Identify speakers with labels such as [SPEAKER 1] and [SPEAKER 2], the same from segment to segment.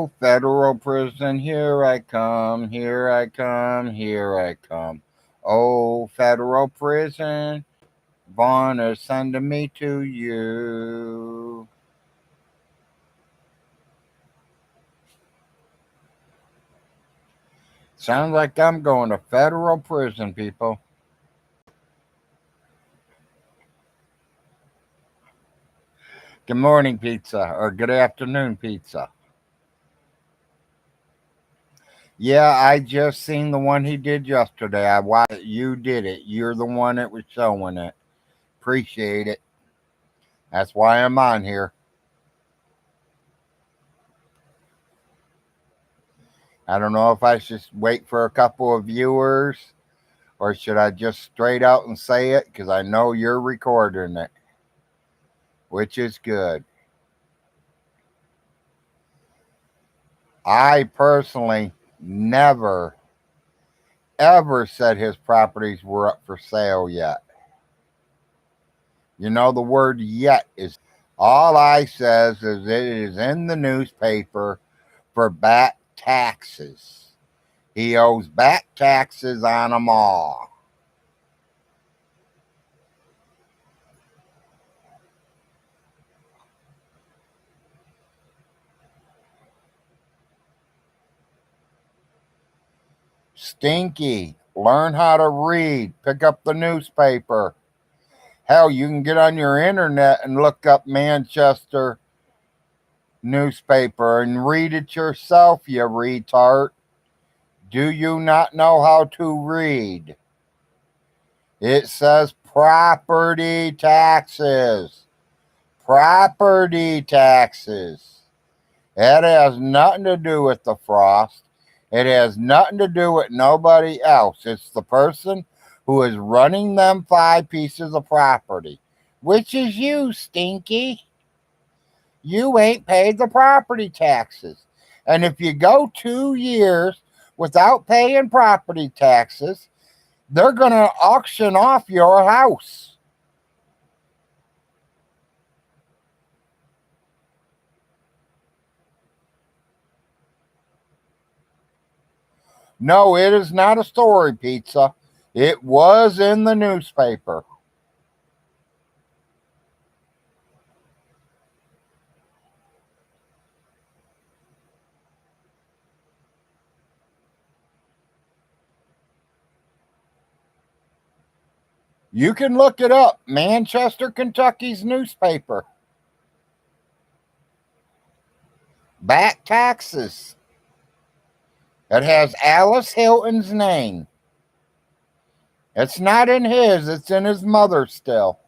[SPEAKER 1] Oh, federal prison, here I come, here I come, here I come. Oh, federal prison, Vaughn is sending me to you. Sounds like I'm going to federal prison, people. Good morning, pizza, or good afternoon, pizza. Yeah, I just seen the one he did yesterday. I watched it. You did it. You're the one that was showing it. Appreciate it. That's why I'm on here. I don't know if I should wait for a couple of viewers or should I just straight out and say it because I know you're recording it, which is good. I personally never, ever said his properties were up for sale yet. You know, the word yet is all I says is it is in the newspaper for back taxes. He owes back taxes on them all. Stinky, learn how to read. Pick up the newspaper. Hell, you can get on your internet and look up Manchester newspaper and read it yourself, you retard. Do you not know how to read? It says property taxes. Property taxes. That has nothing to do with the frost. It has nothing to do with nobody else. It's the person who is running them 5 pieces of property, which is you, Stinky. You ain't paid the property taxes. And if you go 2 years without paying property taxes, they're going to auction off your house. No, it is not a story, pizza. It was in the newspaper. You can look it up. Manchester, Kentucky's newspaper. Back taxes. It has Alice Hilton's name. It's not in his, it's in his mother's still.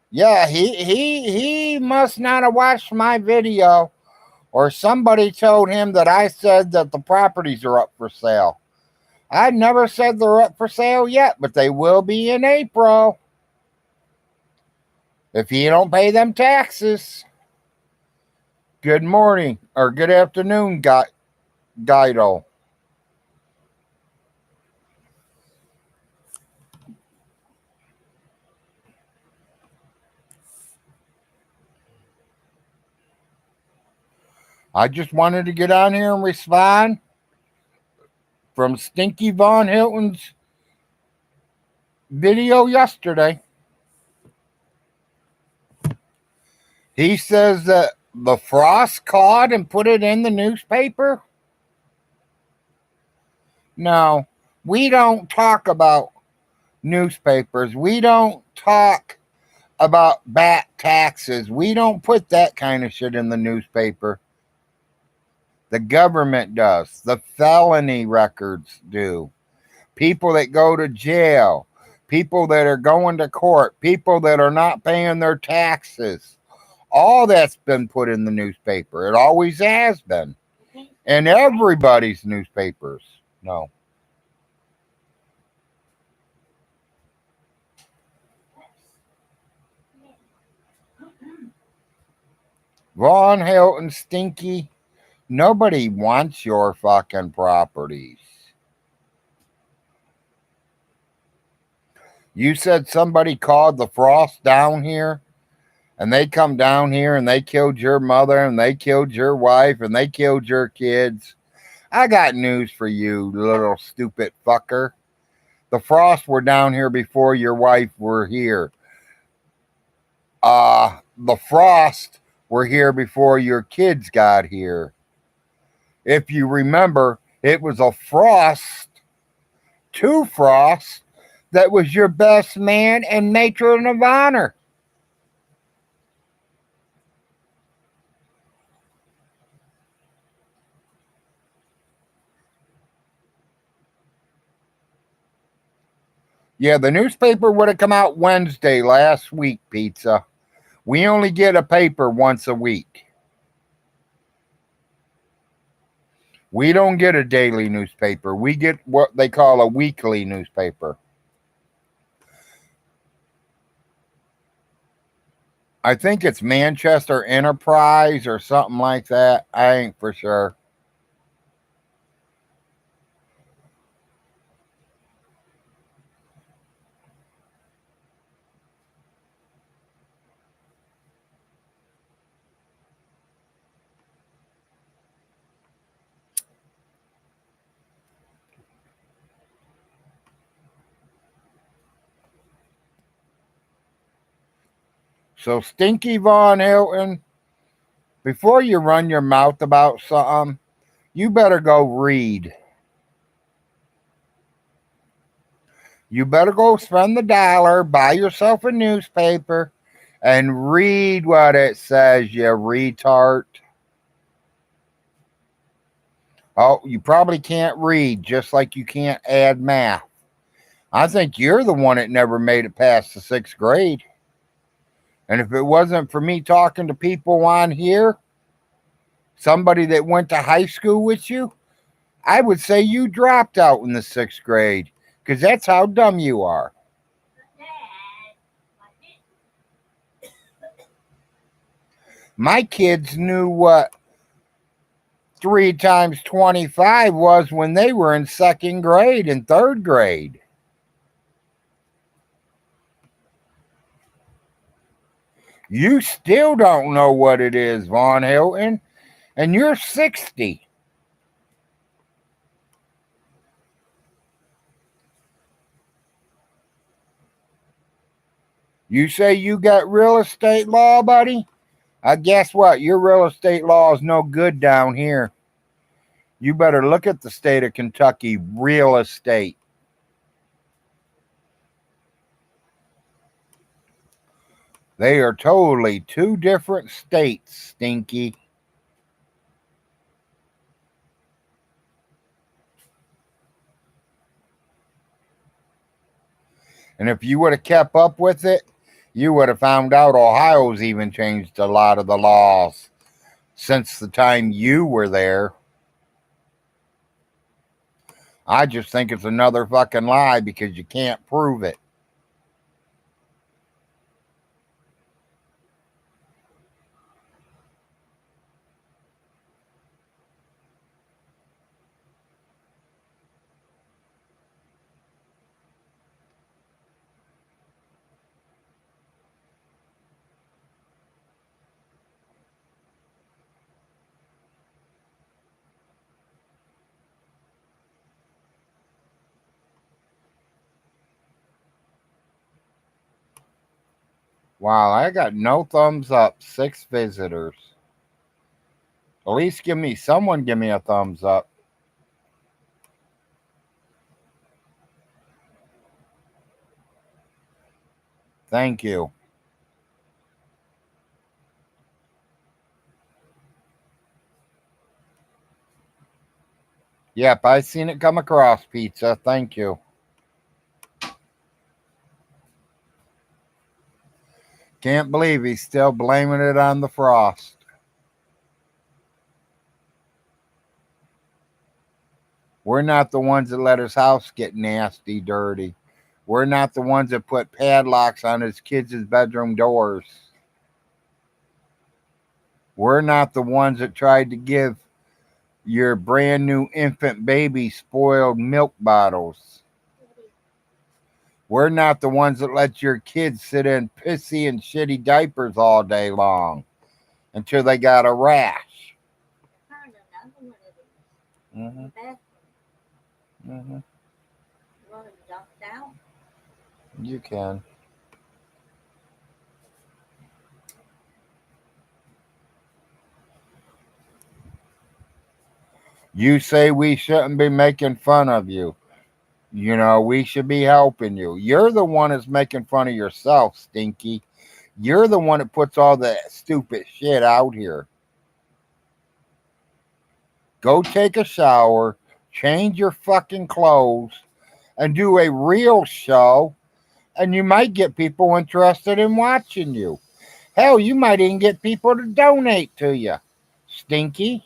[SPEAKER 1] Yeah, he must not have watched my video, or somebody told him that I said that the properties are up for sale. I never said they're up for sale yet, but they will be in April if you don't pay them taxes. Good morning or good afternoon, Guido. I just wanted to get on here and respond from Stinky Von Hilton's video yesterday. He says that the frost caught and put it in the newspaper. No, we don't talk about newspapers. We don't talk about back taxes. We don't put that kind of shit in the newspaper. The government does. The felony records do. People that go to jail, people that are going to court, people that are not paying their taxes. All that's been put in the newspaper. It always has been. And everybody's newspapers. No. Von Hilton, Stinky, nobody wants your fucking properties. You said somebody called the frost down here, and they come down here and they killed your mother and they killed your wife and they killed your kids. I got news for you, little stupid fucker. The frost were down here before your wife were here. The frost were here before your kids got here. If you remember, it was a frost, two frosts, that was your best man and matron of honor. Yeah, the newspaper would have come out Wednesday last week, Pizza. We only get a paper once a week. We don't get a daily newspaper. We get what they call a weekly newspaper. I think it's Manchester Enterprise or something like that. I ain't for sure. So, Stinky Von Hilton, before you run your mouth about something, you better go read. You better go spend the dollar, buy yourself a newspaper, and read what it says, you retard. Oh, you probably can't read, just like you can't add math. I think you're the one that never made it past the sixth grade. And if it wasn't for me talking to people on here, somebody that went to high school with you, I would say you dropped out in the sixth grade because that's how dumb you are. My kids knew what 3 times 25 was when they were in second grade and third grade. You still don't know what it is, Von Hilton, and you're 60. You say you got real estate law, buddy? Guess what? Your real estate law is no good down here. You better look at the state of Kentucky real estate. They are totally two different states, Stinky. And if you would have kept up with it, you would have found out Ohio's even changed a lot of the laws since the time you were there. I just think it's another fucking lie because you can't prove it. Wow, I got no thumbs up. 6 visitors. At least give me a thumbs up. Thank you. Yep, I seen it come across, Pizza. Thank you. Can't believe he's still blaming it on the frost. We're not the ones that let his house get nasty dirty. We're not the ones that put padlocks on his kids' bedroom doors. We're not the ones that tried to give your brand new infant baby spoiled milk bottles. We're not the ones that let your kids sit in pissy and shitty diapers all day long until they got a rash.
[SPEAKER 2] I found another one of these in
[SPEAKER 1] Mm-hmm.
[SPEAKER 2] the bathroom.
[SPEAKER 1] Mm-hmm.
[SPEAKER 2] You want them dumped out?
[SPEAKER 1] You can. You say we shouldn't be making fun of you. You know, we should be helping you. You're the one that's making fun of yourself, Stinky. You're the one that puts all that stupid shit out here. Go take a shower, change your fucking clothes, and do a real show, and you might get people interested in watching you. Hell, you might even get people to donate to you. Stinky.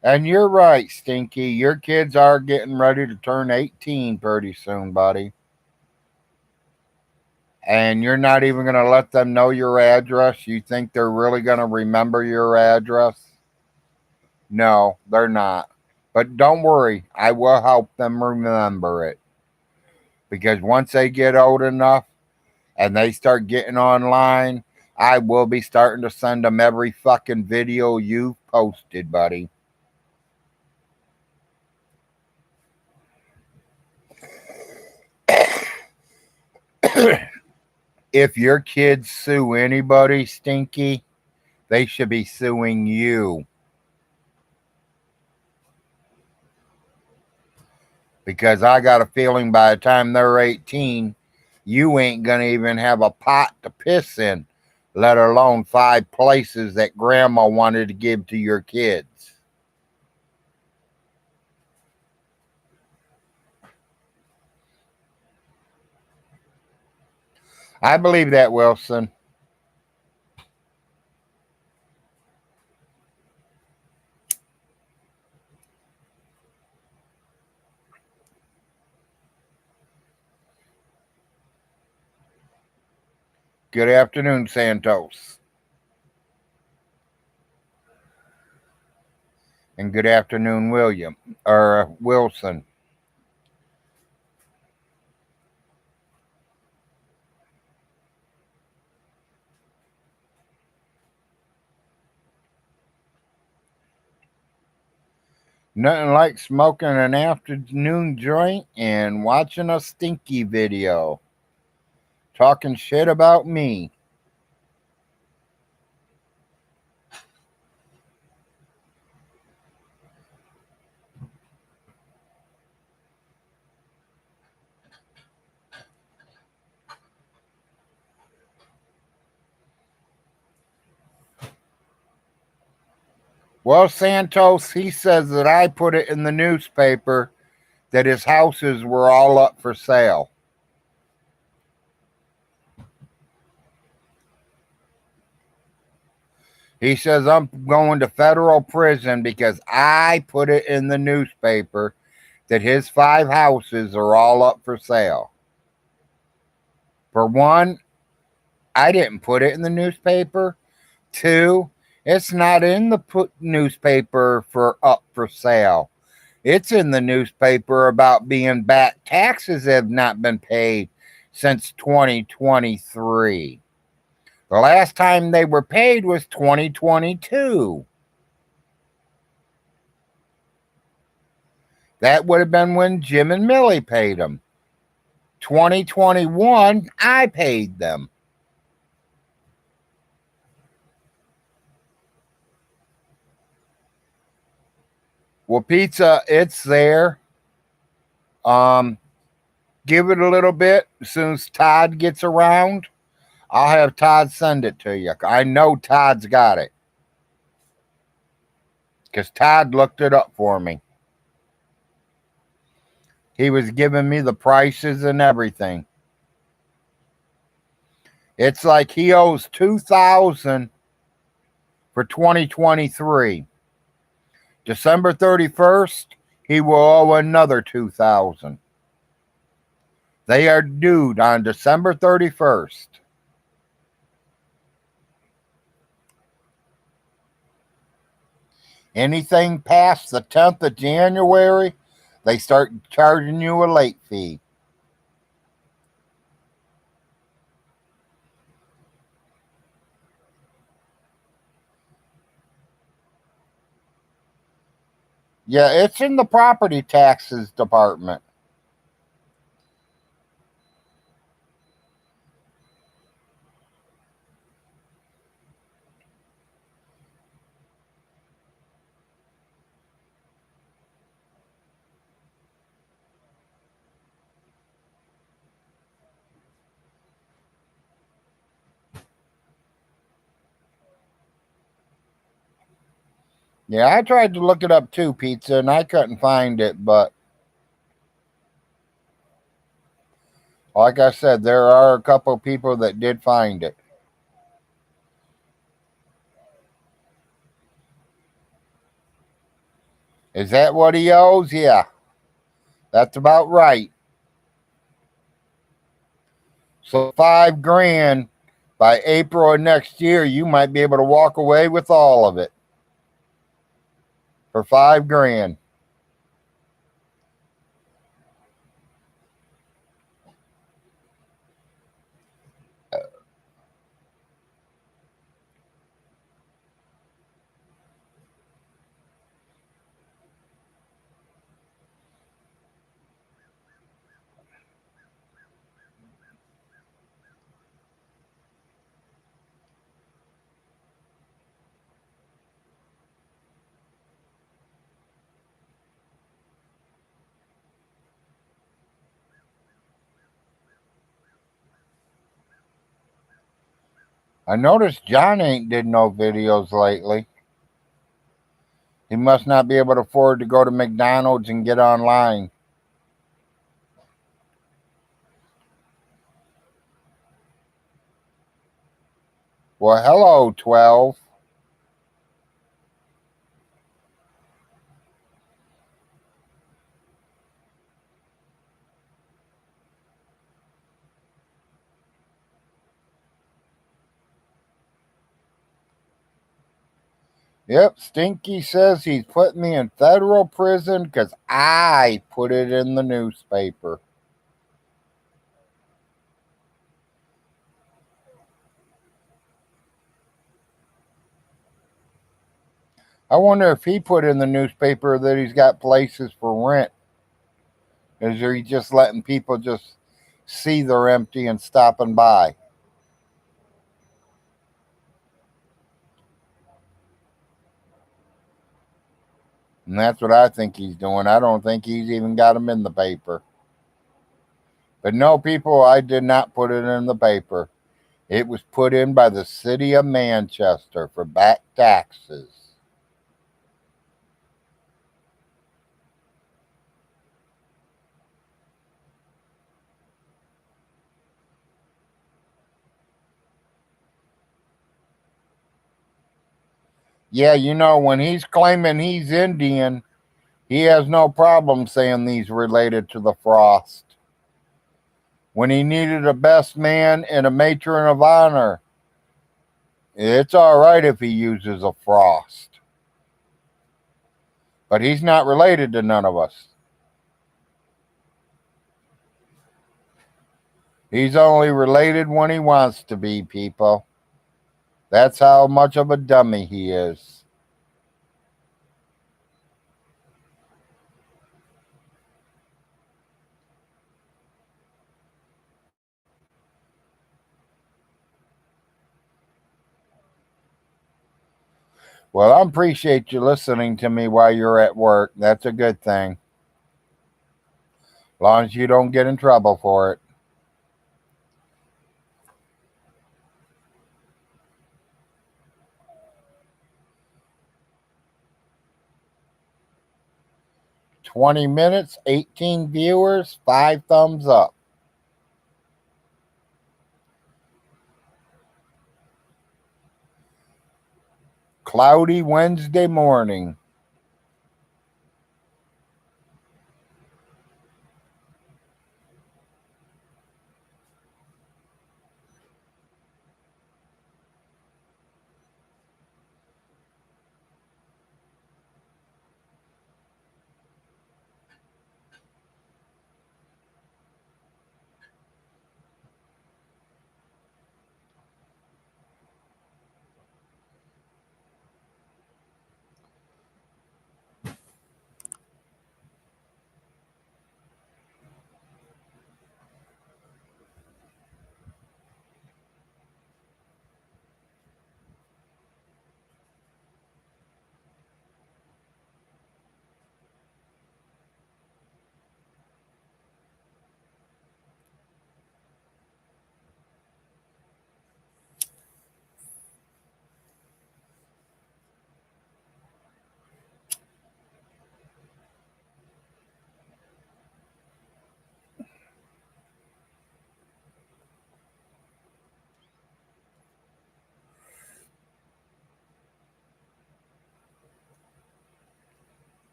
[SPEAKER 1] And you're right, Stinky. Your kids are getting ready to turn 18 pretty soon, buddy. And you're not even going to let them know your address. You think they're really going to remember your address? No, they're not. But don't worry, I will help them remember it. Because once they get old enough and they start getting online, I will be starting to send them every fucking video you've posted, buddy. If your kids sue anybody, Stinky, they should be suing you. Because I got a feeling by the time they're 18, you ain't going to even have a pot to piss in, let alone 5 places that grandma wanted to give to your kids. I believe that, Wilson. Good afternoon, Santos. And good afternoon, William. Or Wilson. Nothing like smoking an afternoon joint and watching a stinky video. Talking shit about me. Well, Santos, he says that I put it in the newspaper that his houses were all up for sale. He says I'm going to federal prison because I put it in the newspaper that his 5 houses are all up for sale. For one, I didn't put it in the newspaper. Two, it's not in the newspaper for up for sale. It's in the newspaper about being back. Taxes have not been paid since 2023. The last time they were paid was 2022. That would have been when Jim and Millie paid them. 2021, I paid them. Well, pizza, it's there. Um, Give it a little bit. As soon as Todd gets around, I'll have Todd send it to you. I know Todd's got it. Because Todd looked it up for me. He was giving me the prices and everything. It's like he owes 2,000 for 2023. December 31st, he will owe another $2,000. They are due on December 31st. Anything past the 10th of January, they start charging you a late fee. Yeah, it's in the property taxes department. Yeah, I tried to look it up too, Pizza, and I couldn't find it, but like I said, there are a couple people that did find it. Is that what he owes? Yeah, that's about right. So $5,000 by April of next year, you might be able to walk away with all of it for $5,000. I noticed John ain't did no videos lately. He must not be able to afford to go to McDonald's and get online. Well, hello, 12. Yep, Stinky says he's putting me in federal prison because I put it in the newspaper. I wonder if he put in the newspaper that he's got places for rent. Is he just letting people just see they're empty and stopping by? And that's what I think he's doing. I don't think he's even got them in the paper. But no, people, I did not put it in the paper. It was put in by the city of Manchester for back taxes. Yeah, you know, when he's claiming he's Indian, he has no problem saying he's related to the Frost. When he needed a best man and a matron of honor, it's all right if he uses a Frost. But he's not related to none of us. He's only related when he wants to be, people. That's how much of a dummy he is. Well, I appreciate you listening to me while you're at work. That's a good thing. As long as you don't get in trouble for it. $20, 18 viewers, 5 thumbs up. cloudy Wednesday morning.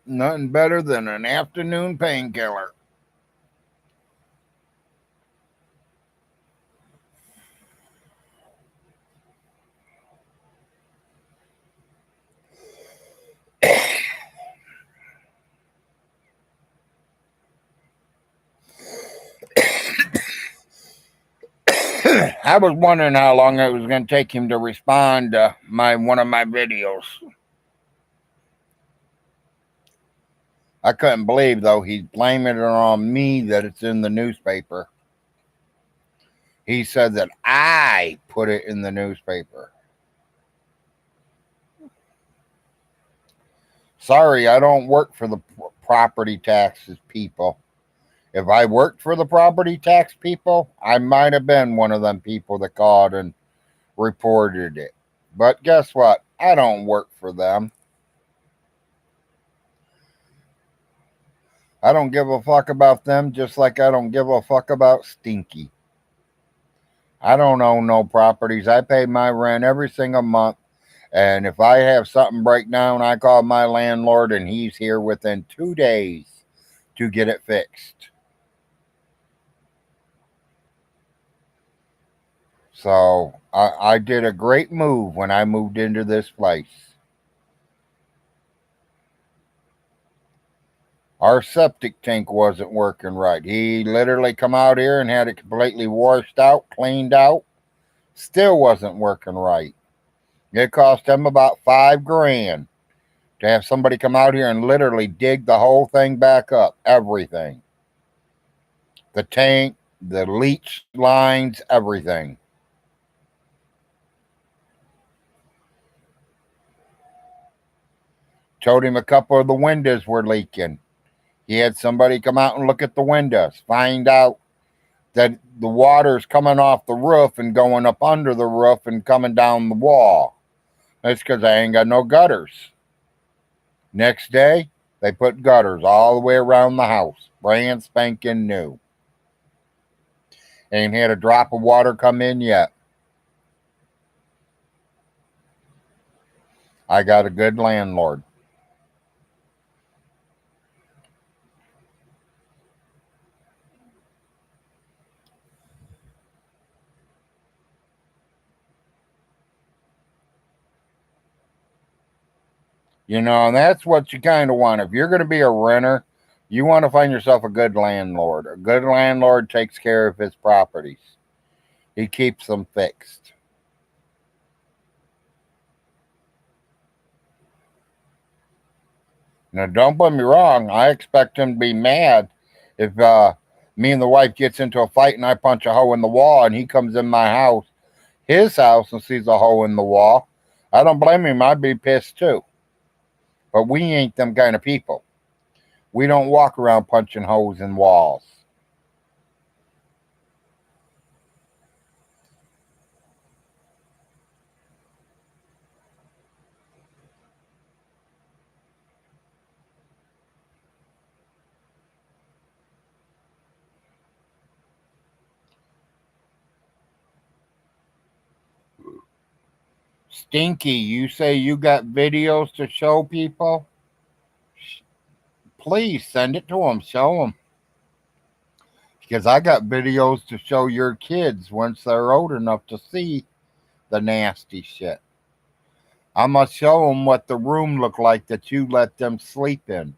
[SPEAKER 1] Nothing better than an afternoon painkiller. I was wondering how long it was going to take him to respond to one of my videos. I couldn't believe, though, he's blaming it on me that it's in the newspaper. He said that I put it in the newspaper. Sorry, I don't work for the property taxes people. If I worked for the property tax people, I might have been one of them people that called and reported it. But guess what? I don't work for them. I don't give a fuck about them, just like I don't give a fuck about Stinky. I don't own no properties. I pay my rent every single month. And if I have something break down, I call my landlord and he's here within 2 days to get it fixed. So I did a great move when I moved into this place. Our septic tank wasn't working right. He literally come out here and had it completely washed out, cleaned out. Still wasn't working right. It cost him about $5,000 to have somebody come out here and literally dig the whole thing back up. Everything. The tank, the leach lines, everything. Told him a couple of the windows were leaking. He had somebody come out and look at the windows, find out that the water's coming off the roof and going up under the roof and coming down the wall. That's because I ain't got no gutters. Next day, they put gutters all the way around the house, brand spanking new. Ain't had a drop of water come in yet. I got a good landlord. And that's what you kind of want. If you're going to be a renter, you want to find yourself a good landlord. A good landlord takes care of his properties, he keeps them fixed. Now, don't get me wrong, I expect him to be mad if me and the wife gets into a fight and I punch a hole in the wall and he comes in my house, his house, and sees a hole in the wall. I don't blame him. I'd be pissed too. But we ain't them kind of people. We don't walk around punching holes in walls. Stinky, you say you got videos to show people? Please send it to them. Show them. Because I got videos to show your kids once they're old enough to see the nasty shit. I'm going to show them what the room looked like that you let them sleep in.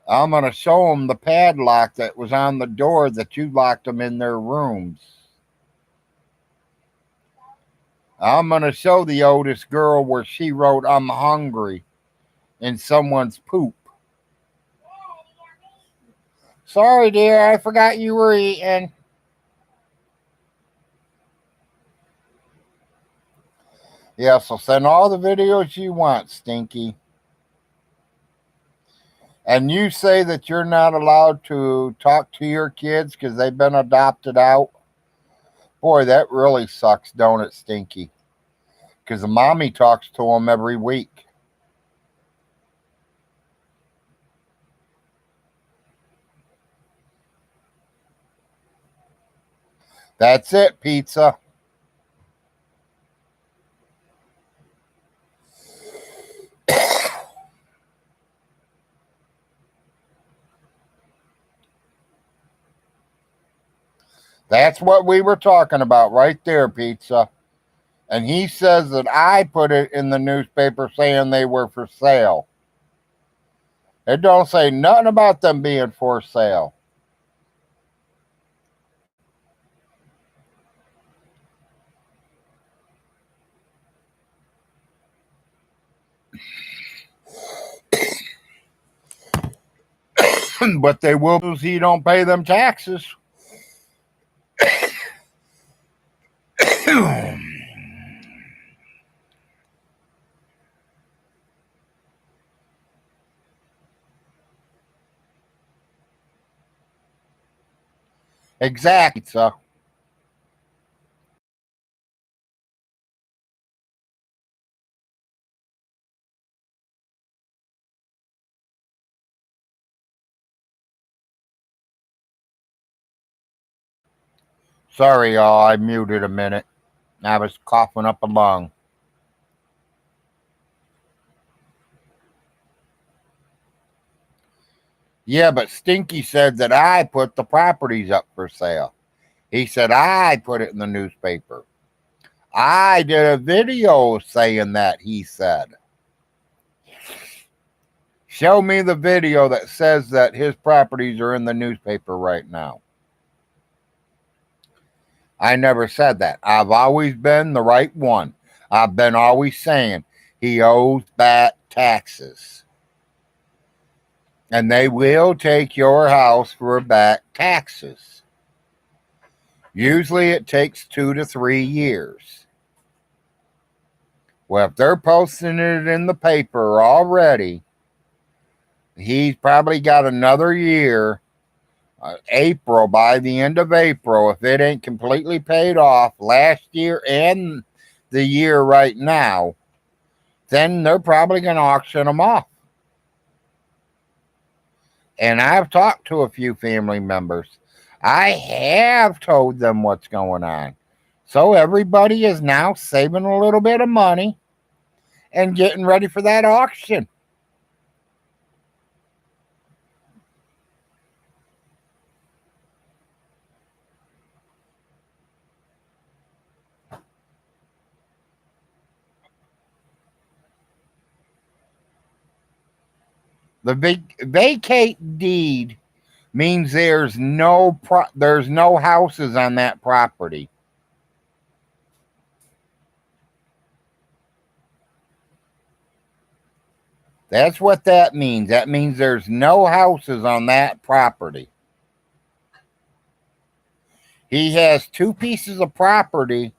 [SPEAKER 1] I'm going to show them the padlock that was on the door that you locked them in their rooms. I'm going to show the oldest girl where she wrote, "I'm hungry," in someone's poop. Sorry, dear, I forgot you were eating. Yeah, so send all the videos you want, Stinky. And you say that you're not allowed to talk to your kids because they've been adopted out. Boy, that really sucks, don't it, Stinky? Because the mommy talks to them every week. That's it, pizza. That's what we were talking about right there, pizza. And he says that I put it in the newspaper saying they were for sale. It don't say nothing about them being for sale. But they will lose. He don't pay them taxes. Exactly, so. Sorry, y'all, I muted a minute. I was coughing up a lung. Yeah, but Stinky said that I put the properties up for sale. He said I put it in the newspaper. I did a video saying that, he said. Show me the video that says that his properties are in the newspaper right now. I never said that. I've always been the right one. I've been always saying he owes back taxes. And they will take your house for back taxes. Usually it takes 2 to 3 years. Well, if they're posting it in the paper already, he's probably got another year. April, by the end of April, if it ain't completely paid off last year and the year right now, then they're probably going to auction them off. And I've talked to a few family members. I have told them what's going on. So everybody is now saving a little bit of money and getting ready for that auction. The vacate deed means there's no houses on that property. That's what that means. That means there's no houses on that property. He has 2 pieces of property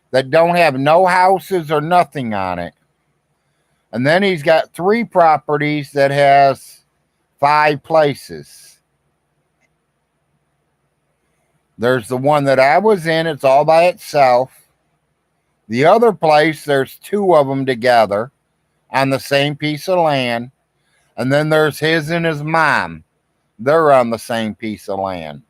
[SPEAKER 1] that don't have no houses or nothing on it. And then he's got 3 properties that has 5 places. There's the one that I was in, it's all by itself. The other place, there's 2 of them together on the same piece of land. And then there's his and his mom. They're on the same piece of land.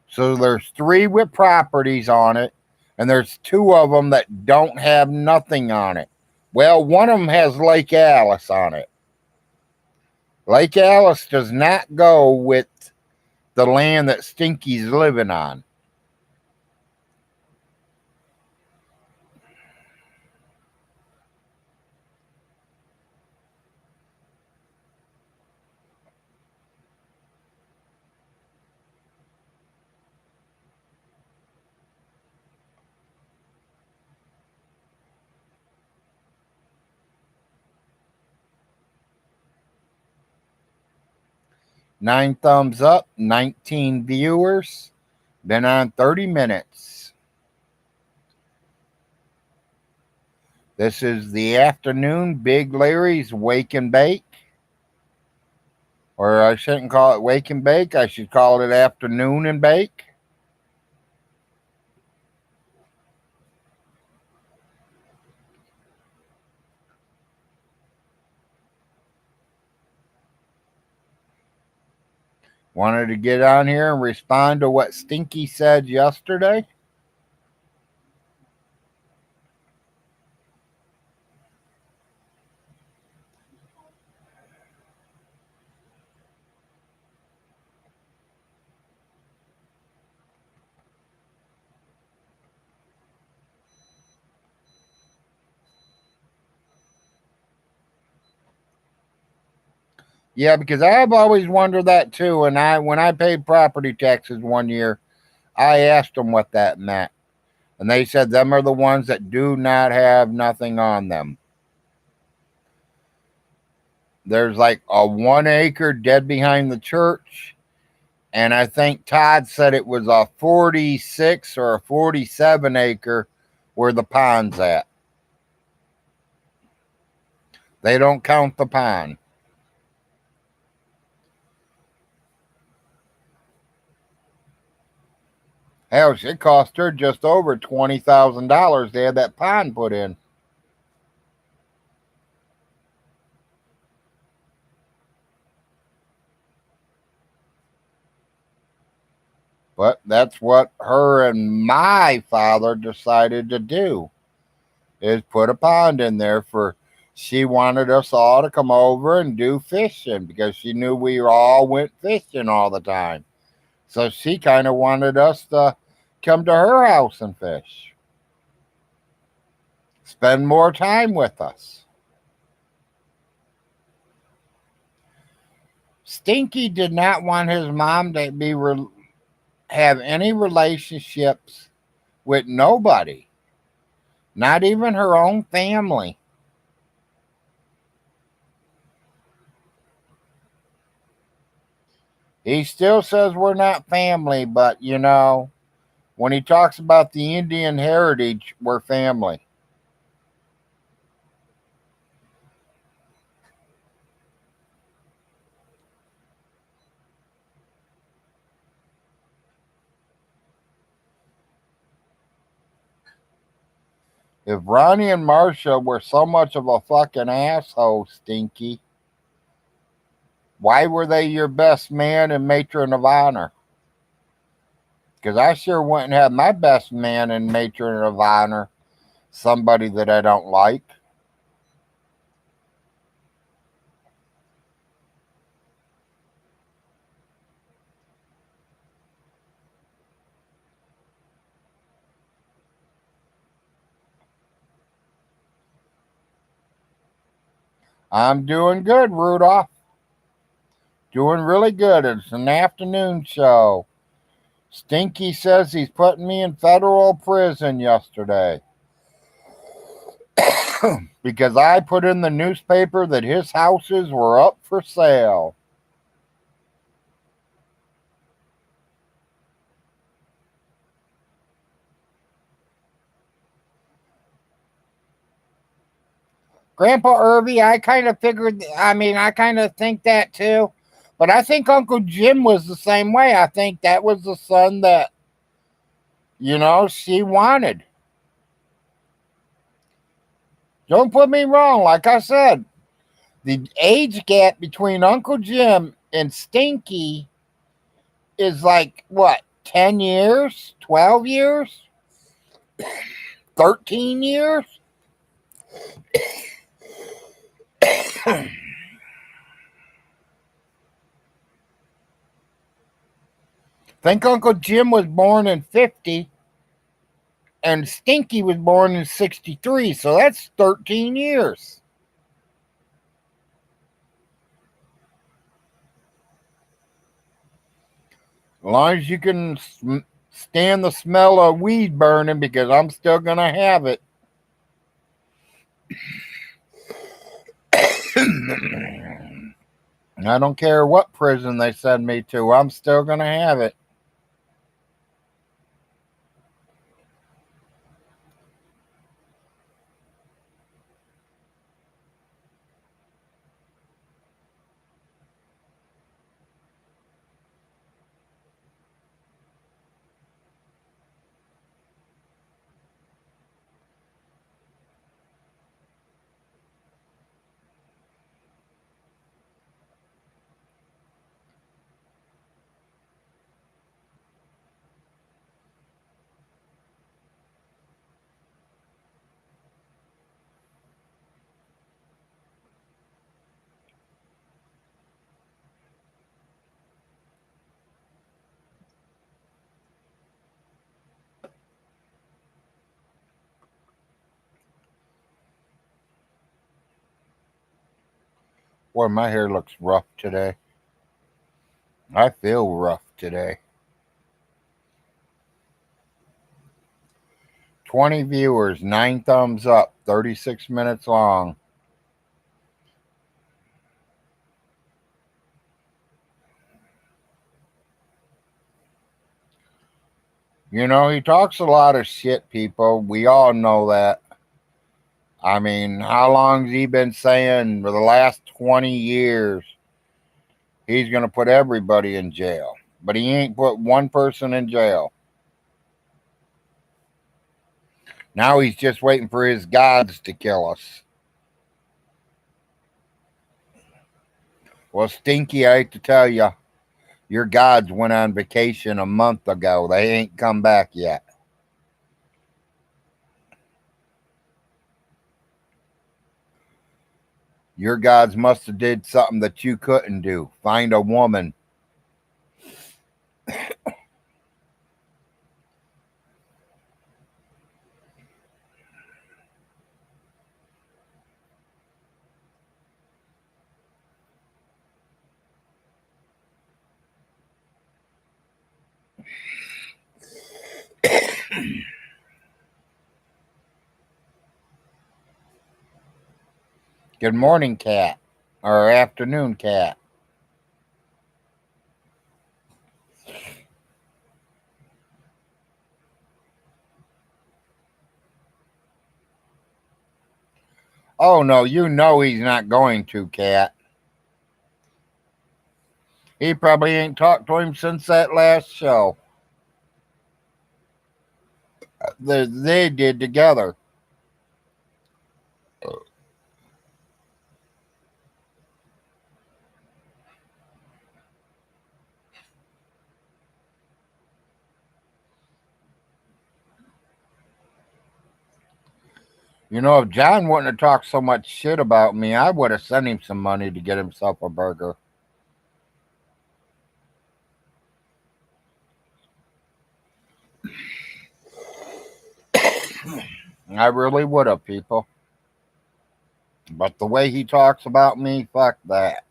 [SPEAKER 1] So there's 3 with properties on it. And there's two of them that don't have nothing on it. Well, one of them has Lake Alice on it. Lake Alice does not go with the land that Stinky's living on. Nine thumbs up, 19 viewers. Been on 30 minutes. This is the afternoon. Big Larry's Wake and Bake. Or I shouldn't call it Wake and Bake. I should call it Afternoon and Bake. Wanted to get on here and respond to what Stinky said yesterday. Yeah, because I've always wondered that too. And when I paid property taxes one year, I asked them what that meant. And they said them are the ones that do not have nothing on them. There's like a 1 acre dead behind the church. And I think Todd said it was a 46 or a 47 acre where the pond's at. They don't count the pond. Hell, it cost her just over $20,000 to have that pond put in. But that's what her and my father decided to do, is put a pond in there for, she wanted us all to come over and do fishing because she knew we all went fishing all the time. So she kind of wanted us to come to her house and fish. Spend more time with us. Stinky did not want his mom to have any relationships with nobody, not even her own family. He still says we're not family, but you know, when he talks about the Indian heritage, we're family. If Ronnie and Marcia were so much of a fucking asshole, Stinky, why were they your best man and matron of honor? Because I sure wouldn't have my best man and matron of honor somebody that I don't like. I'm doing good, Rudolph. Doing really good. It's an afternoon show. Stinky says he's putting me in federal prison yesterday because I put in the newspaper that his houses were up for sale. Grandpa Irby, I kind of I kind of think that too. But I think Uncle Jim was the same way. I think that was the son that, she wanted. Don't put me wrong. Like I said, the age gap between Uncle Jim and Stinky is like, what, 10 years? 12 years? 13 years? Think Uncle Jim was born in 50 and Stinky was born in 63, so that's 13 years. As long as you can stand the smell of weed burning, because I'm still going to have it. I don't care what prison they send me to, I'm still going to have it. Boy, my hair looks rough today. I feel rough today. 20 viewers, 9 thumbs up, 36 minutes long. You know, he talks a lot of shit, people. We all know that. I mean, how long's he been saying for the last 20 years he's going to put everybody in jail? But he ain't put one person in jail. Now he's just waiting for his gods to kill us. Well, Stinky, I hate to tell you, your gods went on vacation a month ago. They ain't come back yet. Your gods must have did something that you couldn't do. Find a woman. Good morning, cat. Or afternoon, cat. Oh, no, you know he's not going to, cat. He probably ain't talked to him since that last show. They did together. You know, if John wouldn't have talked so much shit about me, I would have sent him some money to get himself a burger. I really would have, people. But the way he talks about me, fuck that.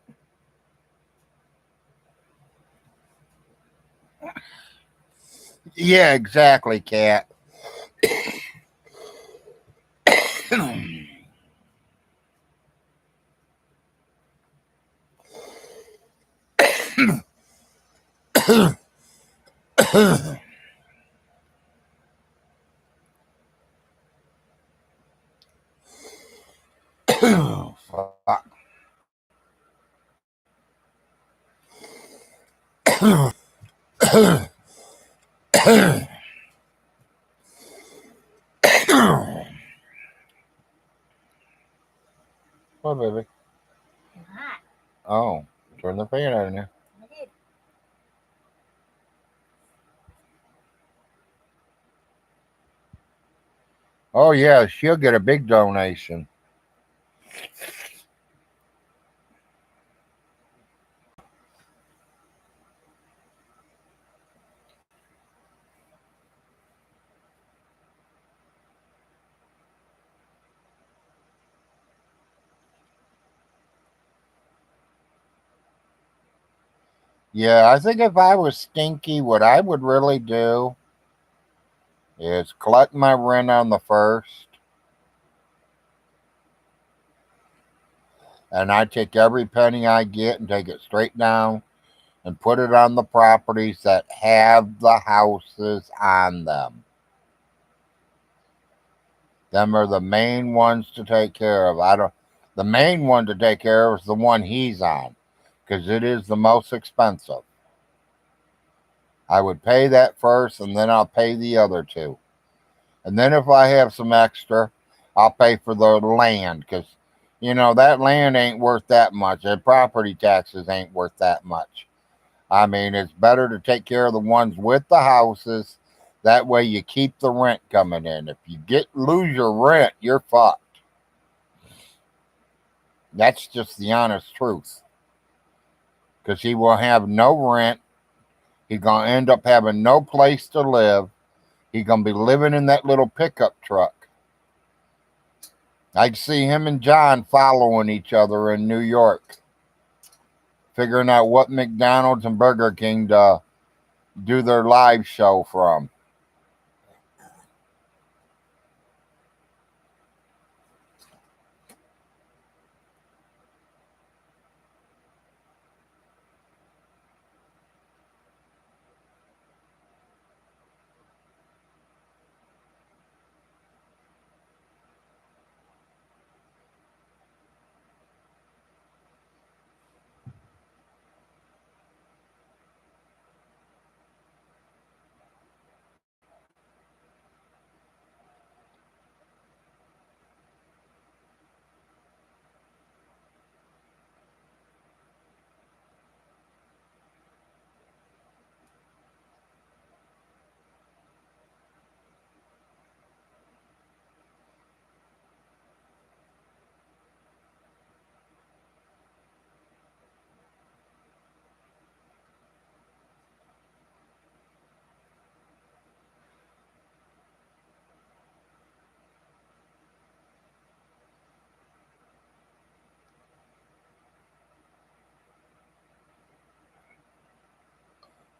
[SPEAKER 1] Yeah, exactly, cat. Fuck. What, baby?
[SPEAKER 2] I'm hot.
[SPEAKER 1] Oh, turn the fan on there.
[SPEAKER 2] I did.
[SPEAKER 1] Oh, yeah, she'll get a big donation. Yeah, I think if I was Stinky, what I would really do is collect my rent on the first, and I take every penny I get and take it straight down and put it on the properties that have the houses on them. Them are the main ones to take care of. I don't. The main one to take care of is the one he's on, because it is the most expensive. I would pay that first, and then I'll pay the other two. And then if I have some extra, I'll pay for the land, because that land ain't worth that much. The property taxes ain't worth that much. I mean, it's better to take care of the ones with the houses. That way, you keep the rent coming in. If you lose your rent, you're fucked. That's just the honest truth. Because he will have no rent. He's gonna end up having no place to live. He's gonna be living in that little pickup truck. I can see him and John following each other in New York, figuring out what McDonald's and Burger King to do their live show from.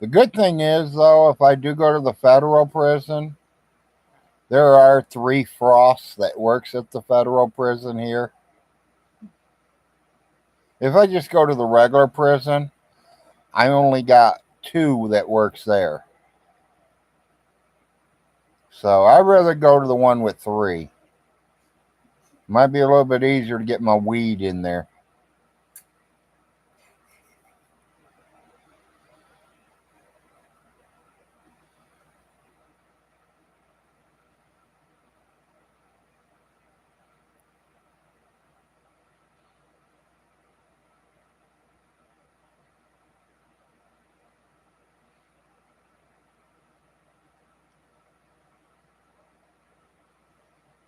[SPEAKER 1] The good thing is, though, if I do go to the federal prison, there are 3 Frosts that works at the federal prison here. If I just go to the regular prison, I only got 2 that works there. So I'd rather go to the one with 3. Might be a little bit easier to get my weed in there.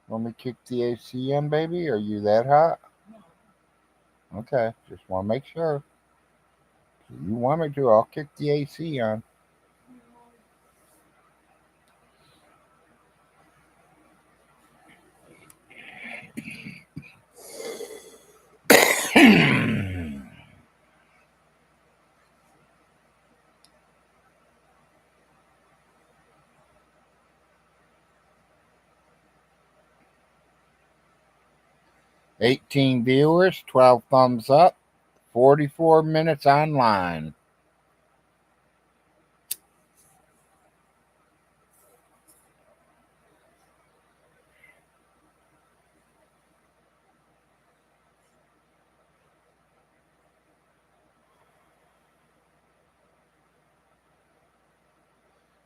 [SPEAKER 1] Want me to kick the AC in, baby? Are you that hot? Okay, just want to make sure. If you want me to, I'll kick the AC on. $18 viewers, 12 thumbs up, 44 minutes online.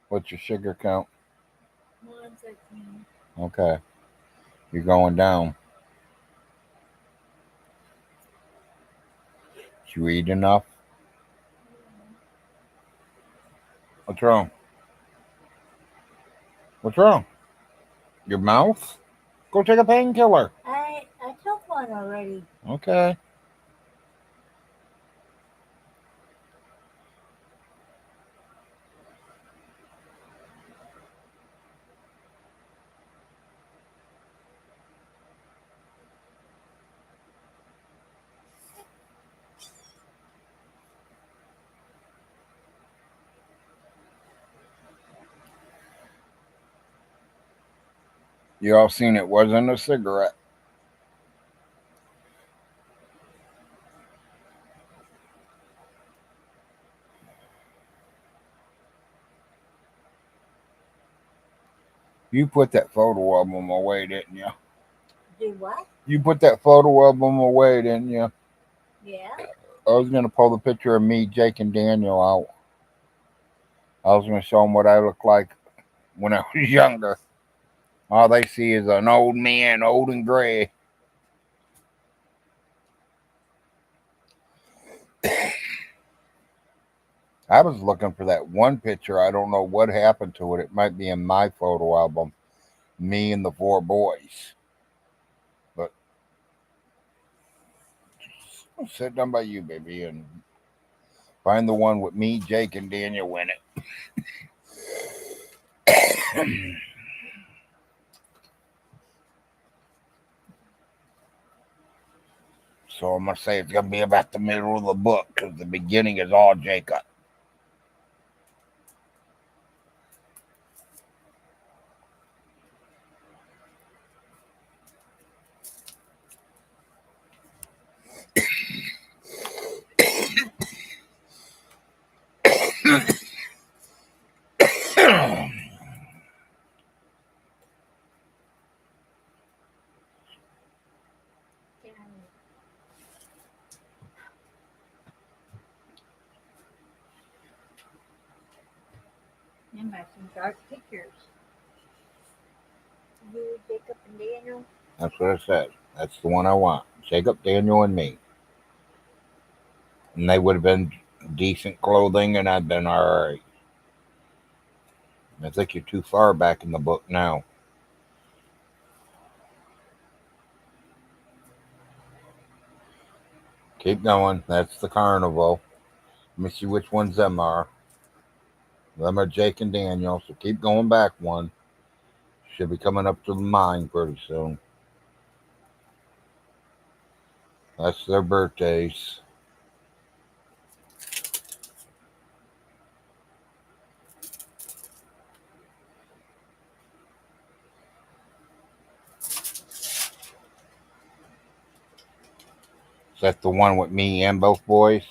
[SPEAKER 1] What's your sugar count?
[SPEAKER 2] 113.
[SPEAKER 1] Okay, you're going down. Did you eat enough? What's wrong? What's wrong? Your mouth? Go take a painkiller.
[SPEAKER 2] I took one already.
[SPEAKER 1] Okay. You all seen it wasn't a cigarette. You put that photo album away, didn't you?
[SPEAKER 2] Do what?
[SPEAKER 1] You put that photo album away, didn't you?
[SPEAKER 2] Yeah.
[SPEAKER 1] I was gonna pull the picture of me, Jake, and Daniel out. I was gonna show them what I looked like when I was younger. All they see is an old man, old and gray. I was looking for that one picture. I don't know what happened to it. It might be in my photo album, me and the four boys. But I'll sit down by you, baby, and find the one with me, Jake, and Daniel in it. So I'm gonna say it's gonna be about the middle of the book because the beginning is all Jacob.
[SPEAKER 2] And by some dark pictures. You, Jacob, and Daniel.
[SPEAKER 1] That's what I said. That's the one I want. Jacob, Daniel, and me. And they would have been decent clothing, and I'd been all right. I think you're too far back in the book now. Keep going. That's the carnival. Let me see which ones them are. Them are Jake and Daniel, so keep going back one. Should be coming up to the mine pretty soon. That's their birthdays. Is that the one with me and both boys?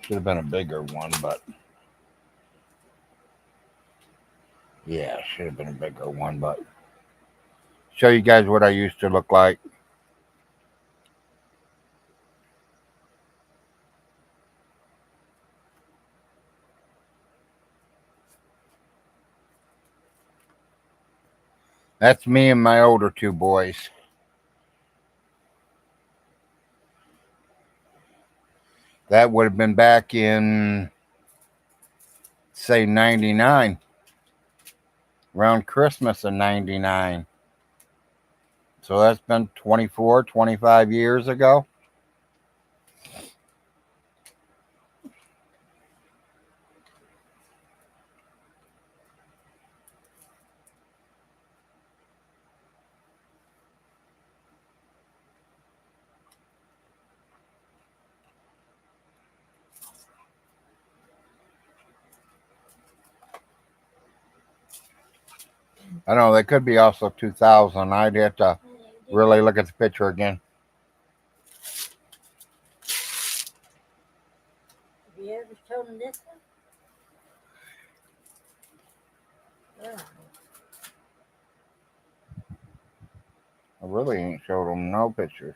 [SPEAKER 1] Should have been a bigger one, but yeah, should have been a bigger one, but show you guys what I used to look like. That's me and my older two boys. That would have been back in, say, 99, around Christmas of 99. So that's been 24, 25 years ago. I know they could be also 2000. I'd have to really look at the picture again.
[SPEAKER 2] Have you ever shown them this one? Yeah.
[SPEAKER 1] I really ain't showed them no pictures.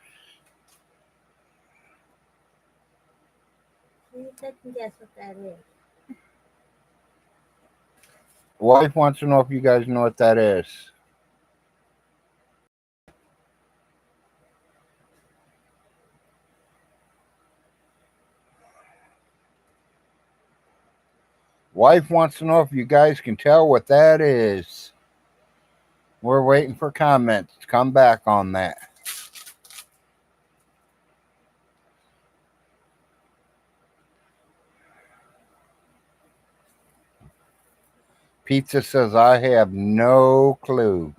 [SPEAKER 2] You second guess what that is.
[SPEAKER 1] Wife wants to know if you guys know what that is. Wife wants to know if you guys can tell what that is. We're waiting for comments to come back on that. Pizza says, I have no clue.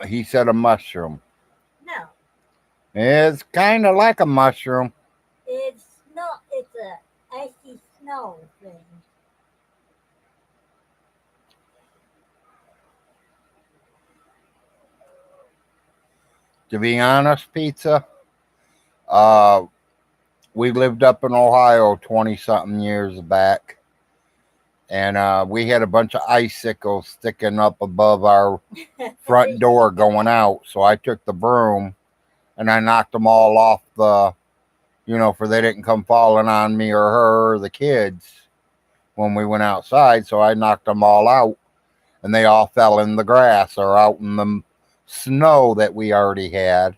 [SPEAKER 1] He said a mushroom.
[SPEAKER 2] No,
[SPEAKER 1] It's kind of like a mushroom.
[SPEAKER 2] it's not. It's a icy snow thing.
[SPEAKER 1] To be honest, Pizza, uh, we lived up in Ohio 20 something years back. And we had a bunch of icicles sticking up above our front door going out. So I took the broom and I knocked them all off for they didn't come falling on me or her or the kids when we went outside. So I knocked them all out and they all fell in the grass or out in the snow that we already had.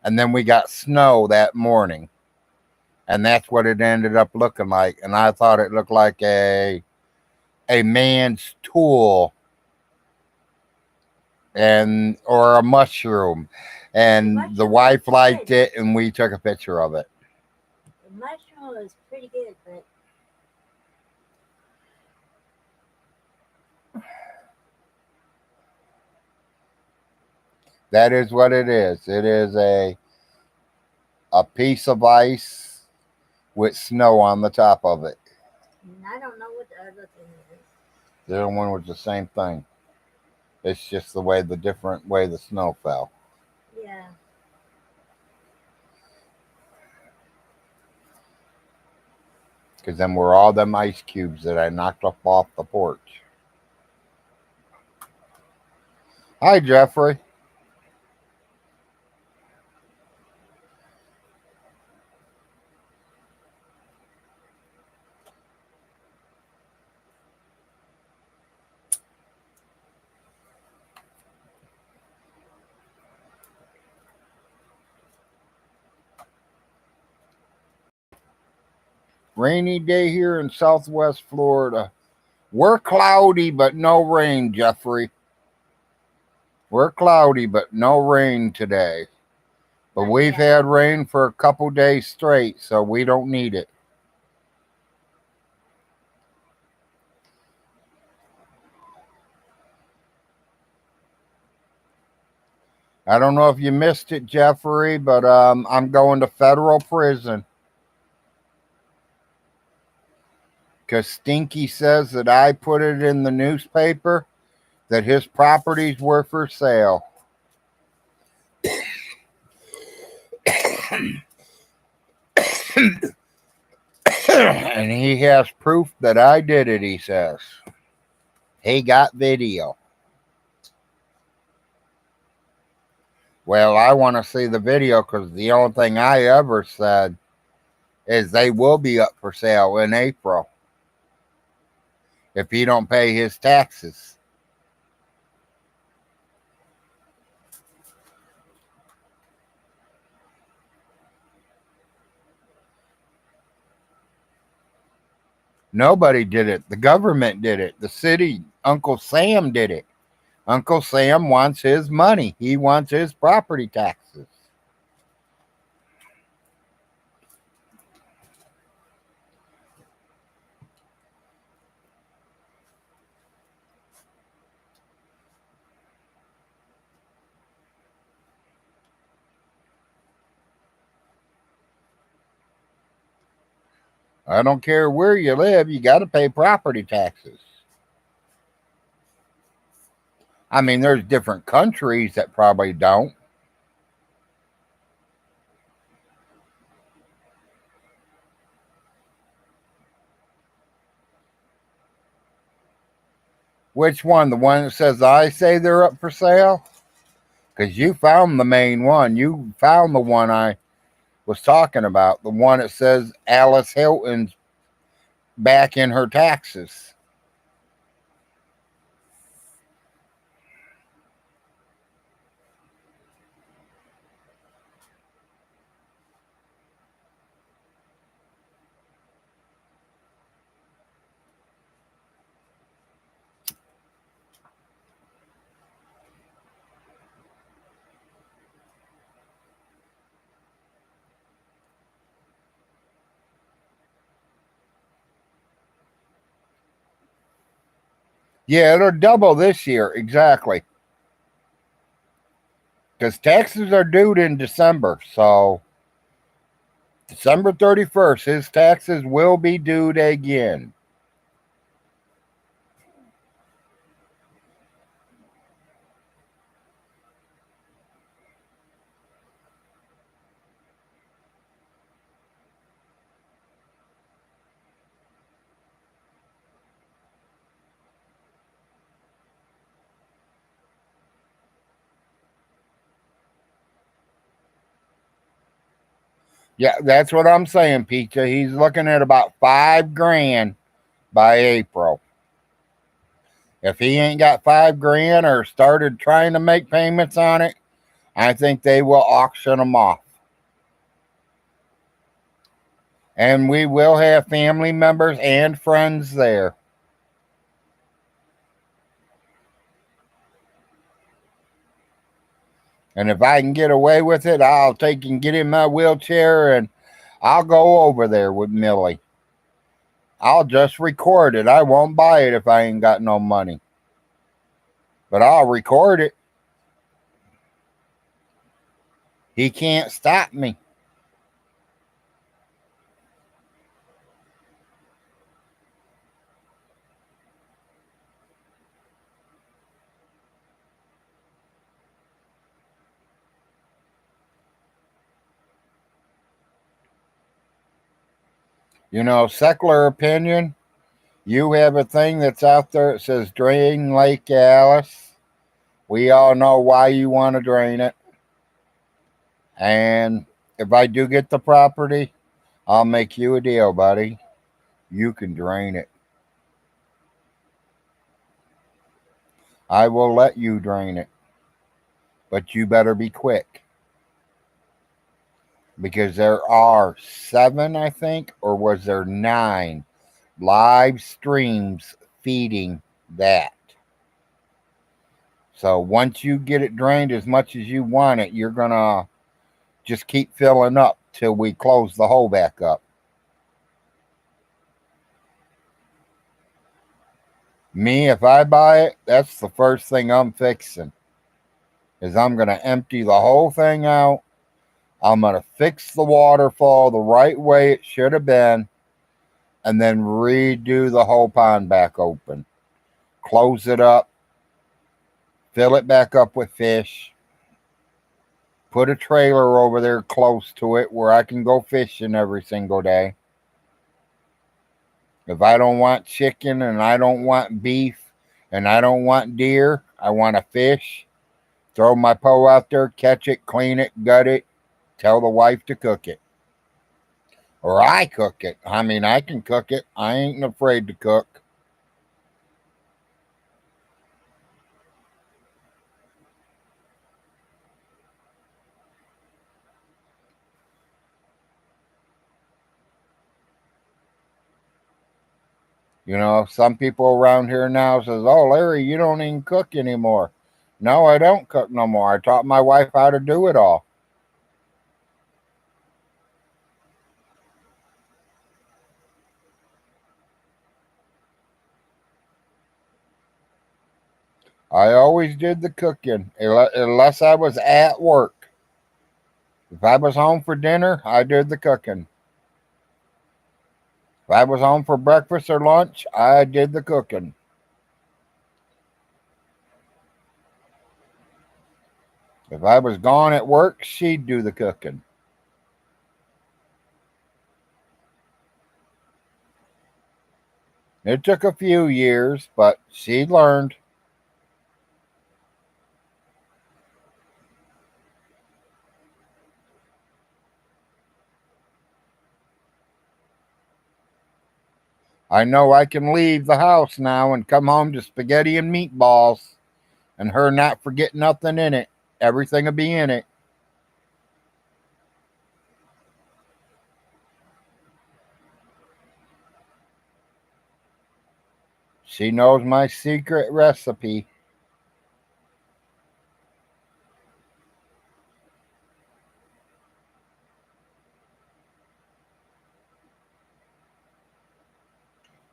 [SPEAKER 1] And then we got snow that morning. And that's what it ended up looking like. And I thought it looked like a man's tool or a mushroom. And the wife liked it and we took a picture of it.
[SPEAKER 2] The mushroom was pretty good, but
[SPEAKER 1] that is what it is. It is a piece of ice with snow on the top of it.
[SPEAKER 2] I don't know what the other thing is.
[SPEAKER 1] The other one was the same thing. It's just the different way the snow fell.
[SPEAKER 2] Yeah.
[SPEAKER 1] Because then were all them ice cubes that I knocked off the porch. Hi, Jeffrey. Rainy day here in Southwest Florida. We're cloudy, but no rain, Jeffrey. We're cloudy, but no rain today. But we've had rain for a couple days straight, so we don't need it. I don't know if you missed it, Jeffrey, but I'm going to federal prison. Because Stinky says that I put it in the newspaper that his properties were for sale. And he has proof that I did it, he says. He got video. Well, I want to see the video because the only thing I ever said is they will be up for sale in April if he don't pay his taxes. Nobody did it. The government did it. The city, Uncle Sam did it. Uncle Sam wants his money. He wants his property taxes. I don't care where you live, you got to pay property taxes. I mean, there's different countries that probably don't. Which one? The one that says I say they're up for sale? Because you found the main one. You found the one I was talking about. The one that says Alice Hilton's back in her taxes. Yeah, it'll double this year, exactly. Because taxes are due in December. So December 31st, his taxes will be due again. Yeah, that's what I'm saying, Pizza. He's looking at about 5 grand by April. If he ain't got 5 grand or started trying to make payments on it, I think they will auction them off. And we will have family members and friends there. And if I can get away with it, I'll take and get in my wheelchair and I'll go over there with Millie. I'll just record it. I won't buy it if I ain't got no money. But I'll record it. He can't stop me. You know, secular opinion, you have a thing that's out there that says drain Lake Alice. We all know why you want to drain it. And if I do get the property, I'll make you a deal, buddy. You can drain it. I will let you drain it. But you better be quick. Because there are 7, I think, or was there 9 live streams feeding that. So once you get it drained as much as you want it, you're going to just keep filling up till we close the hole back up. Me, if I buy it, that's the first thing I'm fixing. Is I'm going to empty the whole thing out. I'm going to fix the waterfall the right way it should have been. And then redo the whole pond back open. Close it up. Fill it back up with fish. Put a trailer over there close to it where I can go fishing every single day. If I don't want chicken and I don't want beef and I don't want deer, I want a fish. Throw my pole out there, catch it, clean it, gut it, tell the wife to cook it. Or I cook it. I mean, I can cook it. I ain't afraid to cook. You know, some people around here now says, "Oh, Larry, you don't even cook anymore." No, I don't cook no more. I taught my wife how to do it all. I always did the cooking, unless I was at work. If I was home for dinner, I did the cooking. If I was home for breakfast or lunch, I did the cooking. If I was gone at work, she'd do the cooking. It took a few years, but she learned. 'I know I can leave the house now and come home to spaghetti and meatballs and her not forget nothing in it. Everything will be in it. She knows my secret recipe.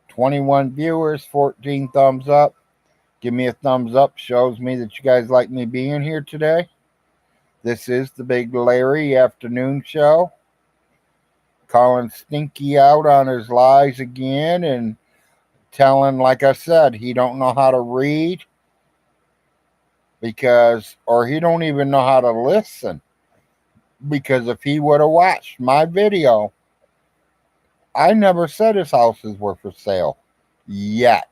[SPEAKER 1] 21 viewers, 14 thumbs up. Give me a thumbs up. Shows me that you guys like me being here today. This is the Big Larry Afternoon Show. Calling Stinky out on his lies again and telling, like I said, he don't know how to read or he don't even know how to listen. Because if he would have watched my video, I never said his houses were for sale yet.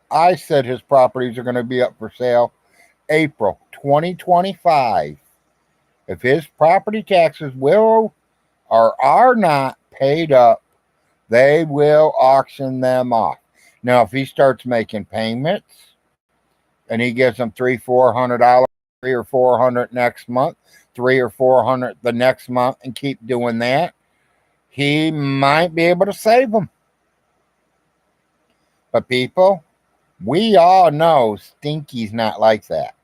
[SPEAKER 1] I said his properties are going to be up for sale April 2025. If his property taxes will or are not paid up, they will auction them off. Now, if he starts making payments and he gives them $300-400, 300 or 400 next month, 300 or 400 the next month, and keep doing that, he might be able to save them. But people, we all know Stinky's not like that.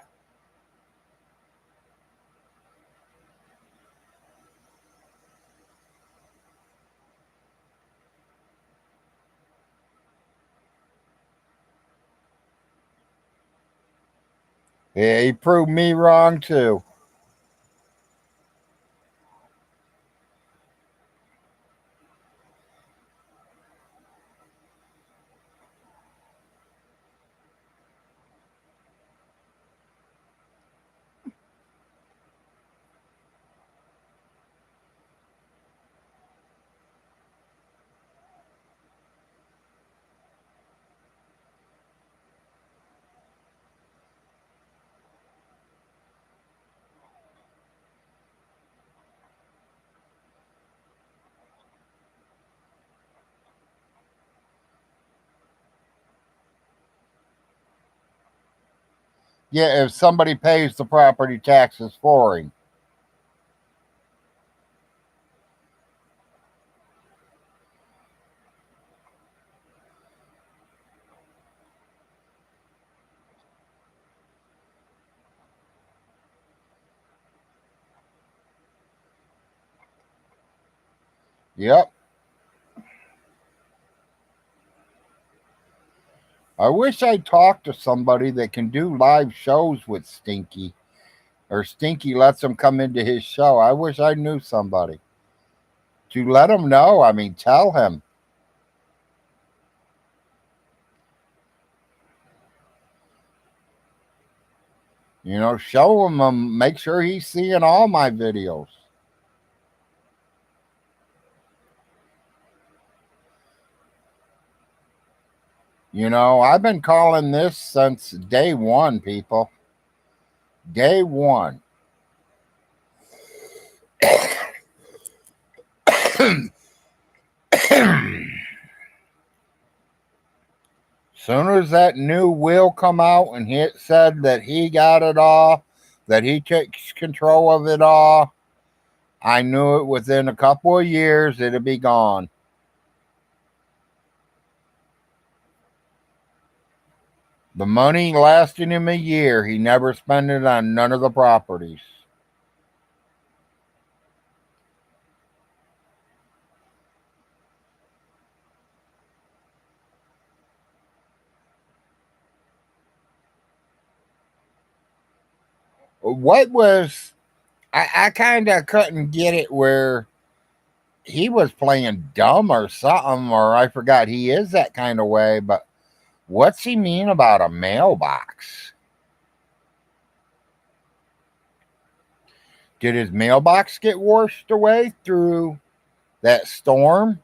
[SPEAKER 1] Yeah, he proved me wrong too. Yeah, if somebody pays the property taxes for him. Yep. I wish I talked to somebody that can do live shows with Stinky, or Stinky lets him come into his show. I wish I knew somebody to let him know. I mean, tell him. Show him, make sure he's seeing all my videos. I've been calling this since day one, people. Day one. Soon as that new will come out and it said that he got it all, that he takes control of it all, I knew it within a couple of years it'd be gone. The money lasted him a year. He never spent it on none of the properties. What was I kind of couldn't get it where he was playing dumb or something, or I forgot he is that kind of way, but what's he mean about a mailbox? Did his mailbox get washed away through that storm?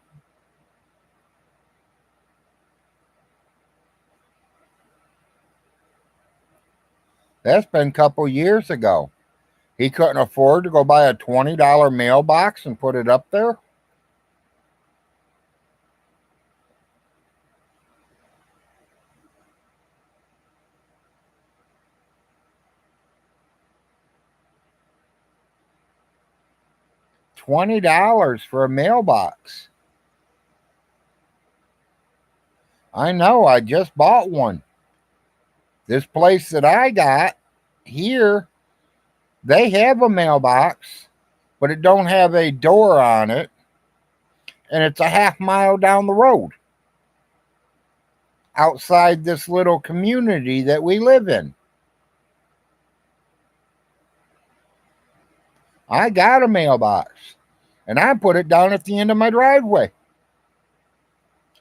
[SPEAKER 1] That's been a couple years ago. He couldn't afford to go buy a $20 mailbox and put it up there? $20 for a mailbox. I know, I just bought one. This place that I got here, they have a mailbox, but it don't have a door on it, and it's a half mile down the road. outside this little community that we live in. I got a mailbox, and I put it down at the end of my driveway,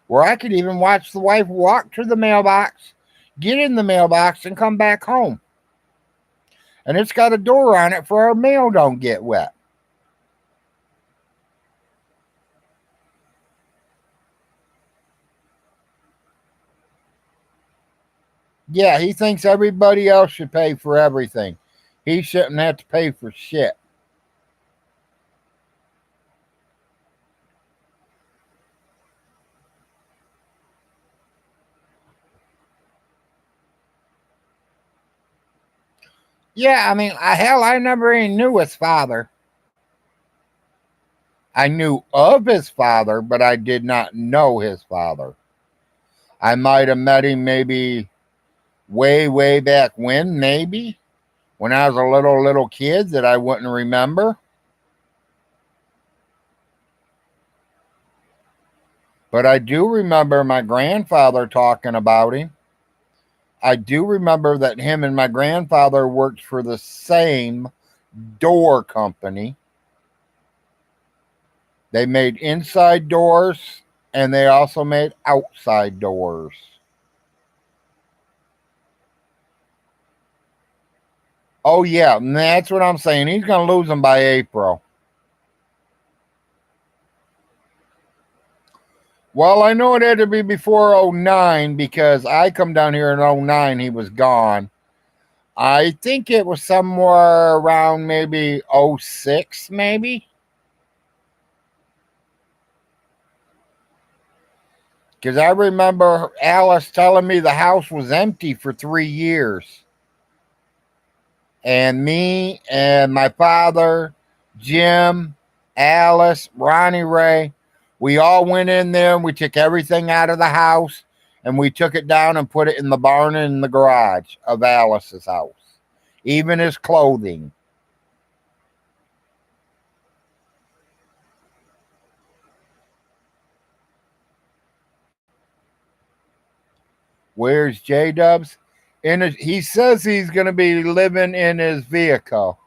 [SPEAKER 1] where I could even watch the wife walk to the mailbox, get in the mailbox, and come back home. And it's got a door on it for our mail don't get wet. Yeah, he thinks everybody else should pay for everything. He shouldn't have to pay for shit. Yeah, I mean, hell, I never even knew his father. I knew of his father, but I did not know his father. I might have met him maybe way, way back when I was a little kid that I wouldn't remember. But I do remember my grandfather talking about him. I do remember that him and my grandfather worked for the same door company. They made inside doors and they also made outside doors. Oh, yeah, and that's what I'm saying. He's going to lose them by April. Well, I know it had to be before '09 because I come down here in '09. He was gone. I think it was somewhere around maybe '06, maybe. Because I remember Alice telling me the house was empty for 3 years. And me and my father, Jim, Alice, Ronnie Ray, we all went in there and we took everything out of the house and we took it down and put it in the barn and in the garage of Alice's house, even his clothing. Where's J Dubs? He says he's going to be living in his vehicle.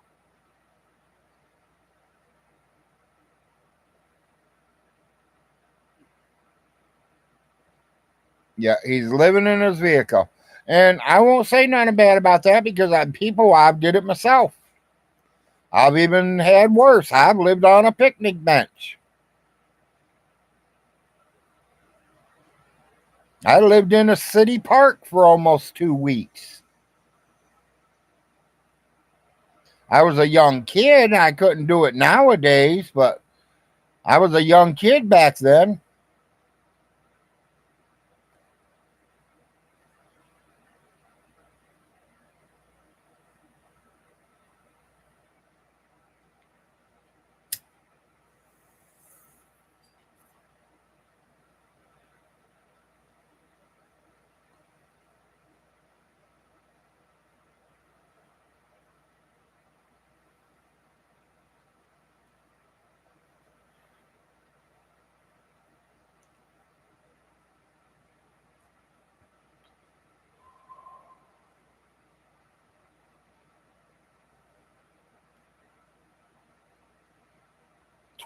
[SPEAKER 1] Yeah, he's living in his vehicle. And I won't say nothing bad about that because I've did it myself. I've even had worse. I've lived on a picnic bench. I lived in a city park for almost 2 weeks. I was a young kid. I couldn't do it nowadays, but I was a young kid back then.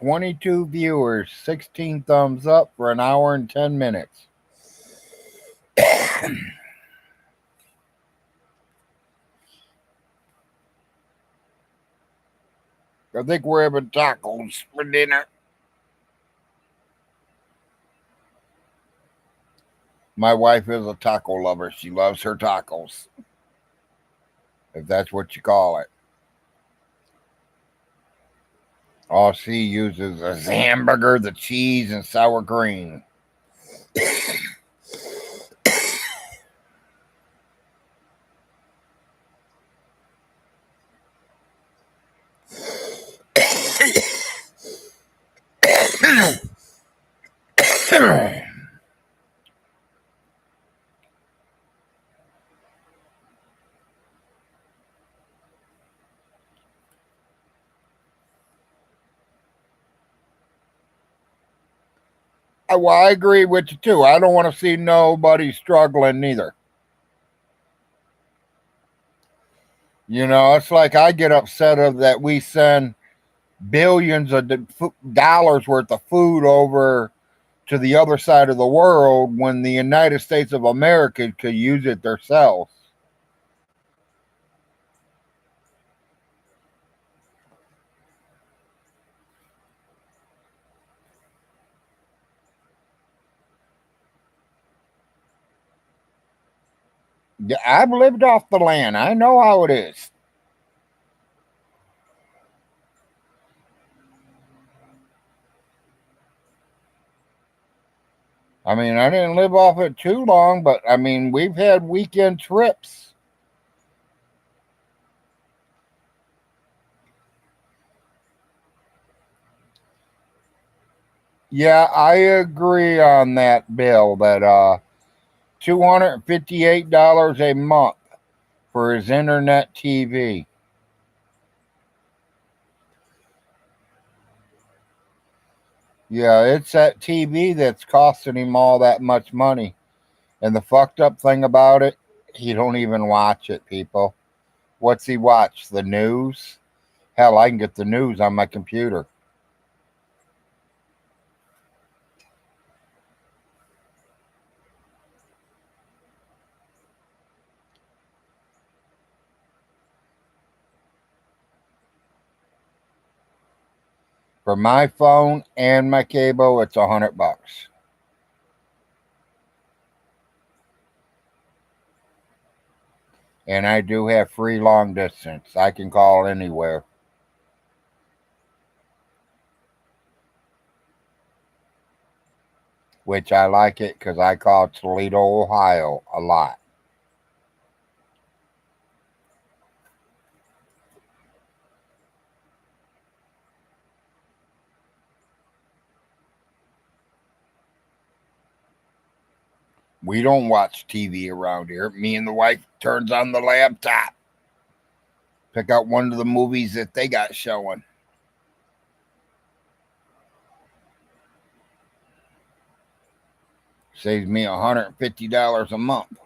[SPEAKER 1] $22 viewers, 16 thumbs up for an hour and 10 minutes. I think we're having tacos for dinner. My wife is a taco lover. She loves her tacos, if that's what you call it. All she uses is hamburger, the cheese, and sour cream. Well, I agree with you too. I don't want to see nobody struggling neither. You know, it's like I get upset of that we send billions of dollars worth of food over to the other side of the world when the United States of America could use it themselves. Yeah, I've lived off the land. I know how it is. I mean, I didn't live off it too long, but I mean, we've had weekend trips. Yeah, I agree on that, Bill, that $258 a month for his internet TV. Yeah, it's that TV that's costing him all that much money. And the fucked up thing about it, he don't even watch it, people. What's he watch? The news? Hell, I can get the news on my computer. For my phone and my cable, it's $100. And I do have free long distance. I can call anywhere, which I like it because I call Toledo, Ohio a lot. We don't watch TV around here. Me and the wife turns on the laptop, pick out one of the movies that they got showing. Saves me $150 a month.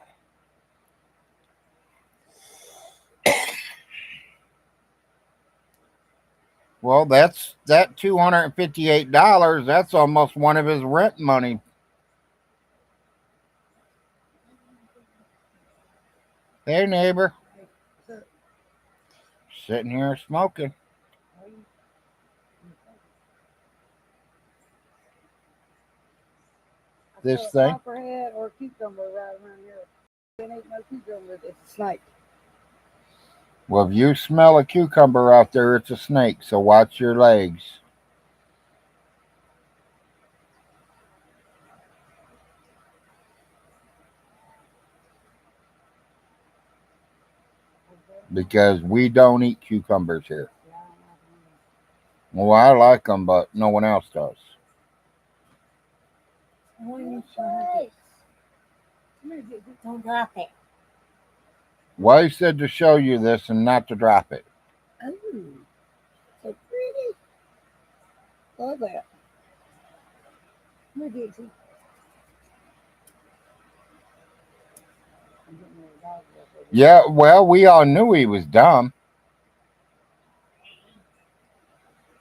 [SPEAKER 1] Well, that's that $258. That's almost one of his rent money. Hey, neighbor, sitting here smoking this thing.
[SPEAKER 3] Copperhead or cucumber right around here. There ain't no cucumber. It's a snake.
[SPEAKER 1] Well, if you smell a cucumber out there, it's a snake. So watch your legs. Because we don't eat cucumbers here. Well, I like them, but no one else does.
[SPEAKER 2] Don't drop it.
[SPEAKER 1] Wife said to show you this and not to drop it.
[SPEAKER 3] Oh, so pretty. Love that. Look at you.
[SPEAKER 1] Yeah, well, we all knew he was dumb.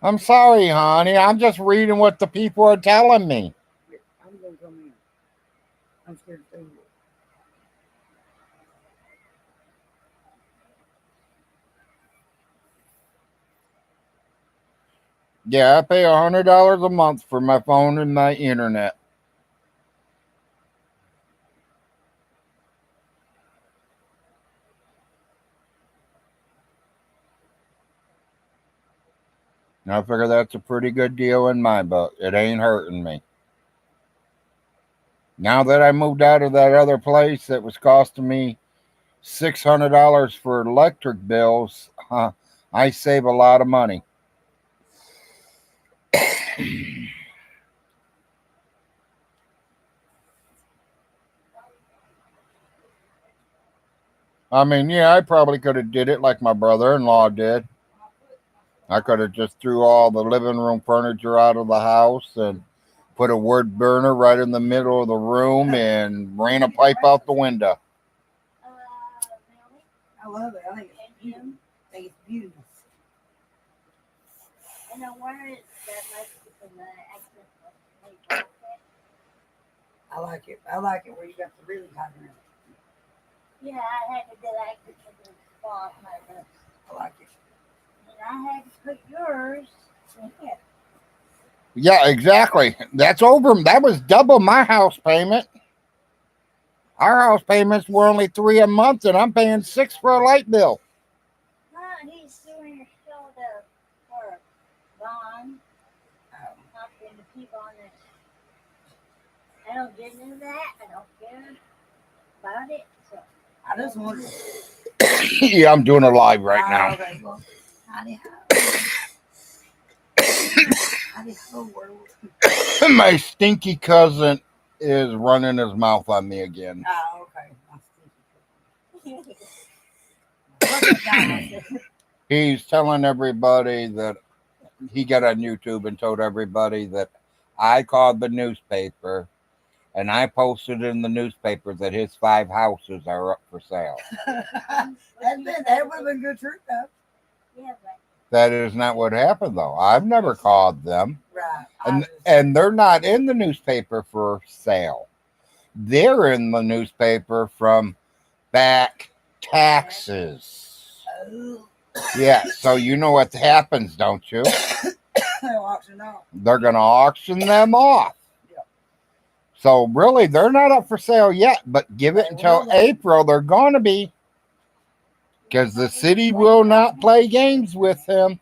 [SPEAKER 1] I'm sorry, honey. I'm just reading what the people are telling me.
[SPEAKER 3] I'm gonna come in. I'm scared to see you.
[SPEAKER 1] Yeah, I pay $100 a month for my phone and my internet. And I figure that's a pretty good deal in my book. It ain't hurting me. Now that I moved out of that other place that was costing me $600 for electric bills, I save a lot of money. I mean, yeah, I probably could have did it like my brother-in-law did. I could have just threw all the living room furniture out of the house and put a wood burner right in the middle of the room and ran a pipe out the window.
[SPEAKER 2] Melanie,
[SPEAKER 3] I love it. I think it's beautiful. I think it's beautiful.
[SPEAKER 2] I know where it's that much in the accent.
[SPEAKER 3] I like it. I like it where you got the really hydrant.
[SPEAKER 2] Yeah, I had to get accent to the spot like
[SPEAKER 3] I like it.
[SPEAKER 2] and I had to put yours in it.
[SPEAKER 1] Yeah, exactly. That's over. That was double my house payment. Our house payments were only $3 a month, and I'm paying $6 for a light bill.
[SPEAKER 2] No, he's doing your shoulder for Vaughn. Not in the people on it. I don't get into that. I don't care about it. So
[SPEAKER 3] I just want
[SPEAKER 1] Yeah, I'm doing a live right now.
[SPEAKER 3] there you go. Howdy ho, world.
[SPEAKER 1] My stinky cousin is running his mouth on me again.
[SPEAKER 3] Oh, okay. What's that guy?
[SPEAKER 1] He's telling everybody that he got on YouTube and told everybody that I called the newspaper and I posted in the newspaper that his 5 houses are up for sale.
[SPEAKER 3] That would have been good truth, though.
[SPEAKER 2] yeah, but
[SPEAKER 1] That is not what happened, though. I've never called them.
[SPEAKER 3] Right.
[SPEAKER 1] And they're not in the newspaper for sale. They're in the newspaper from back taxes.
[SPEAKER 3] Oh,
[SPEAKER 1] Yeah, so you know what happens, don't you?
[SPEAKER 3] they'll auction off.
[SPEAKER 1] They're going to auction them off.
[SPEAKER 3] Yeah.
[SPEAKER 1] So really, they're not up for sale yet, but give it
[SPEAKER 3] They
[SPEAKER 1] until
[SPEAKER 3] will be.
[SPEAKER 1] April. They're going to be, because the city will not play games with him.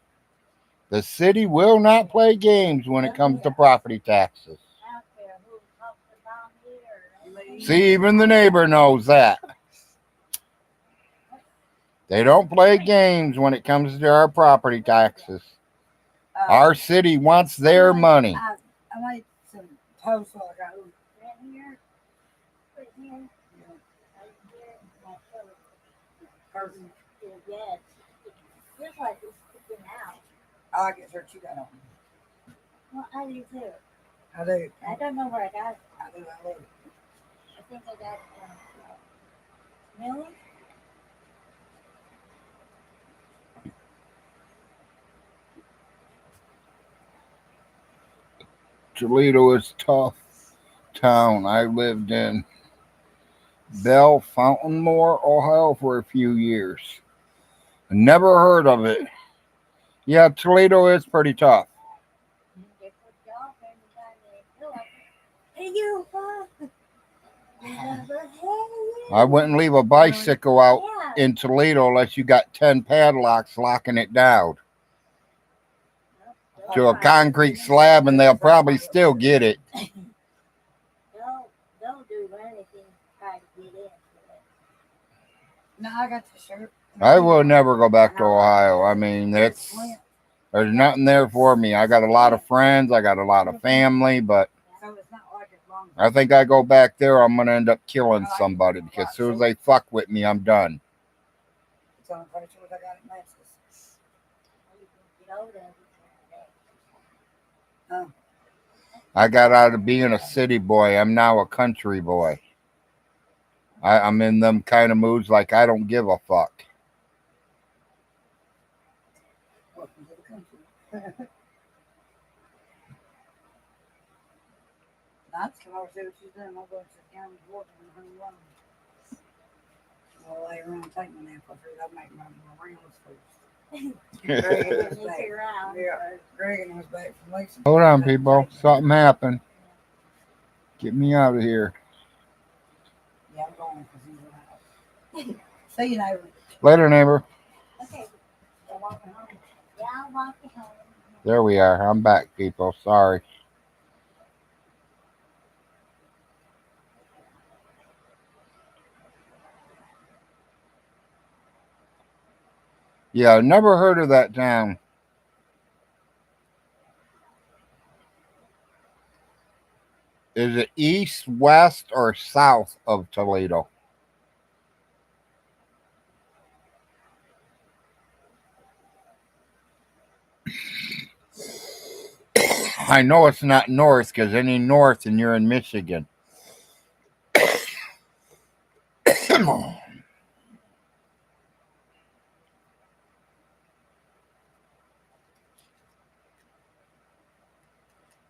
[SPEAKER 1] The city will not play games when it comes to property taxes.
[SPEAKER 2] I don't care who talks about me or
[SPEAKER 1] See, even the neighbor knows that. They don't play games when it comes to our property taxes. Our city wants their money.
[SPEAKER 3] I made some toast while ago.
[SPEAKER 2] right here, right here, right here, my shoulder.
[SPEAKER 3] Person.
[SPEAKER 2] Yeah, it feels like it's sticking out.
[SPEAKER 3] I like it, sir. You got on.
[SPEAKER 2] Well, I do too.
[SPEAKER 3] I do.
[SPEAKER 2] I don't know where I got it.
[SPEAKER 3] I do. I love it.
[SPEAKER 2] I think I got it from Millie.
[SPEAKER 1] Toledo is tough town. I lived in Bell Fountainmore, Ohio for a few years. Never heard of it. Yeah, Toledo is pretty tough.
[SPEAKER 2] They put you off every time they feel like it. Hey, you,
[SPEAKER 1] I wouldn't leave a bicycle out
[SPEAKER 2] Yeah.
[SPEAKER 1] in Toledo unless you got 10 padlocks locking it down to a concrete slab, and they'll probably still get it.
[SPEAKER 2] They'll do anything to try to get into it.
[SPEAKER 3] No, I got the shirt.
[SPEAKER 1] I will never go back to Ohio. I mean, there's nothing there for me. I got a lot of friends, I got a lot of family, but
[SPEAKER 3] So it's not like it's long.
[SPEAKER 1] I think I go back there, I'm going to end up killing somebody, because as soon as they fuck with me, I'm done.
[SPEAKER 3] It's on the what I got at Max's.
[SPEAKER 2] You know, then
[SPEAKER 3] Oh,
[SPEAKER 1] I got out of being a city boy. I'm now a country boy. I'm in them kind of moods like I don't give a fuck.
[SPEAKER 3] welcome to the country. Nice. Come over see what she's doing. I'll go to the county water and hang around. I'll lay around and take my nap for food. I'll make my rounds first. Greg was
[SPEAKER 2] make
[SPEAKER 3] back.
[SPEAKER 2] it around.
[SPEAKER 3] Yeah, Greg was back from Lisa.
[SPEAKER 1] Hold on, people. Something happened. Get me out of here.
[SPEAKER 3] Yeah, I'm going because he's around. See you, neighbor.
[SPEAKER 1] Later, neighbor.
[SPEAKER 2] Okay. You're walking home. Yeah, I'll walk you home.
[SPEAKER 1] There we are. I'm back, people. Sorry. Yeah, never heard of that town. Is it east, west, or south of Toledo? I know it's not north because any north and you're in Michigan.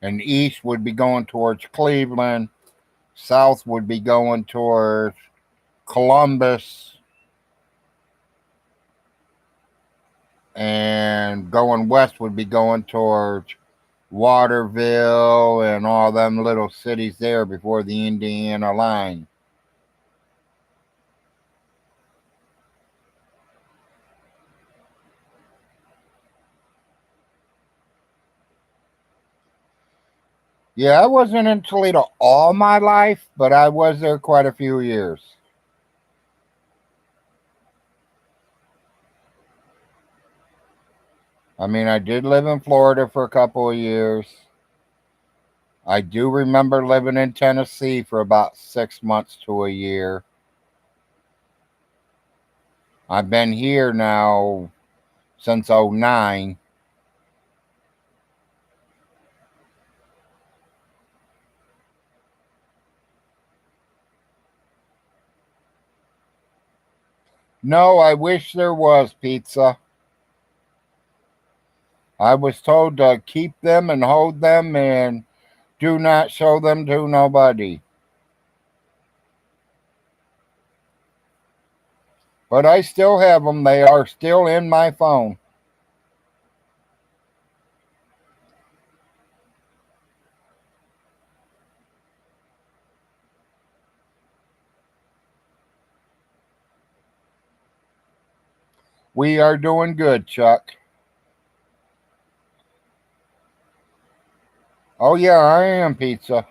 [SPEAKER 1] And east would be going towards Cleveland. South would be going towards Columbus. And going west would be going towards Waterville and all them little cities there before the Indiana line. Yeah, I wasn't in Toledo all my life, but I was there quite a few years. I mean, I did live in Florida for a couple of years. I do remember living in Tennessee for about 6 months to a year. I've been here now since '09. No, I wish there was pizza. I was told to keep them and hold them and do not show them to nobody. But I still have them. They are still in my phone. We are doing good, Chuck. Oh, yeah, I am pizza.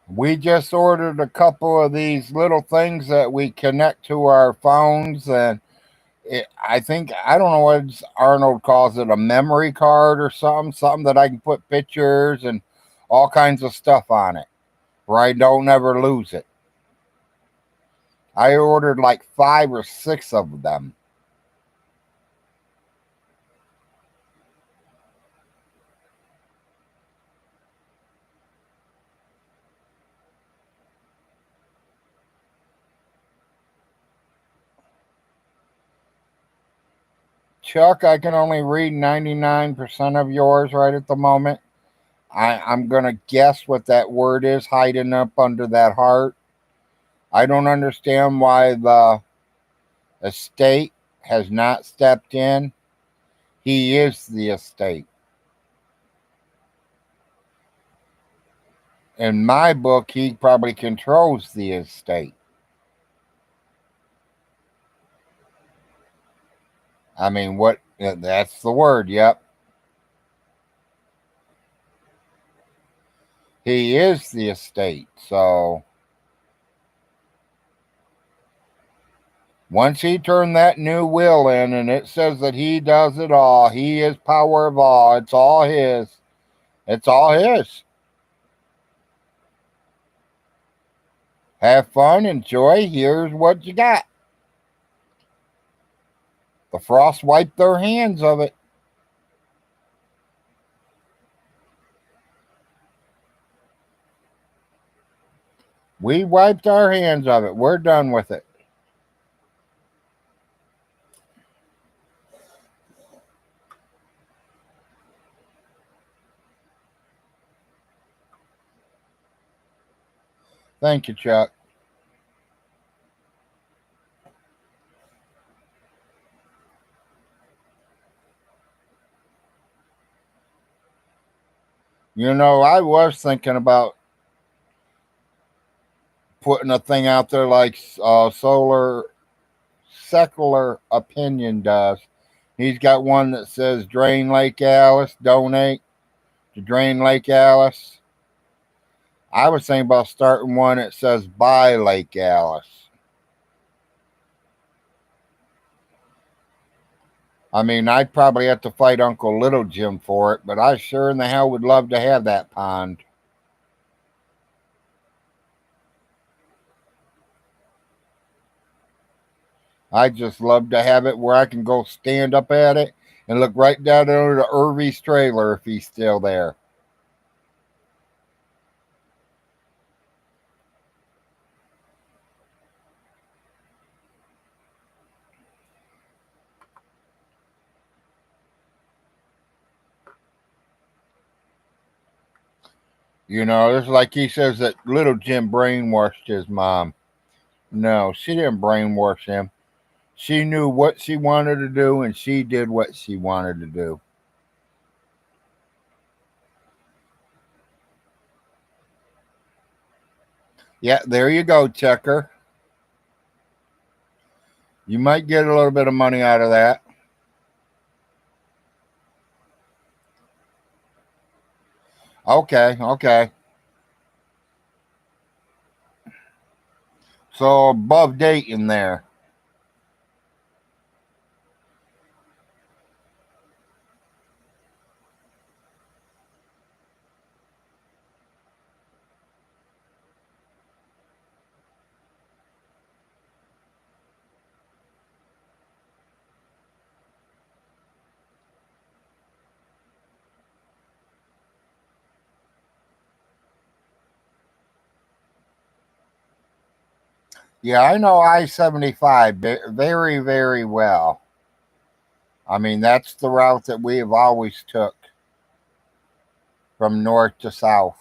[SPEAKER 1] We just ordered a couple of these little things that we connect to our phones, and I think, I don't know what Arnold calls it, a memory card or something that I can put pictures and all kinds of stuff on it, where I don't ever lose it. I ordered like 5 or 6 of them. Chuck, I can only read 99% of yours right at the moment. I'm going to guess what that word is hiding up under that heart. I don't understand why the estate has not stepped in. He is the estate. In my book, he probably controls the estate. I mean, what? That's the word, yep. He is the estate. So once he turned that new will in and it says that he does it all, he is power of all, it's all his. It's all his. Have fun, enjoy. Here's what you got. The Frost wiped their hands of it. We wiped our hands of it. We're done with it. Thank you, Chuck. You know, I was thinking about putting a thing out there like Solar Secular Opinion does. He's got one that says Drain Lake Alice, donate to Drain Lake Alice. I was thinking about starting one that says Buy Lake Alice. I mean, I'd probably have to fight Uncle Little Jim for it, but I sure in the hell would love to have that pond. I just love to have it where I can go stand up at it and look right down under the Irvy's trailer if he's still there. It's like he says that little Jim brainwashed his mom. No, she didn't brainwash him. She knew what she wanted to do, and she did what she wanted to do. Yeah, there you go, Checker. You might get a little bit of money out of that. Okay, okay. So above Dayton there. Yeah, I know I-75 very, very well. I mean, that's the route that we have always took from north to south.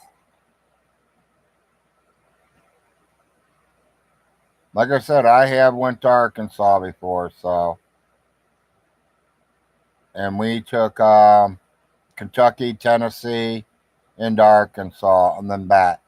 [SPEAKER 1] Like I said, I have went to Arkansas before, so and we took Kentucky, Tennessee, into Arkansas, and then back.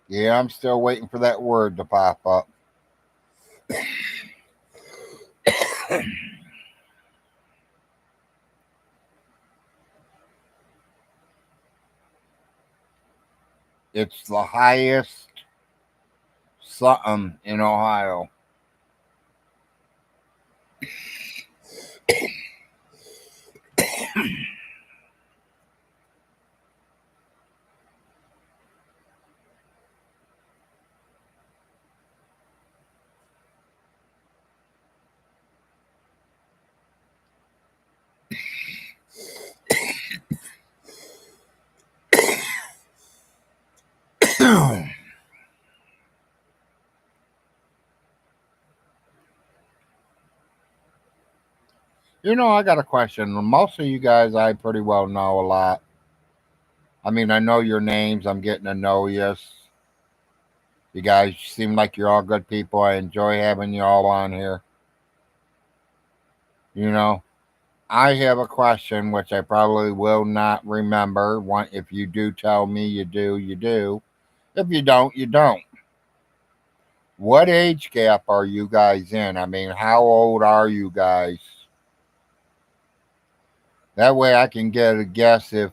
[SPEAKER 1] Yeah, I'm still waiting for that word to pop up. It's the highest something in Ohio. I got a question. Most of you guys, I pretty well know a lot. I mean, I know your names. I'm getting to know you. You guys seem like you're all good people. I enjoy having you all on here. You know, I have a question which I probably will not remember. One, if you do tell me you do, you do. If you don't, you don't. What age gap are you guys in? I mean, how old are you guys? That way I can get a guess if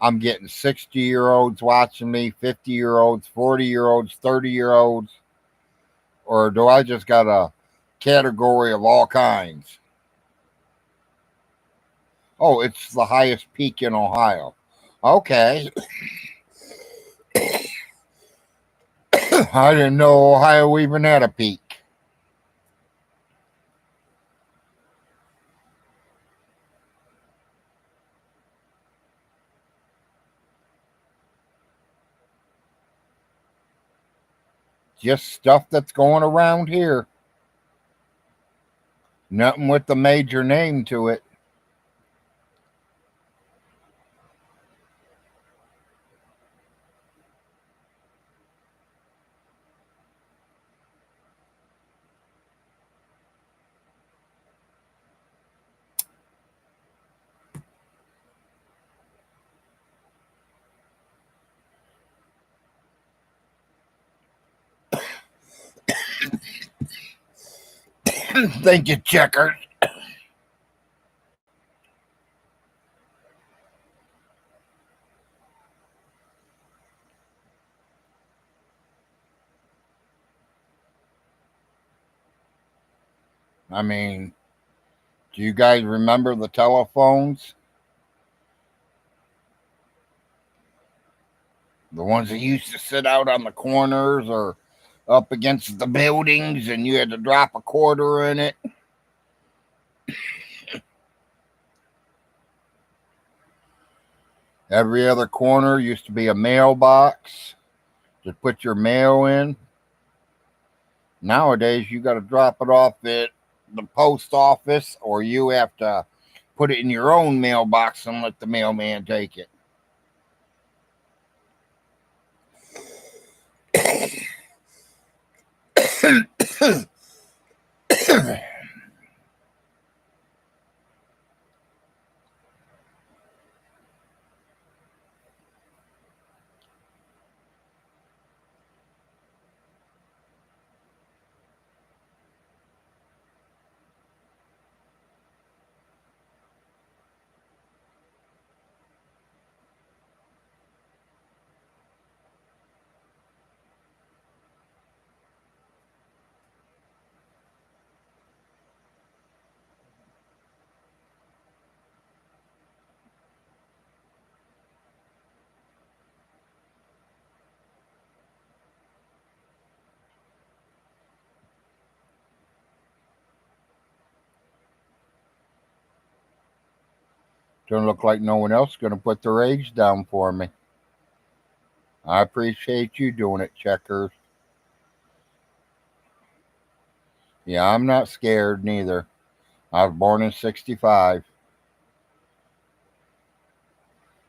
[SPEAKER 1] I'm getting 60-year-olds watching me, 50-year-olds, 40-year-olds, 30-year-olds, or do I just got a category of all kinds? Oh, it's the highest peak in Ohio. Okay. I didn't know Ohio even had a peak. Just stuff that's going around here. Nothing with the major name to it. Thank you, Checkers. I mean, do you guys remember the telephones? The ones that used to sit out on the corners or up against the buildings and you had to drop a quarter in it? Every other corner used to be a mailbox to put your mail in. Nowadays, you got to drop it off at the post office or you have to put it in your own mailbox and let the mailman take it. Don't look like no one else is going to put their age down for me. I appreciate you doing it, Checkers. Yeah, I'm not scared neither. I was born in 65.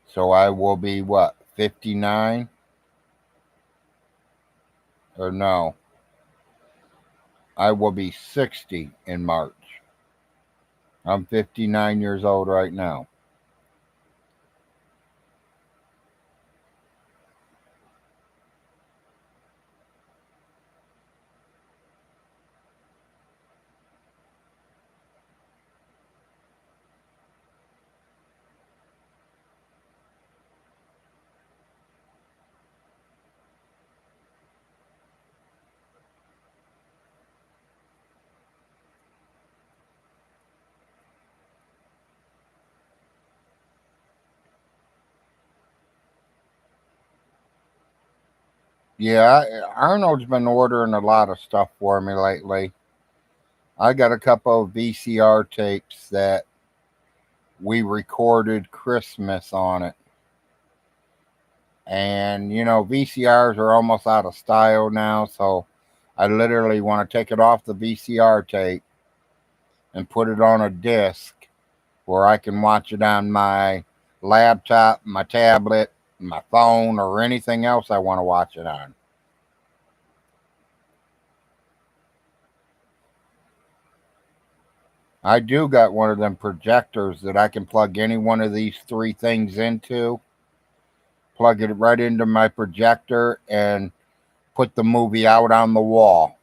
[SPEAKER 1] So I will be what, 59? Or no, I will be 60 in March. I'm 59 years old right now. Yeah, Arnold's been ordering a lot of stuff for me lately. I got a couple of VCR tapes that we recorded Christmas on it. And, VCRs are almost out of style now. So I literally want to take it off the VCR tape and put it on a disc where I can watch it on my laptop, my tablet, my phone, or anything else I want to watch it on. I do got one of them projectors that I can plug any one of these three things into, plug it right into my projector, and put the movie out on the wall.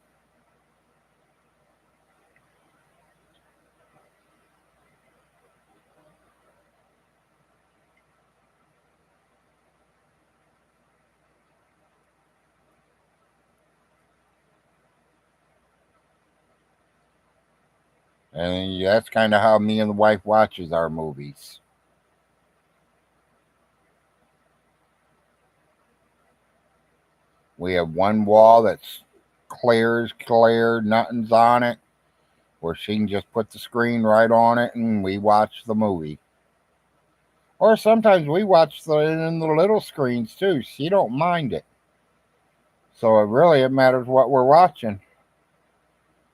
[SPEAKER 1] And that's kind of how me and the wife watches our movies. We have one wall that's clear as clear, nothing's on it, where she can just put the screen right on it and we watch the movie. Or sometimes we watch in the little screens too. She don't mind it. So it matters what we're watching.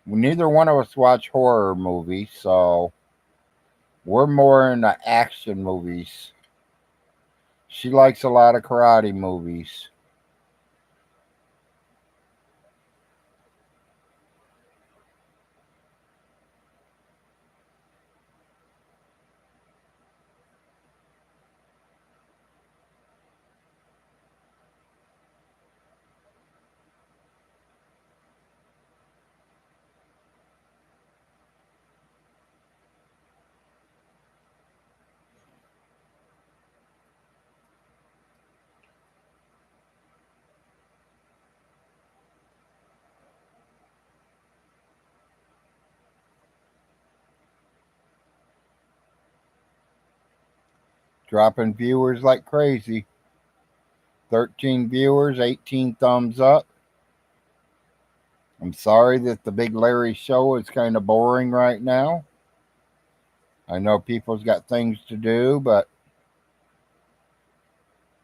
[SPEAKER 1] Neither one of us watch horror movies, so we're more into action movies. She likes a lot of karate movies. Dropping viewers like crazy. 13 viewers, 18 thumbs up. I'm sorry that the Big Larry show is kind of boring right now. I know people's got things to do, but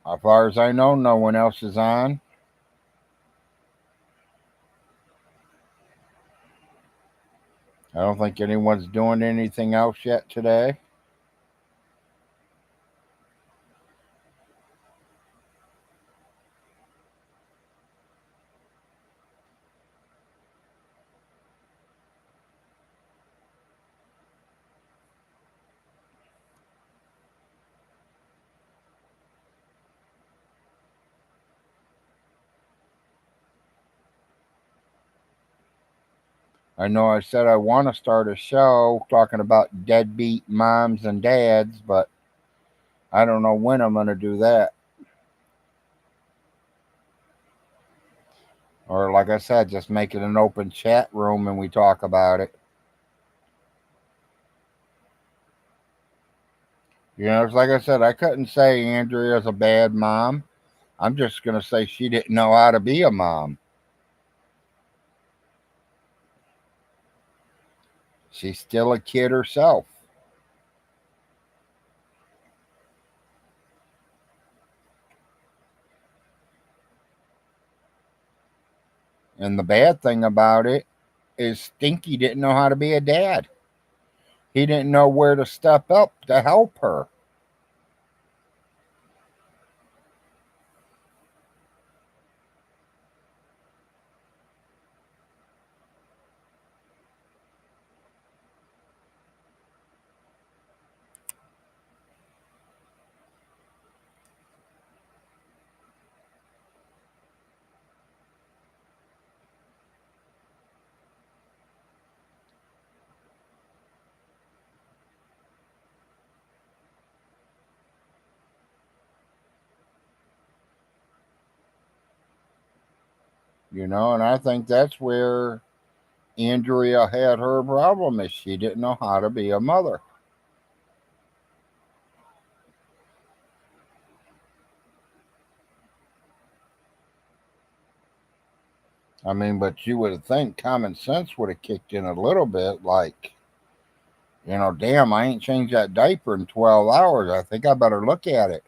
[SPEAKER 1] as far as I know, no one else is on. I don't think anyone's doing anything else yet today. I know I said I want to start a show talking about deadbeat moms and dads, but I don't know when I'm going to do that. Or, like I said, just make it an open chat room and we talk about it. It's like I said, I couldn't say Andrea's a bad mom. I'm just going to say she didn't know how to be a mom. She's still a kid herself. And the bad thing about it is Stinky didn't know how to be a dad. He didn't know where to step up to help her. And I think that's where Andrea had her problem is she didn't know how to be a mother. I mean, but you would think common sense would have kicked in a little bit, like, damn, I ain't changed that diaper in 12 hours. I think I better look at it.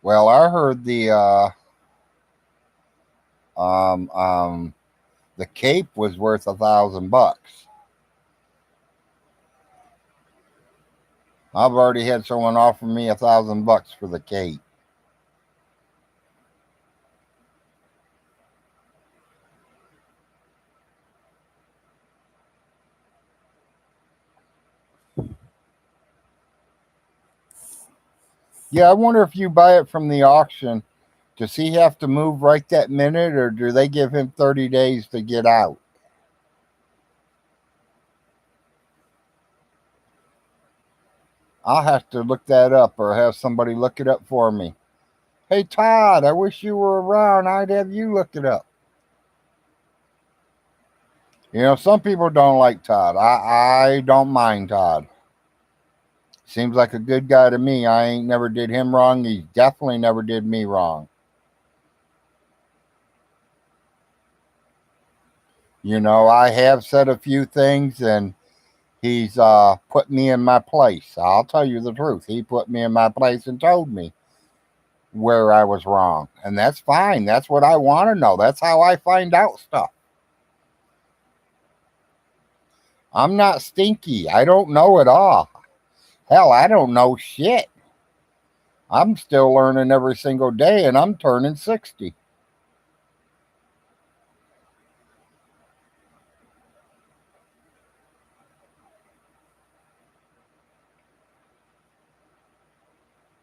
[SPEAKER 1] Well, I heard um um the cape was worth $1,000. I've already had someone offer me $1,000 for the cape. Yeah, I wonder if you buy it from the auction, does he have to move right that minute, or do they give him 30 days to get out? I'll have to look that up or have somebody look it up for me. Hey, Todd, I wish you were around. I'd have you look it up. Some people don't like Todd. I don't mind Todd. Seems like a good guy to me. I ain't never did him wrong. He definitely never did me wrong. I have said a few things and he's put me in my place. I'll tell you the truth. He put me in my place and told me where I was wrong. And that's fine. That's what I want to know. That's how I find out stuff. I'm not stinky. I don't know it all. Hell, I don't know shit. I'm still learning every single day and I'm turning 60.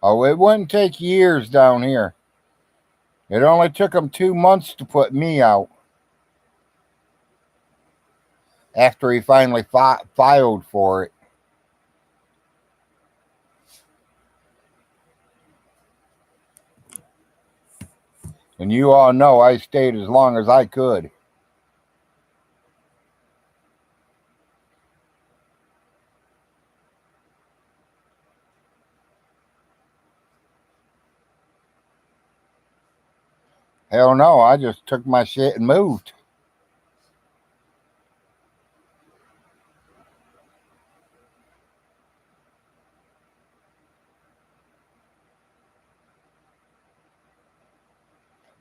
[SPEAKER 1] Oh, it wouldn't take years down here. It only took them 2 months to put me out. after he finally filed for it. And you all know I stayed as long as I could. Hell no, I just took my shit and moved.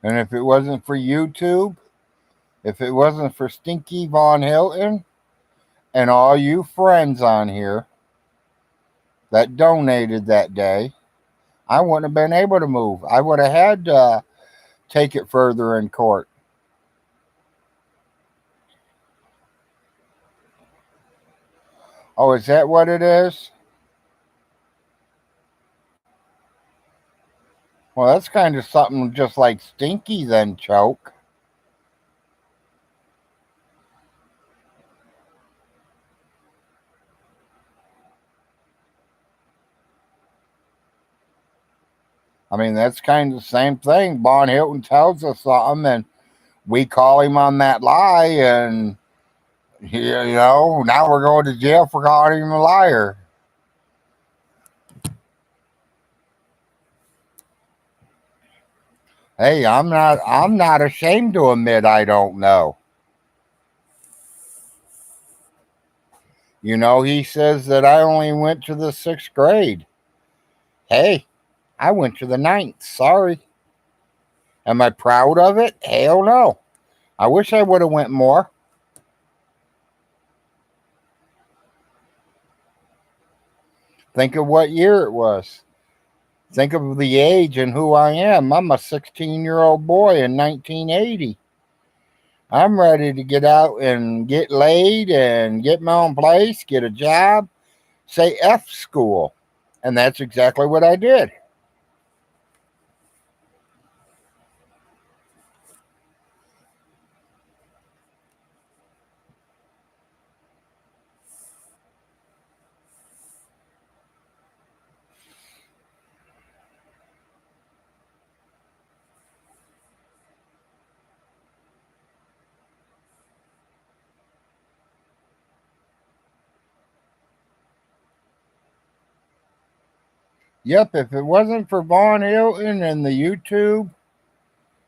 [SPEAKER 1] And if it wasn't for YouTube, if it wasn't for Stinky Von Hilton and all you friends on here that donated that day, I wouldn't have been able to move. I would have had to take it further in court. Oh, is that what it is? Well, that's kind of something just like Stinky then, Choke. I mean, that's kind of the same thing. Von Hilton tells us something, and we call him on that lie, and now we're going to jail for calling him a liar. Hey, I'm not ashamed to admit I don't know. He says that I only went to the 6th grade. Hey, I went to the 9th. Sorry. Am I proud of it? Hell no. I wish I would have went more. Think of what year it was. Think of the age and who I am. I'm a 16-year-old boy in 1980. I'm ready to get out and get laid and get my own place, get a job, say F school. And that's exactly what I did. Yep, if it wasn't for Von Hilton and the YouTube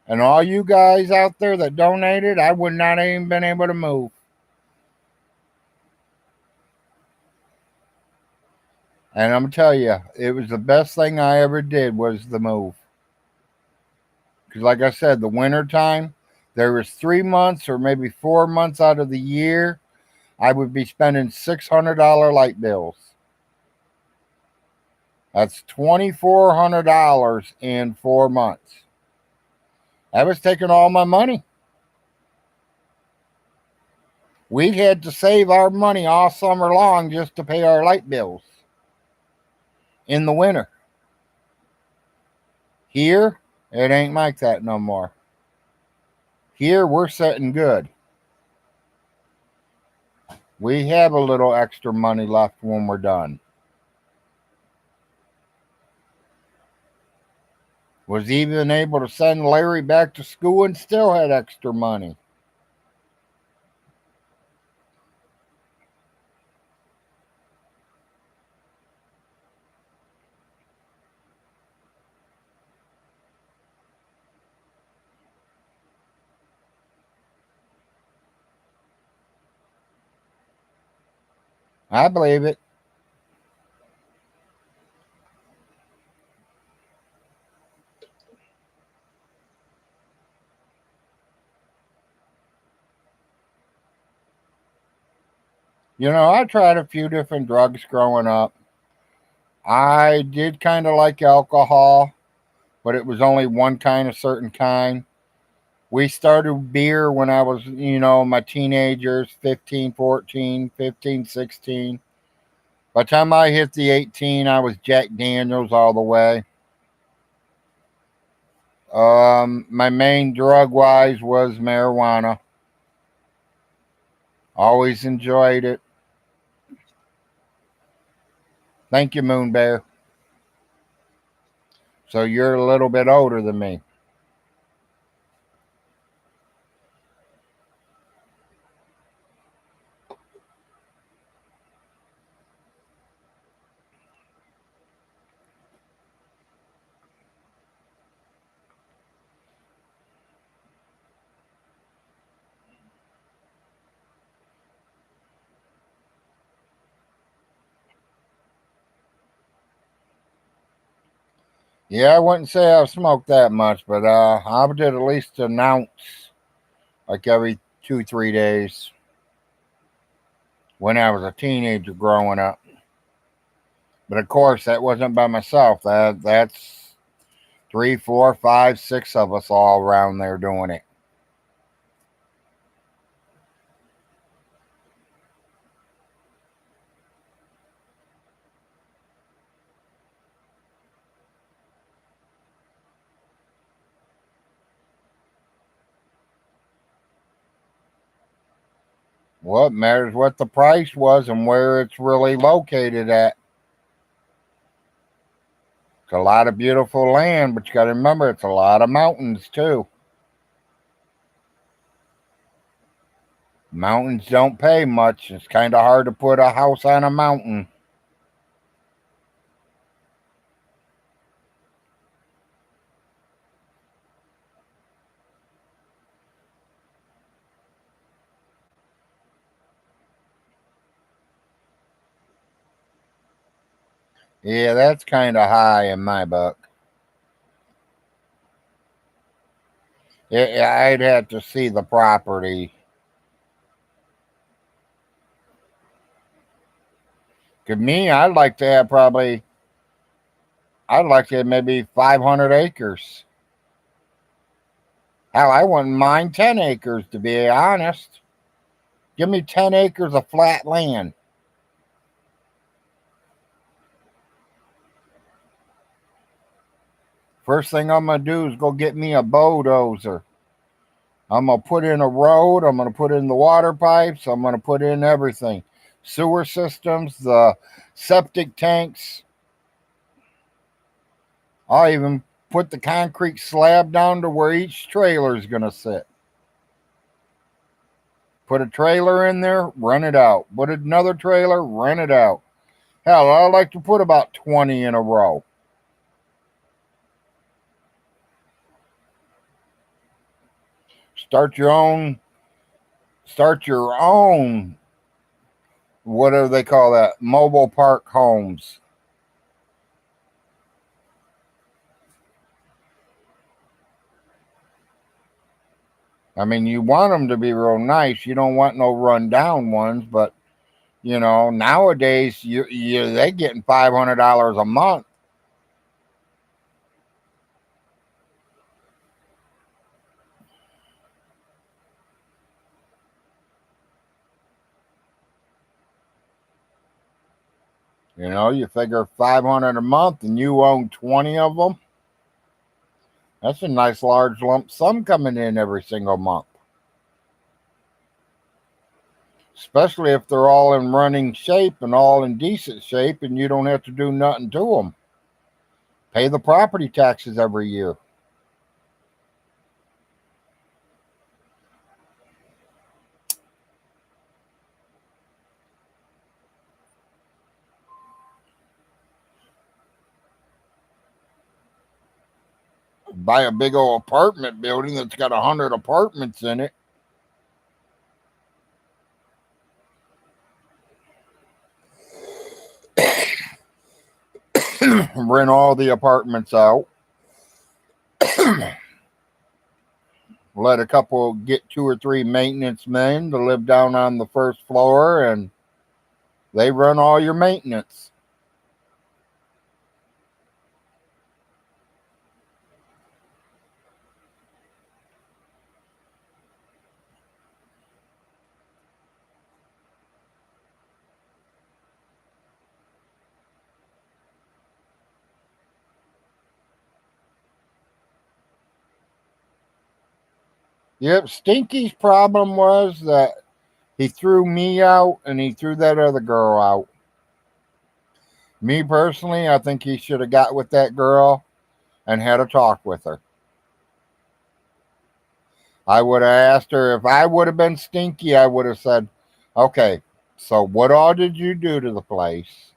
[SPEAKER 1] and all you guys out there that donated, I would not have even been able to move. And I'm going to tell you, it was the best thing I ever did was the move. Because like I said, the winter time, there was 3 months or maybe 4 months out of the year, I would be spending $600 light bills. That's $2,400 in 4 months. That was taking all my money. We had to save our money all summer long just to pay our light bills in the winter. Here, it ain't like that no more. Here, we're sitting good. We have a little extra money left when we're done. Was even able to send Larry back to school and still had extra money. I believe it. I tried a few different drugs growing up. I did kind of like alcohol, but it was only one kind, a certain kind. We started beer when I was, my teenagers, 15, 14, 15, 16. By the time I hit the 18, I was Jack Daniels all the way. My main drug wise was marijuana. Always enjoyed it. Thank you, Moon Bear. So you're a little bit older than me. Yeah, I wouldn't say I've smoked that much, but I did at least an ounce like every 2, 3 days when I was a teenager growing up. But of course, that wasn't by myself. That's 3, 4, 5, 6 of us all around there doing it. Well, it matters what the price was and where it's really located at. It's a lot of beautiful land, but you got to remember it's a lot of mountains too. Mountains don't pay much. It's kind of hard to put a house on a mountain. Yeah, that's kind of high in my book. I'd have to see the property. To me, I'd like to have maybe 500 acres. Hell, I wouldn't mind 10 acres, to be honest. Give me 10 acres of flat land. First thing I'm going to do is go get me a bulldozer. I'm going to put in a road. I'm going to put in the water pipes. I'm going to put in everything. Sewer systems, the septic tanks. I'll even put the concrete slab down to where each trailer is going to sit. Put a trailer in there, rent it out. Put another trailer, rent it out. Hell, I like to put about 20 in a row. Start your own, what do they call that? Mobile park homes. I mean, you want them to be real nice. You don't want no run down ones, but nowadays they getting $500 a month. You figure 500 a month, and you own 20 of them. That's a nice large lump sum coming in every single month. Especially if they're all in running shape and all in decent shape, and you don't have to do nothing to them. Pay the property taxes every year. Buy a big old apartment building that's got 100 apartments in it. Rent all the apartments out. Let a couple get 2 or 3 maintenance men to live down on the first floor, and they run all your maintenance. Yep, Stinky's problem was that He threw me out and he threw that other girl out. Me personally, I think he should have got with that girl and had a talk with her. I would have asked her if I would have been stinky, I would have said, okay, so what all did you do to the place?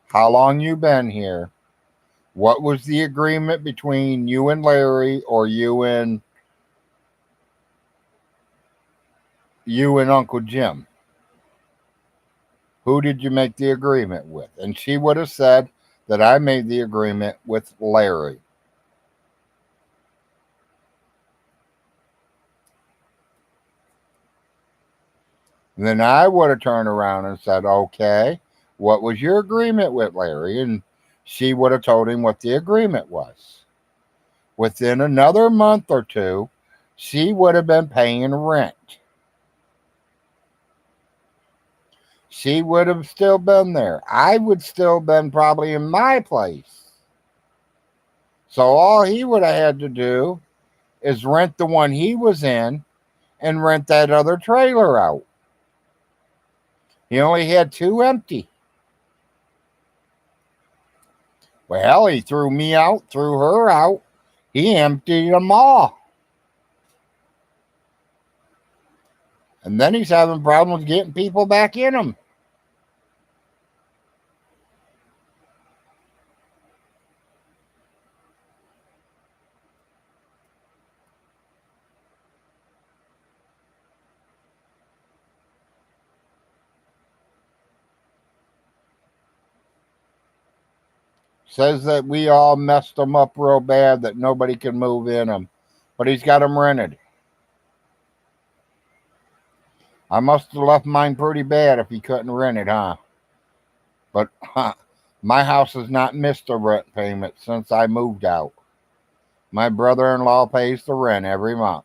[SPEAKER 1] How long you been here? What was the agreement between you and Larry or you and Uncle Jim? Who did you make the agreement with? And she would have said that I made the agreement with Larry. And then I would have turned around and said, okay, what was your agreement with Larry? And she would have told him what the agreement was. Within another month or two, she would have been paying rent. She would have still been there. I would still been probably in my place. So all he would have had to do is rent the one he was in and rent that other trailer out. He only had two empty. Well, he threw me out, threw her out. He emptied them all. And then he's having problems getting people back in them. Says that we all messed them up real bad that nobody can move in them. But he's got them rented. I must have left mine pretty bad if he couldn't rent it, huh? But my house has not missed a rent payment since I moved out. My brother-in-law pays the rent every month.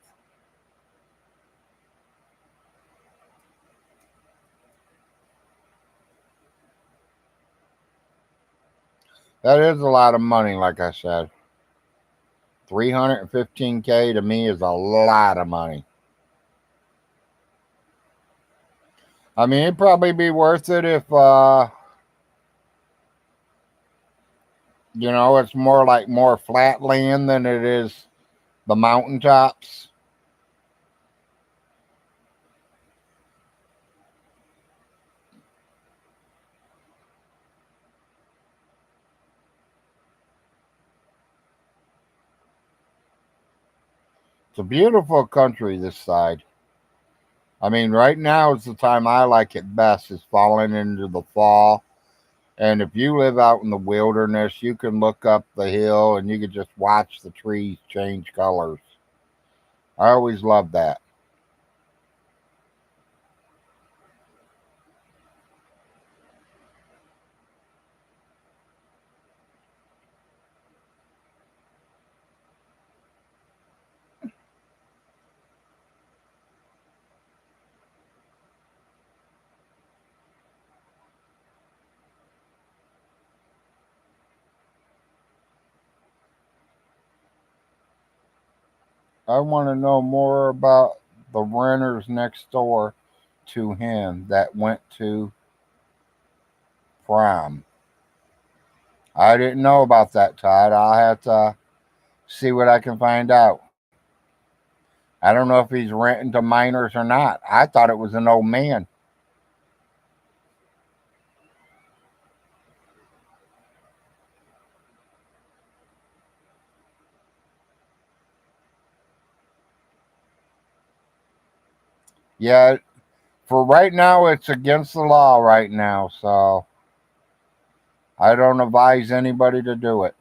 [SPEAKER 1] That is a lot of money, like I said. 315K to me is a lot of money. I mean, it'd probably be worth it if, it's more like more flat land than it is the mountaintops. It's a beautiful country, this side. I mean, right now is the time I like it best. It's falling into the fall. And if you live out in the wilderness, you can look up the hill and you can just watch the trees change colors. I always love that. I want to know more about the renters next door to him that went to prom. I didn't know about that, Todd. I'll have to see what I can find out. I don't know if he's renting to minors or not. I thought it was an old man. Yeah, for right now, it's against the law right now, so I don't advise anybody to do it.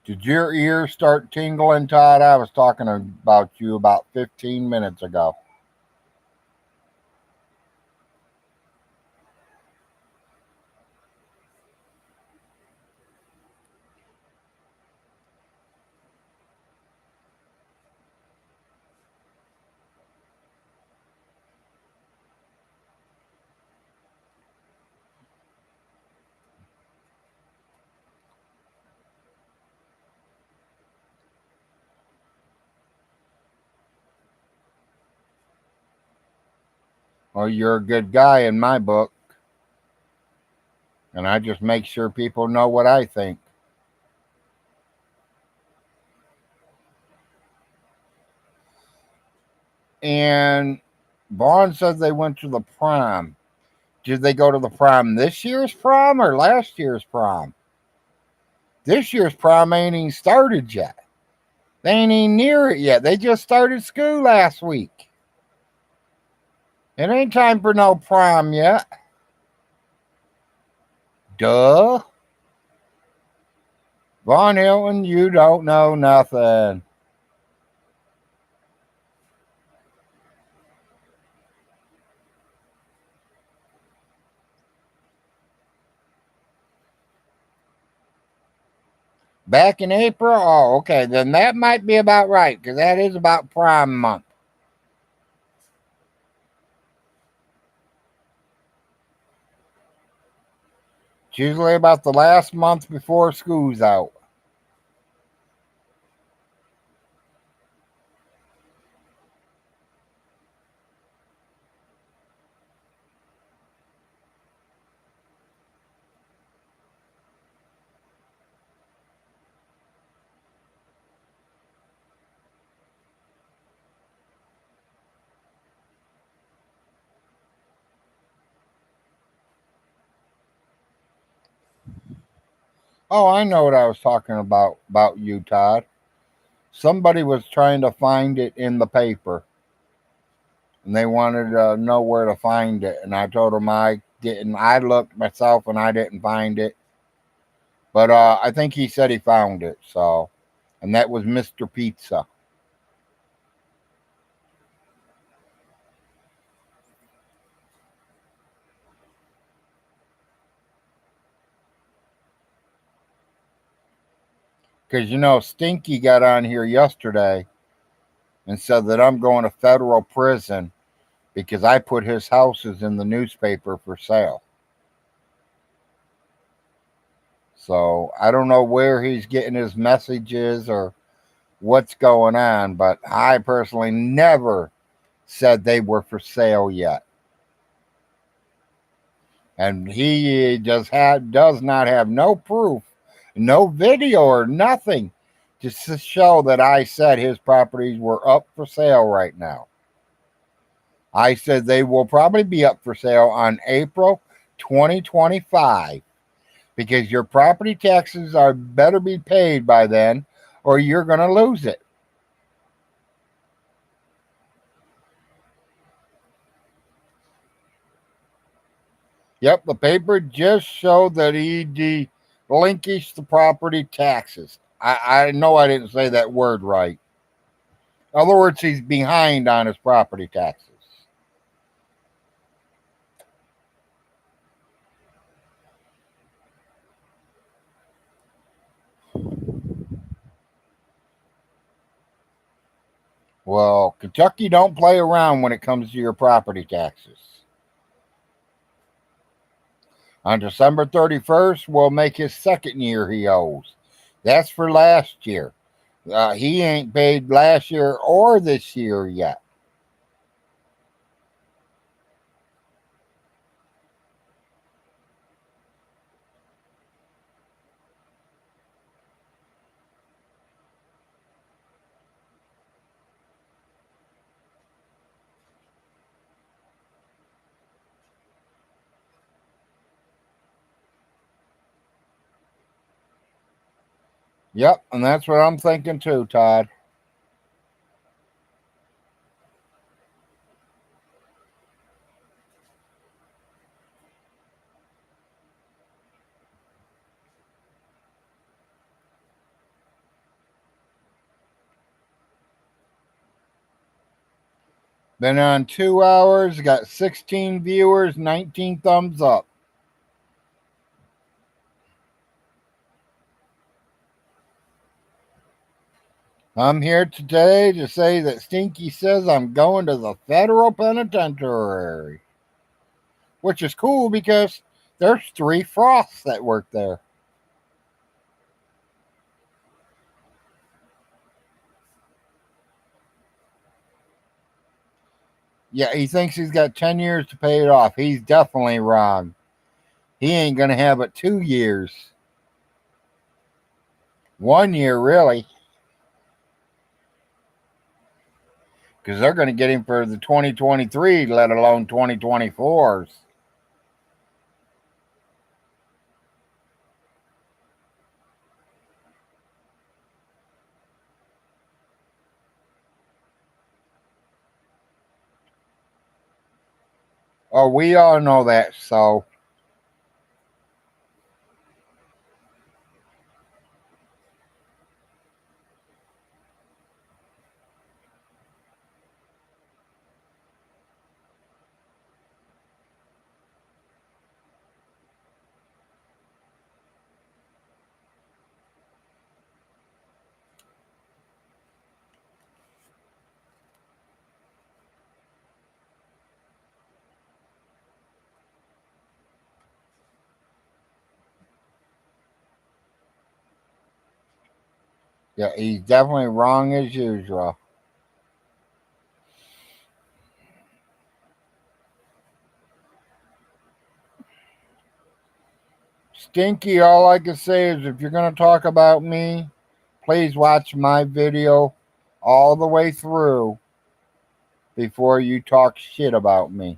[SPEAKER 1] Did your ears start tingling, Todd? I was talking about you about 15 minutes ago. Well, you're a good guy in my book, and I just make sure people know what I think. And Vaughn says they went to the prom. Did they go to the prom this year's prom or last year's prom? This year's prom ain't even started yet. They ain't even near it yet. They just started school last week. It ain't time for no prom yet. Duh. Von Hilton, you don't know nothing. Back in April? Oh, okay. Then that might be about right, because that is about prom month. It's usually about the last month before school's out. Oh, I know what I was talking about you, Todd. Somebody was trying to find it in the paper, and they wanted to know where to find it. And I told them I didn't. I looked myself, and I didn't find it. But I think he said he found it. So, and that was Mr. Pizza. Because Stinky got on here yesterday and said that I'm going to federal prison because I put his houses in the newspaper for sale. So I don't know where he's getting his messages or what's going on, but I personally never said they were for sale yet. And he does not have no proof, no video or nothing to show that I said his properties were up for sale right now. I said they will probably be up for sale on April 2025 because your property taxes are better be paid by then or you're going to lose it. Yep, the paper just showed that he delinquished the property taxes. I know I didn't say that word right. In other words, he's behind on his property taxes. Well, Kentucky don't play around when it comes to your property taxes. On December 31st, will make his second year he owes. That's for last year. He ain't paid last year or this year yet. Yep, and that's what I'm thinking too, Todd. Been on 2 hours, got 16 viewers, 19 thumbs up. I'm here today to say that Stinky says I'm going to the federal penitentiary, which is cool because there's 3 Frosts that work there. Yeah, he thinks he's got 10 years to pay it off. He's definitely wrong. He ain't going to have it 2 years. 1 year, really. Because they're going to get him for the 2023, let alone 2024s. Oh, we all know that, so. Yeah, he's definitely wrong as usual. Stinky, all I can say is if you're going to talk about me, please watch my video all the way through before you talk shit about me.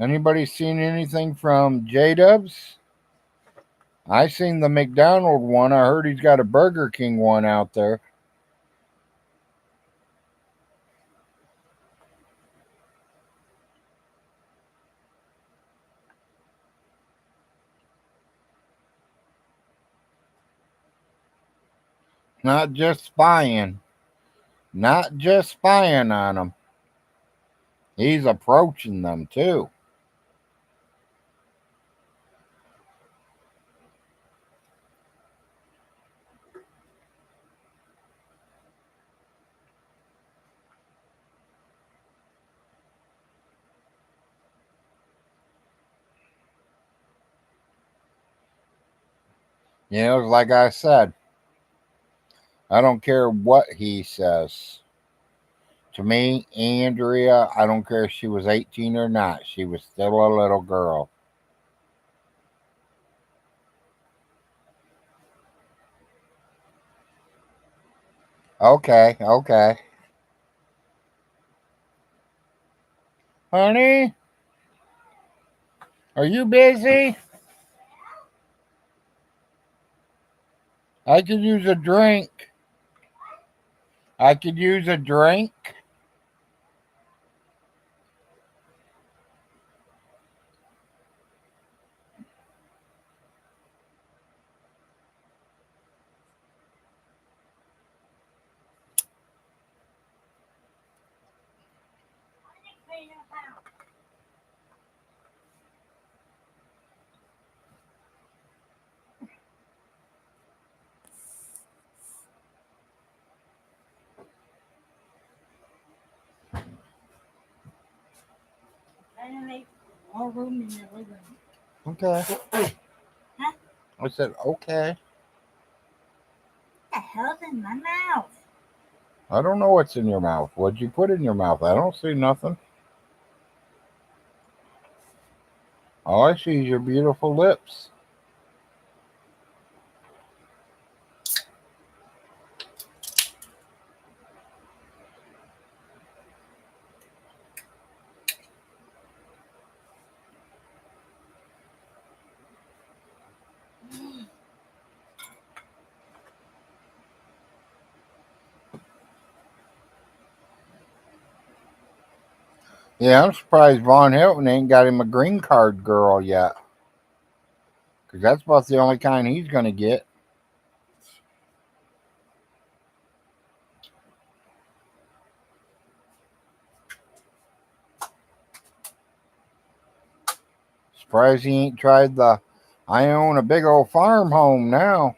[SPEAKER 1] Anybody seen anything from J-Dubs? I seen the McDonald one. I heard he's got a Burger King one out there. Not just spying. Not just spying on them. He's approaching them too. You know, like I said, I don't care what he says. To me, Andrea, I don't care if she was 18 or not. She was still a little girl. Okay, okay. Honey, are you busy? I could use a drink. I could use a drink.
[SPEAKER 2] I'm gonna make more room in the living room.
[SPEAKER 1] Okay.
[SPEAKER 2] Huh?
[SPEAKER 1] I said, okay.
[SPEAKER 2] What the hell's in my mouth?
[SPEAKER 1] I don't know what's in your mouth. What'd you put in your mouth? I don't see nothing. All I see is your beautiful lips. Yeah, I'm surprised Von Hilton ain't got him a green card girl yet. Because that's about the only kind he's going to get. Surprised he ain't tried the I own a big old farm home now.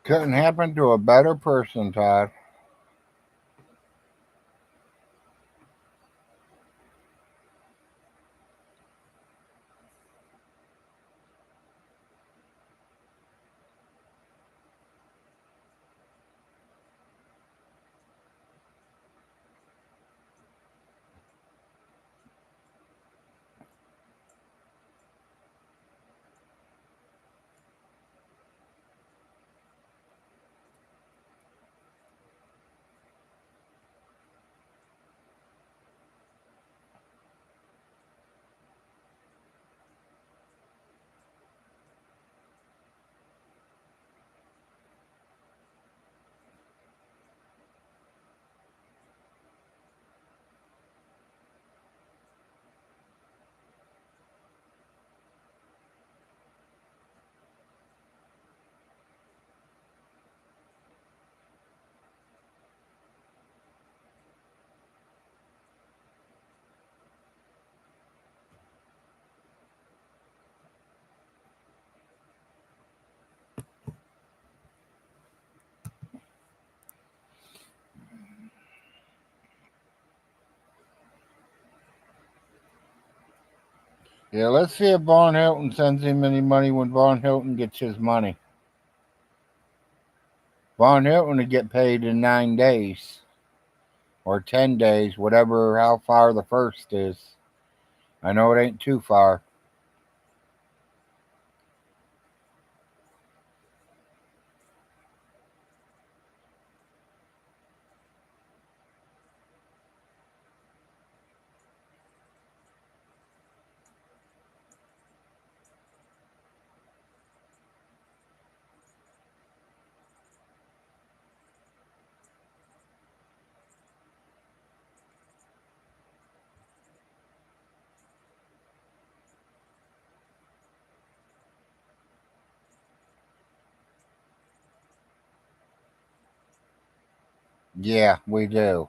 [SPEAKER 1] Couldn't happen to a better person, Todd. Yeah, let's see if Von Hilton sends him any money when Von Hilton gets his money. Von Hilton would get paid in 9 days or 10 days, whatever, how far the first is. I know it ain't too far. Yeah, we do.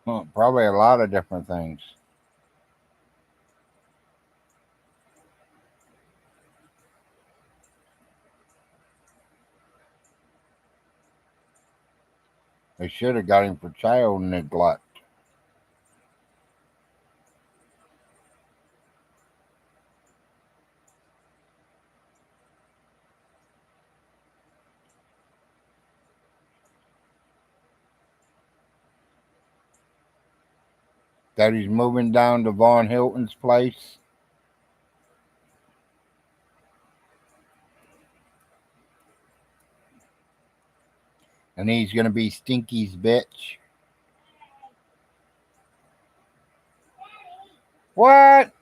[SPEAKER 1] Well, probably a lot of different things. They should have got him for child neglect. That he's moving down to Von Hilton's place. And he's going to be Stinky's bitch. What?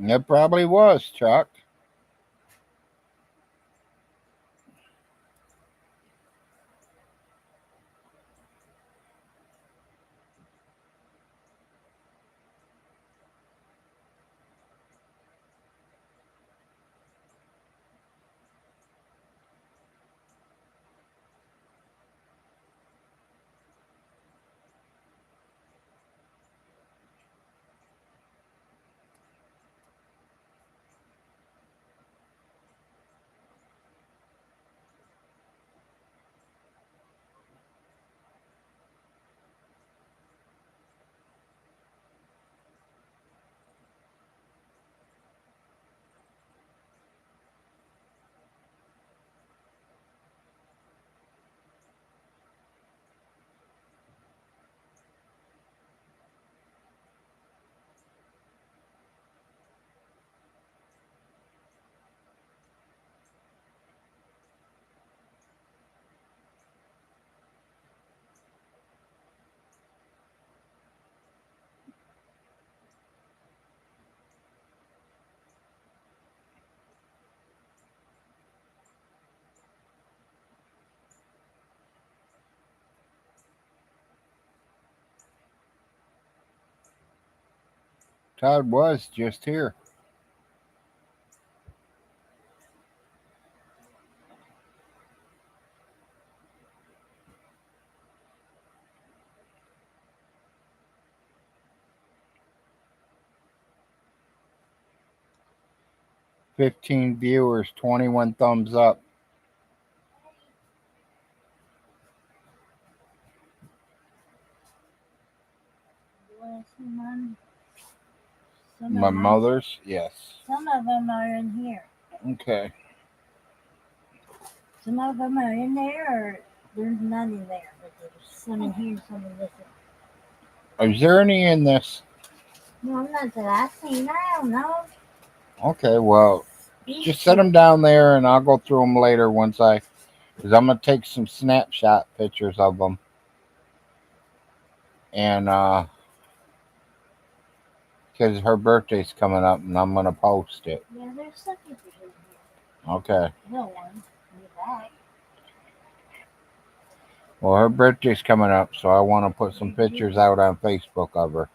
[SPEAKER 1] It probably was, Chuck. Todd was just here. $15 viewers, 21 thumbs up.
[SPEAKER 2] You want to see mine?
[SPEAKER 1] My mother's? Yes.
[SPEAKER 2] Some of them are in here.
[SPEAKER 1] Okay.
[SPEAKER 2] Some of them are in there, or there's none in there. But there's some in here, some in this one.
[SPEAKER 1] Is there any in this?
[SPEAKER 2] No, not that I've seen. I don't know.
[SPEAKER 1] Okay, well, just set them down there and I'll go through them later once because I'm going to take some snapshot pictures of them. And, because her birthday's coming up and I'm going to post it.
[SPEAKER 2] Yeah, there's some pictures in here.
[SPEAKER 1] Okay.
[SPEAKER 2] No one in the back.
[SPEAKER 1] Well, her birthday's coming up, so I want to put some pictures out on Facebook of her.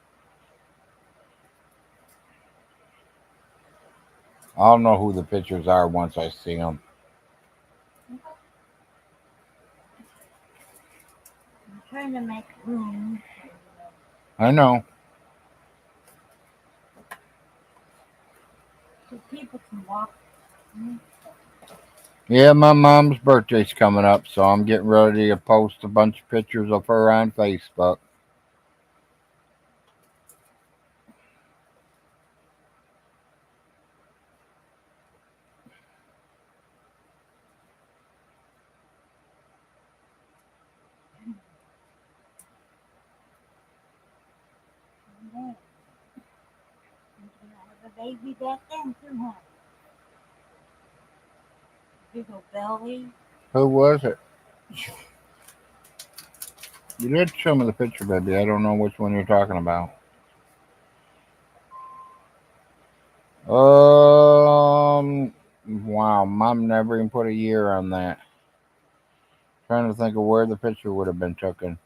[SPEAKER 1] I'll know who the pictures are once I see them.
[SPEAKER 2] I'm trying to make room.
[SPEAKER 1] I know.
[SPEAKER 2] So people can walk.
[SPEAKER 1] Yeah, my mom's birthday's coming up, so I'm getting ready to post a bunch of pictures of her on Facebook.
[SPEAKER 2] Yeah. You can have a baby back then too, huh? Big old belly.
[SPEAKER 1] Who was it? You did show me the picture, baby. I don't know which one you're talking about. Wow, Mom never even put a year on that. Trying to think of where the picture would have been taken.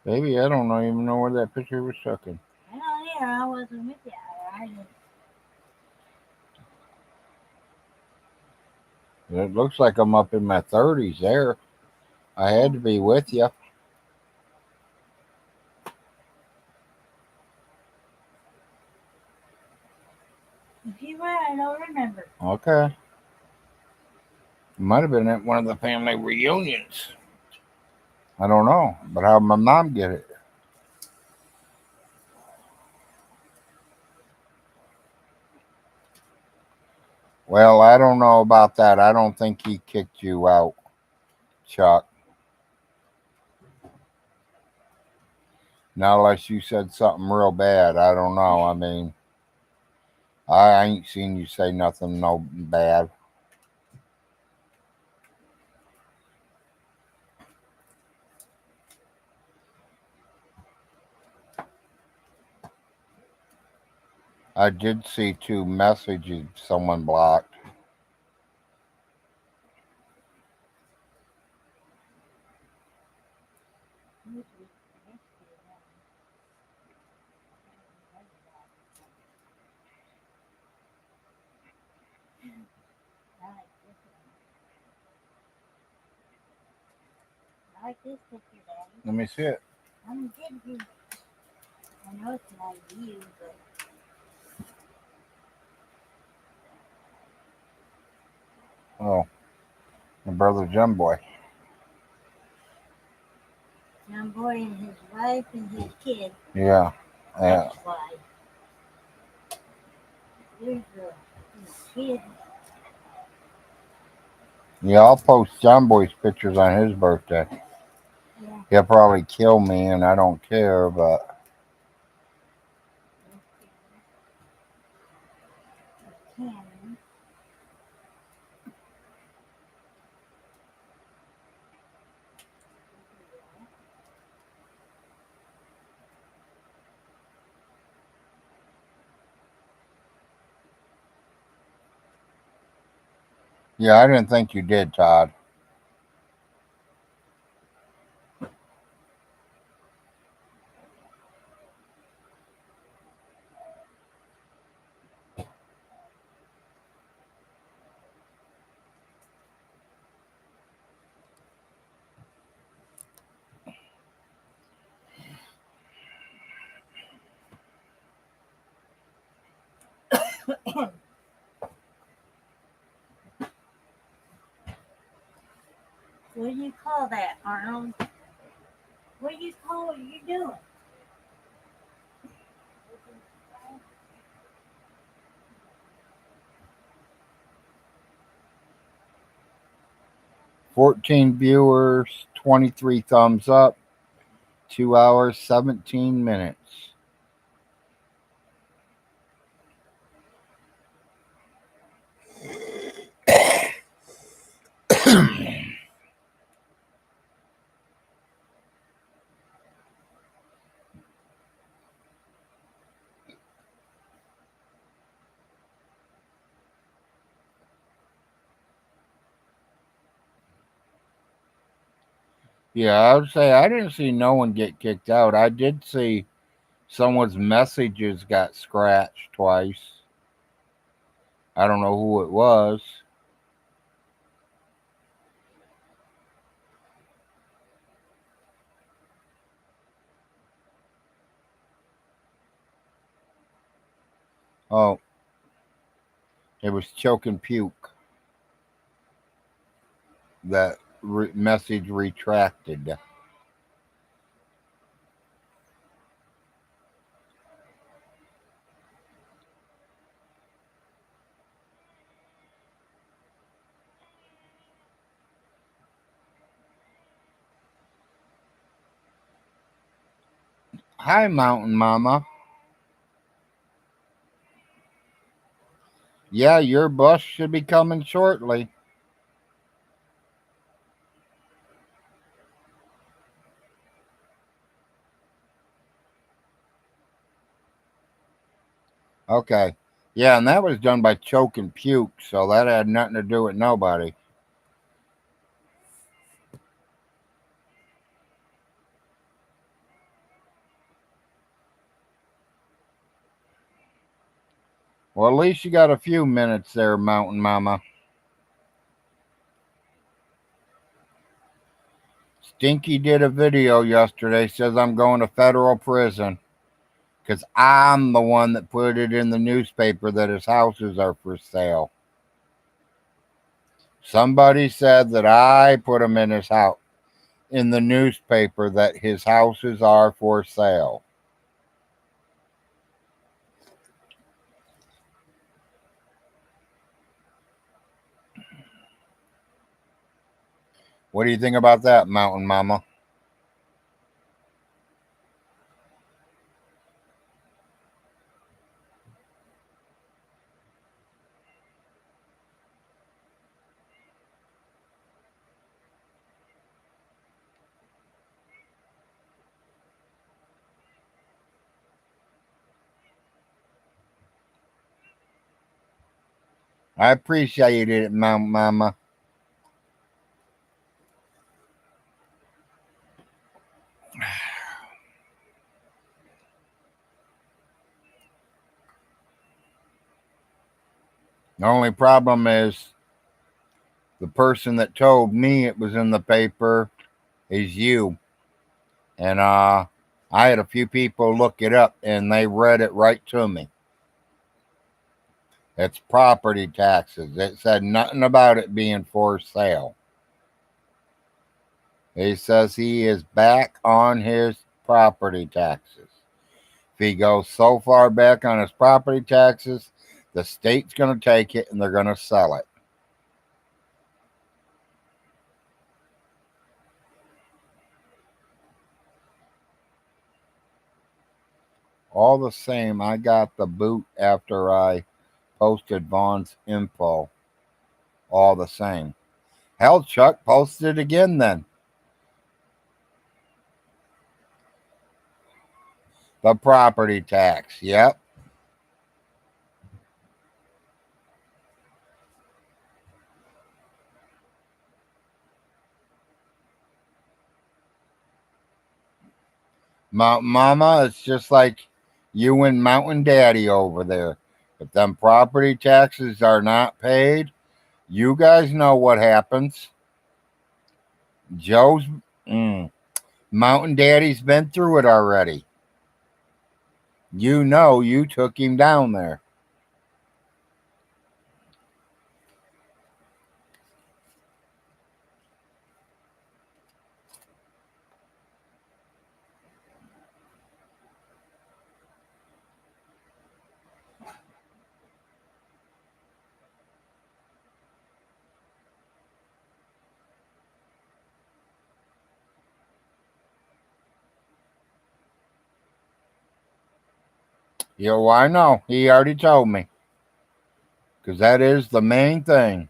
[SPEAKER 1] Baby, I don't even know where that picture was taken.
[SPEAKER 2] I don't know, I wasn't with you. I didn't.
[SPEAKER 1] It looks like I'm up in my 30s there. I had to be with you.
[SPEAKER 2] If you were, I don't remember.
[SPEAKER 1] Okay. Might have been at one of the family reunions. I don't know, but how my mom get it? Well, I don't know about that. I don't think he kicked you out, Chuck. Not unless you said something real bad. I don't know. I mean, I ain't seen you say nothing no bad. I did see 2 messages someone blocked.
[SPEAKER 2] I like this picture, Daddy.
[SPEAKER 1] Let me see it.
[SPEAKER 2] I'm getting you. I know it's not you, but
[SPEAKER 1] Oh, my brother Jim Boy.
[SPEAKER 2] John Boy and his wife and his kid.
[SPEAKER 1] Yeah. Yeah.
[SPEAKER 2] That's why. There's the kid.
[SPEAKER 1] Yeah, I'll post John Boy's pictures on his birthday.
[SPEAKER 2] Yeah.
[SPEAKER 1] He'll probably kill me, and I don't care, but
[SPEAKER 2] Cannon.
[SPEAKER 1] yeah, I didn't think you did, Todd.
[SPEAKER 2] What do you call that, Arnold? What do you call what you're doing?
[SPEAKER 1] 14 viewers, 23 thumbs up, 2 hours, 17 minutes. Yeah, I would say I didn't see no one get kicked out. I did see someone's messages got scratched twice. I don't know who it was. Oh, it was choke and puke. That message retracted. Hi, Mountain Mama. Yeah, your bus should be coming shortly. Okay. Yeah, and that was done by choke and puke, so that had nothing to do with nobody. Well, at least you got a few minutes there, Mountain Mama. Stinky did a video yesterday, says I'm going to federal prison because I'm the one that put it in the newspaper that his houses are for sale. Somebody said that I put him in his house in the newspaper that his houses are for sale. What do you think about that, Mountain Mama? I appreciate it, Mountain Mama. The only problem is the person that told me it was in the paper is you. And I had a few people look it up and they read it right to me. It's property taxes. It said nothing about it being for sale. He says he is back on his property taxes. If he goes so far back on his property taxes, the state's going to take it and they're going to sell it. All the same, I got the boot after I posted Vaughn's info. All the same. Hell, Chuck posted it again then. The property tax. Yep. Mama, it's just like you and Mountain Daddy over there. If them property taxes are not paid, you guys know what happens. Joe's Mountain Daddy's been through it already. You know you took him down there. Yeah, well, I know. He already told me. Because that is the main thing.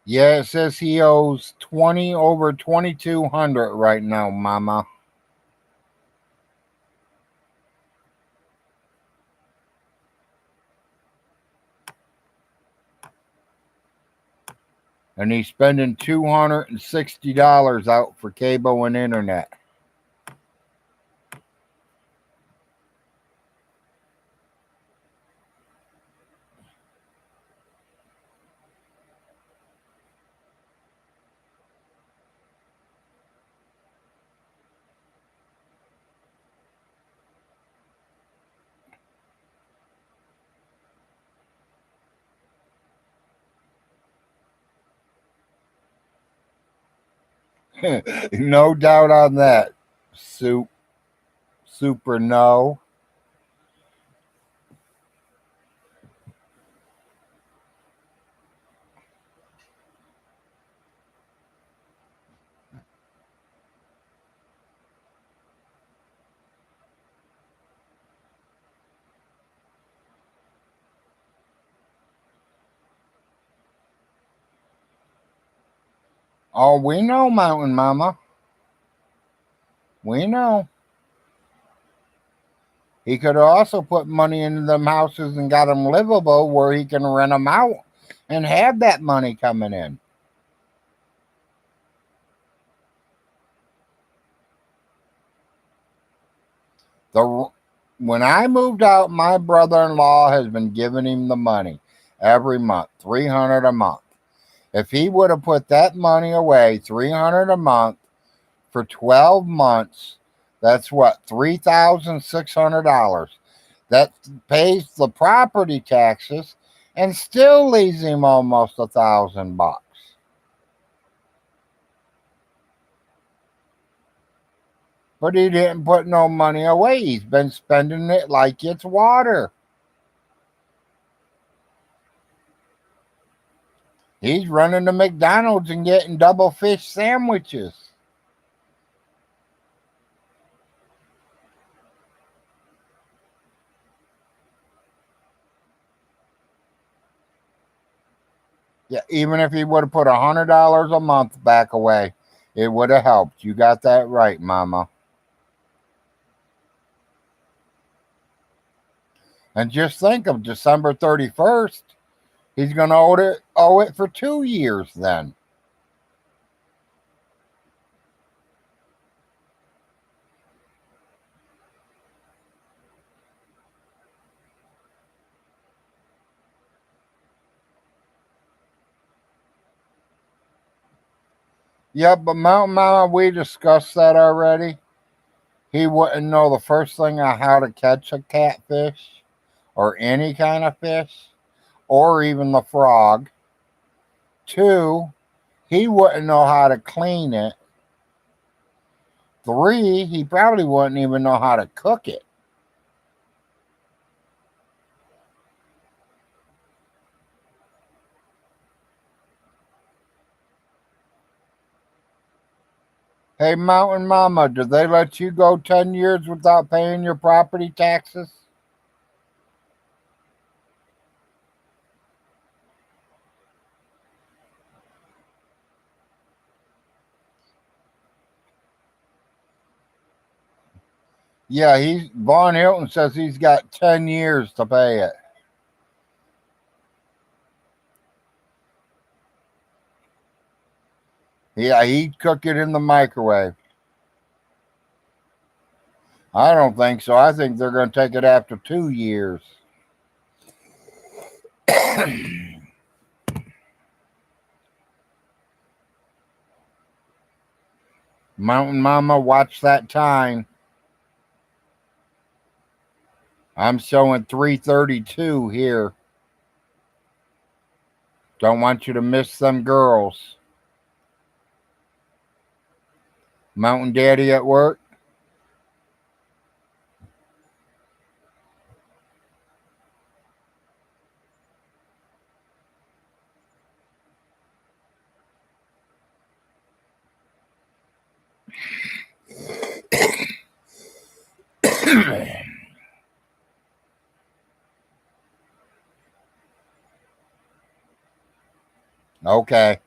[SPEAKER 1] Yeah, it says he owes 20 over 2,200 right now, Mama. And he's spending $260 out for cable and internet. No doubt on that. Super no. Oh, we know, Mountain Mama. We know. He could have also put money into them houses and got them livable where he can rent them out and have that money coming in. The When I moved out, my brother-in-law has been giving him the money every month, 300 a month. If he would have put that money away, 300 a month for 12 months, that's what, $3,600. That pays the property taxes and still leaves him almost $1,000. But he didn't put no money away. He's been spending it like it's water. He's running to McDonald's and getting double fish sandwiches. Yeah, even if he would have put $100 a month back away, it would have helped. You got that right, Mama. And just think of December 31st. He's going to owe it for 2 years then. Yeah, but Mountain Mama, we discussed that already. He wouldn't know the first thing on how to catch a catfish or any kind of fish or even the frog. Two, he wouldn't know how to clean it. Three, he probably wouldn't even know how to cook it. Hey, Mountain Mama, did they let you go 10 years without paying your property taxes? Yeah, Vaughn Hilton says he's got 10 years to pay it. Yeah, he'd cook it in the microwave. I don't think so. I think they're going to take it after 2 years. Mountain Mama, watch that time. I'm showing 3:32 here. Don't want you to miss them girls. Mountain Daddy at work? Okay.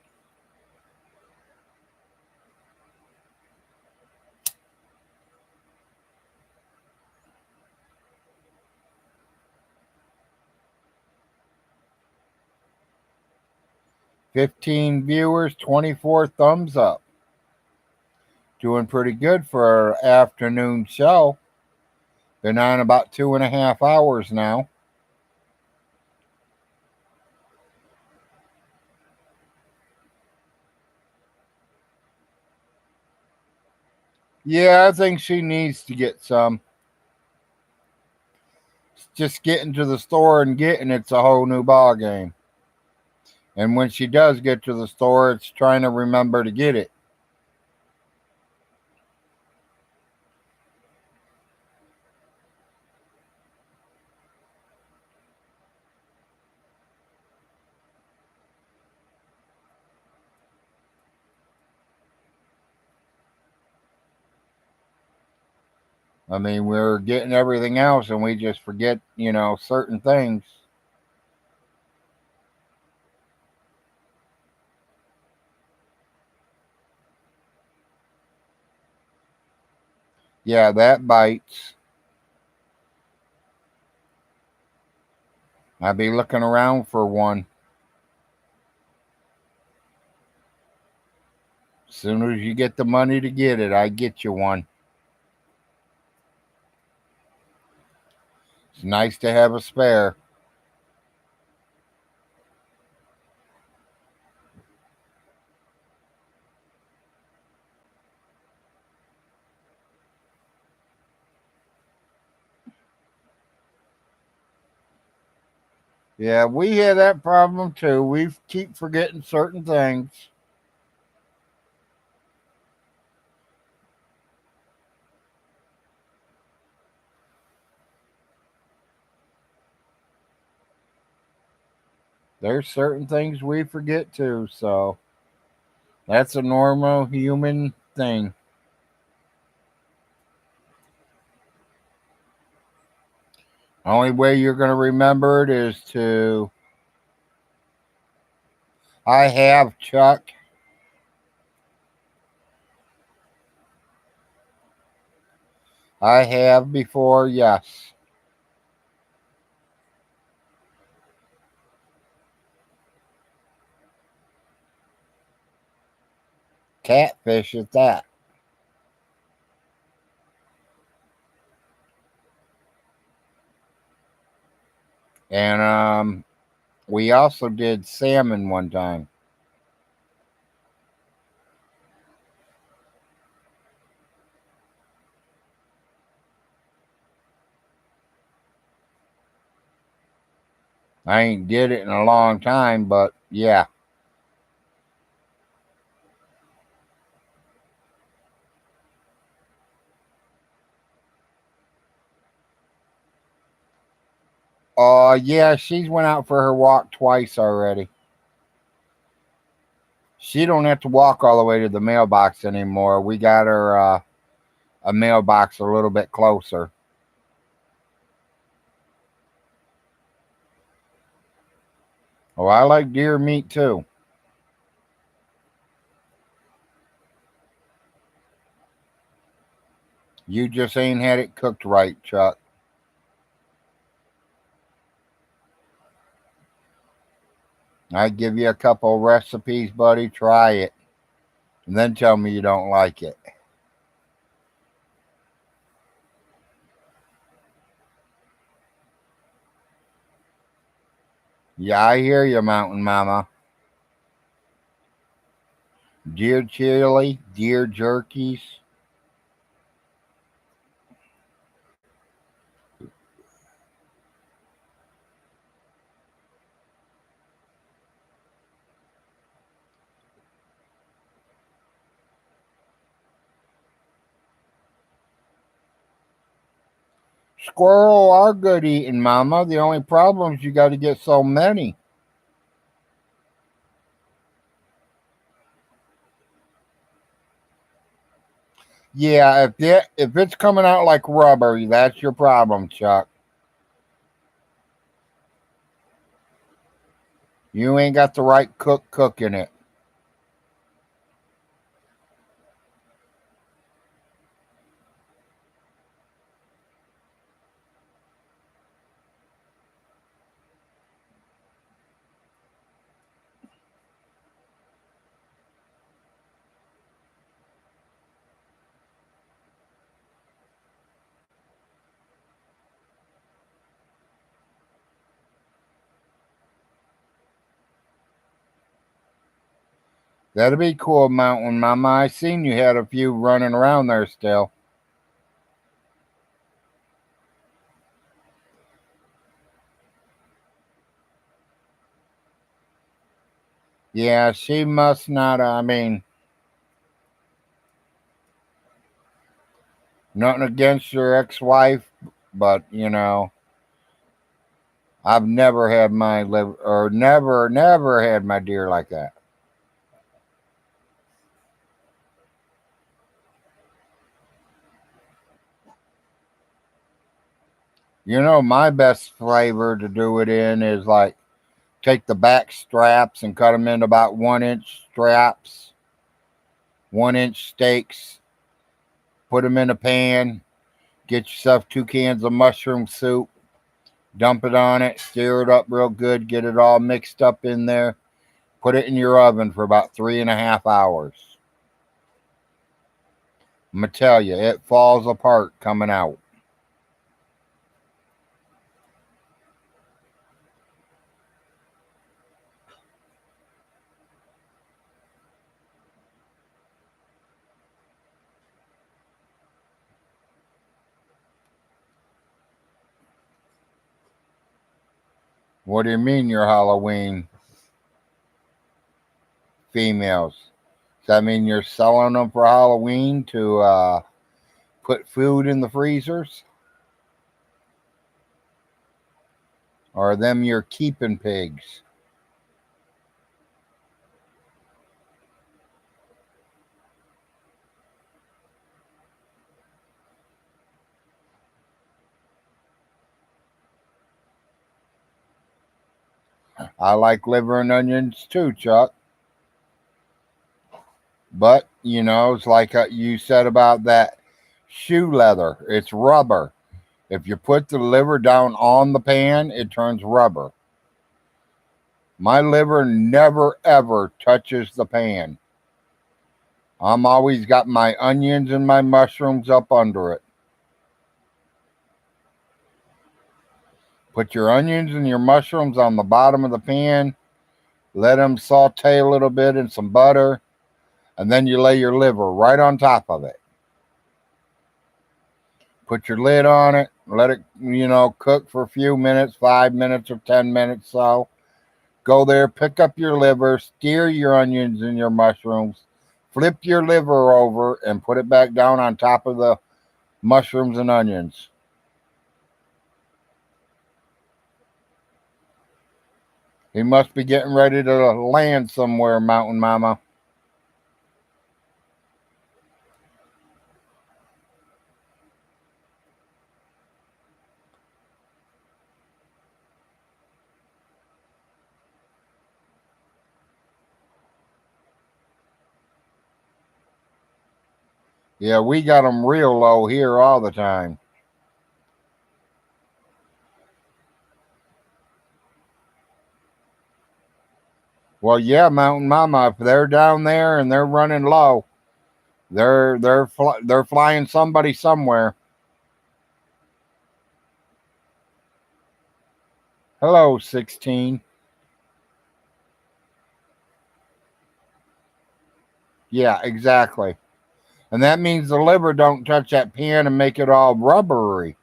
[SPEAKER 1] $15 viewers, 24 thumbs up. Doing pretty good for our afternoon show. Been on about 2.5 hours now. Yeah, I think she needs to get some. Just getting to the store and getting it's a whole new ball game. And when she does get to the store, it's trying to remember to get it. I mean, we're getting everything else and we just forget, certain things. Yeah, that bites. I'll be looking around for one. As soon as you get the money to get it, I get you one. It's nice to have a spare. Yeah, we have that problem too. We keep forgetting certain things. There's certain things we forget too, so that's a normal human thing. Only way you're going to remember it is to. I have, Chuck. I have before, yes. Catfish at that. And we also did salmon one time. I ain't did it in a long time, but yeah. Yeah, she's went out for her walk twice already. She don't have to walk all the way to the mailbox anymore. We got her a mailbox a little bit closer. Oh, I like deer meat too. You just ain't had it cooked right, Chuck. I give you a couple recipes, buddy. Try it. And then tell me you don't like it. Yeah, I hear you, Mountain Mama. Deer chili, deer jerkies. Squirrel are good eating, Mama. The only problem is you got to get so many. Yeah, if it's coming out like rubber, that's your problem, Chuck. You ain't got the right cook cooking it. That'd be cool, Mountain Mama. I seen you had a few running around there still. Yeah, she must not. I mean, nothing against your ex-wife, but I've never had my liver, or never had my deer like that. My best flavor to do it in is like take the back straps and cut them into about 1 inch straps, 1 inch steaks, put them in a pan, get yourself 2 cans of mushroom soup, dump it on it, stir it up real good, get it all mixed up in there, put it in your oven for about 3.5 hours. I'm going to tell you, it falls apart coming out. What do you mean your Halloween females? Does that mean you're selling them for Halloween to put food in the freezers? Or are them your keeping pigs? I like liver and onions too, Chuck. But, it's like you said about that shoe leather. It's rubber. If you put the liver down on the pan, it turns rubber. My liver never ever touches the pan. I'm always got my onions and my mushrooms up under it. Put your onions and your mushrooms on the bottom of the pan. Let them saute a little bit in some butter. And then you lay your liver right on top of it. Put your lid on it. Let it, cook for a few minutes, 5 minutes or 10 minutes. So go there, pick up your liver, stir your onions and your mushrooms, flip your liver over and put it back down on top of the mushrooms and onions. He must be getting ready to land somewhere, Mountain Mama. Yeah, we got them real low here all the time. Well, yeah, Mountain Mama, if they're down there and they're running low, they're flying somebody somewhere. Hello, 16. Yeah, exactly. And that means the liver don't touch that pan and make it all rubbery.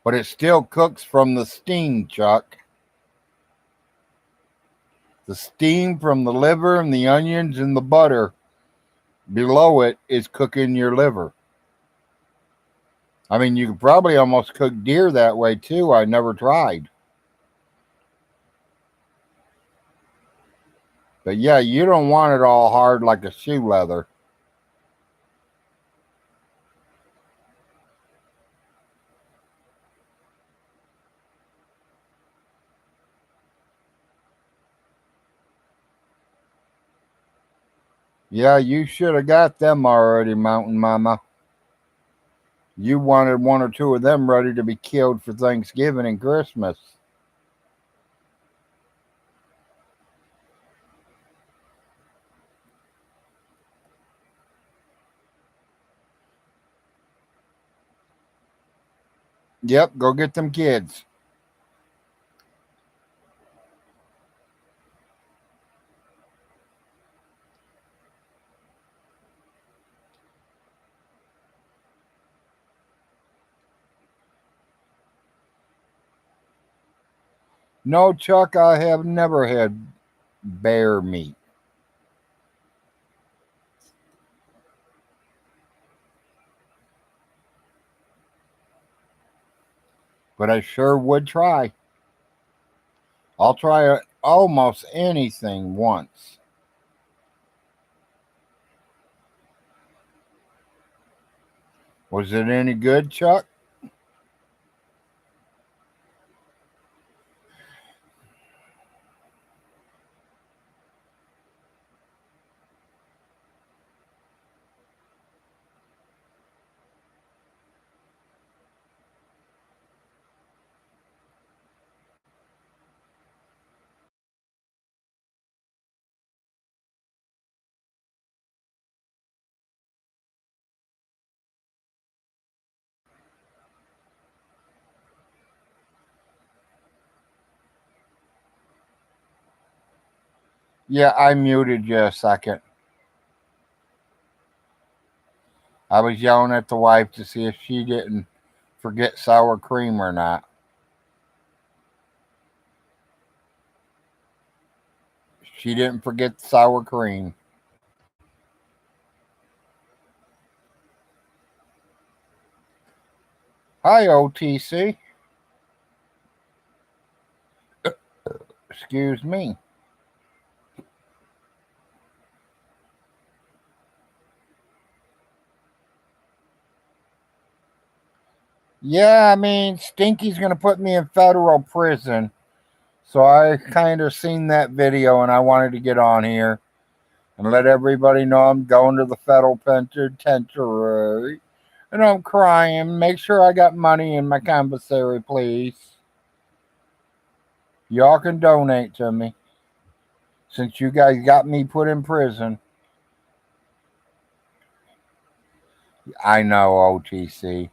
[SPEAKER 1] But it still cooks from the steam, Chuck. The steam from the liver and the onions and the butter below it is cooking your liver. I mean, you could probably almost cook deer that way too. I never tried. But yeah, you don't want it all hard like a shoe leather. Yeah, you should have got them already, Mountain Mama. You wanted one or two of them ready to be killed for Thanksgiving and Christmas. Yep, go get them kids. No, Chuck, I have never had bear meat. But I sure would try. I'll try almost anything once. Was it any good, Chuck? Yeah, I muted you a second. I was yelling at the wife to see if she didn't forget sour cream or not. She didn't forget the sour cream. Hi, OTC. Excuse me. Yeah, I mean, Stinky's going to put me in federal prison. So I kind of seen that video and I wanted to get on here and let everybody know I'm going to the federal penitentiary. And I'm crying. Make sure I got money in my commissary, please. Y'all can donate to me since you guys got me put in prison. I know, OTC.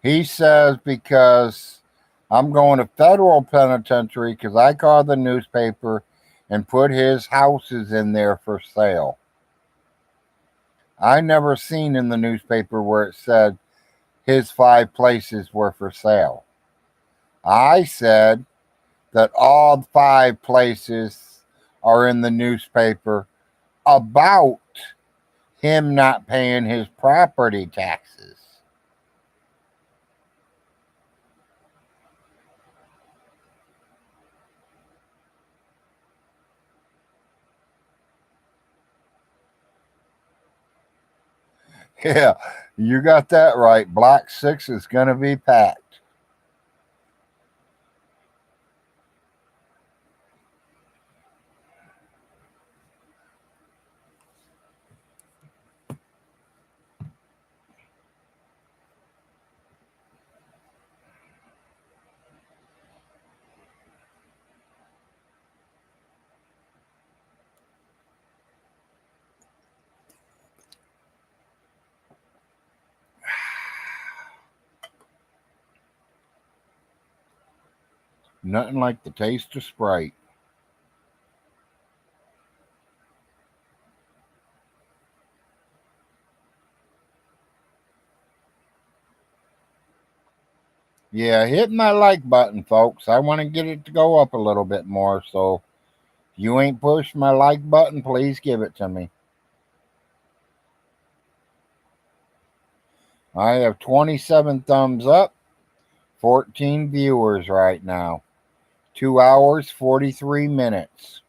[SPEAKER 1] He says because I'm going to federal penitentiary because I called the newspaper and put his houses in there for sale. I never seen in the newspaper where it said his 5 places were for sale. I said that all 5 places are in the newspaper about him not paying his property taxes. Yeah, you got that right. Block 6 is going to be packed. Nothing like the taste of Sprite. Yeah, hit my like button, folks. I want to get it to go up a little bit more. So if you ain't pushed my like button, please give it to me. I have 27 thumbs up, 14 viewers right now. 2 hours, 43 minutes.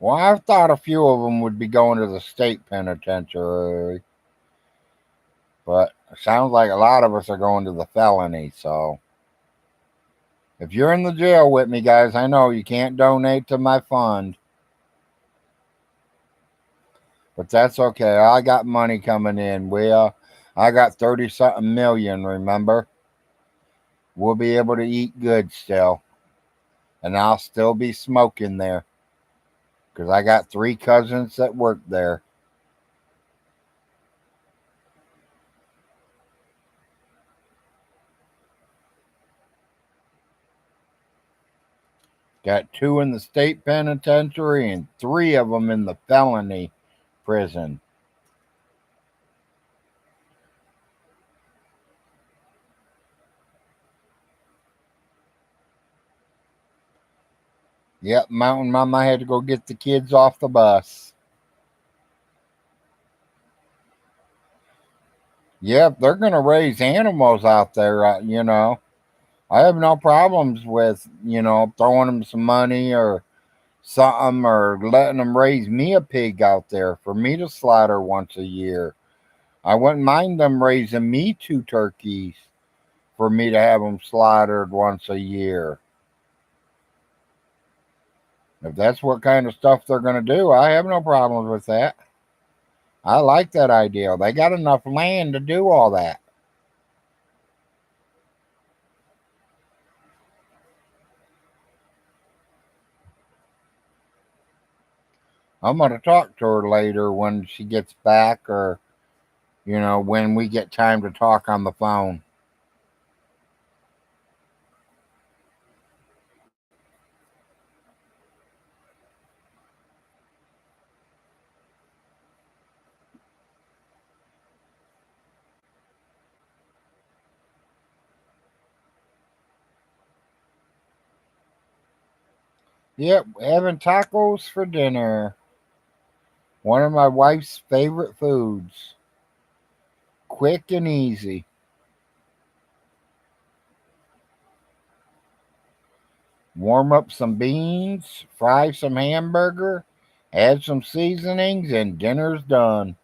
[SPEAKER 1] Well, I thought a few of them would be going to the state penitentiary, but it sounds like a lot of us are going to the felony. So if you're in the jail with me, guys, I know you can't donate to my fund, but that's okay. I got money coming in. I got 30 something million, remember? We'll be able to eat good still, and I'll still be smoking there because I got 3 cousins that work there. Got 2 in the state penitentiary and 3 of them in the felony prison. Yep, Mountain Mama had to go get the kids off the bus. Yep, they're going to raise animals out there, I have no problems with, throwing them some money or something or letting them raise me a pig out there for me to slaughter once a year. I wouldn't mind them raising me 2 turkeys for me to have them slaughtered once a year. If that's what kind of stuff they're going to do, I have no problems with that. I like that idea. They got enough land to do all that. I'm going to talk to her later when she gets back or, when we get time to talk on the phone. Yep, having tacos for dinner. One of my wife's favorite foods. Quick and easy. Warm up some beans, fry some hamburger, add some seasonings, and dinner's done.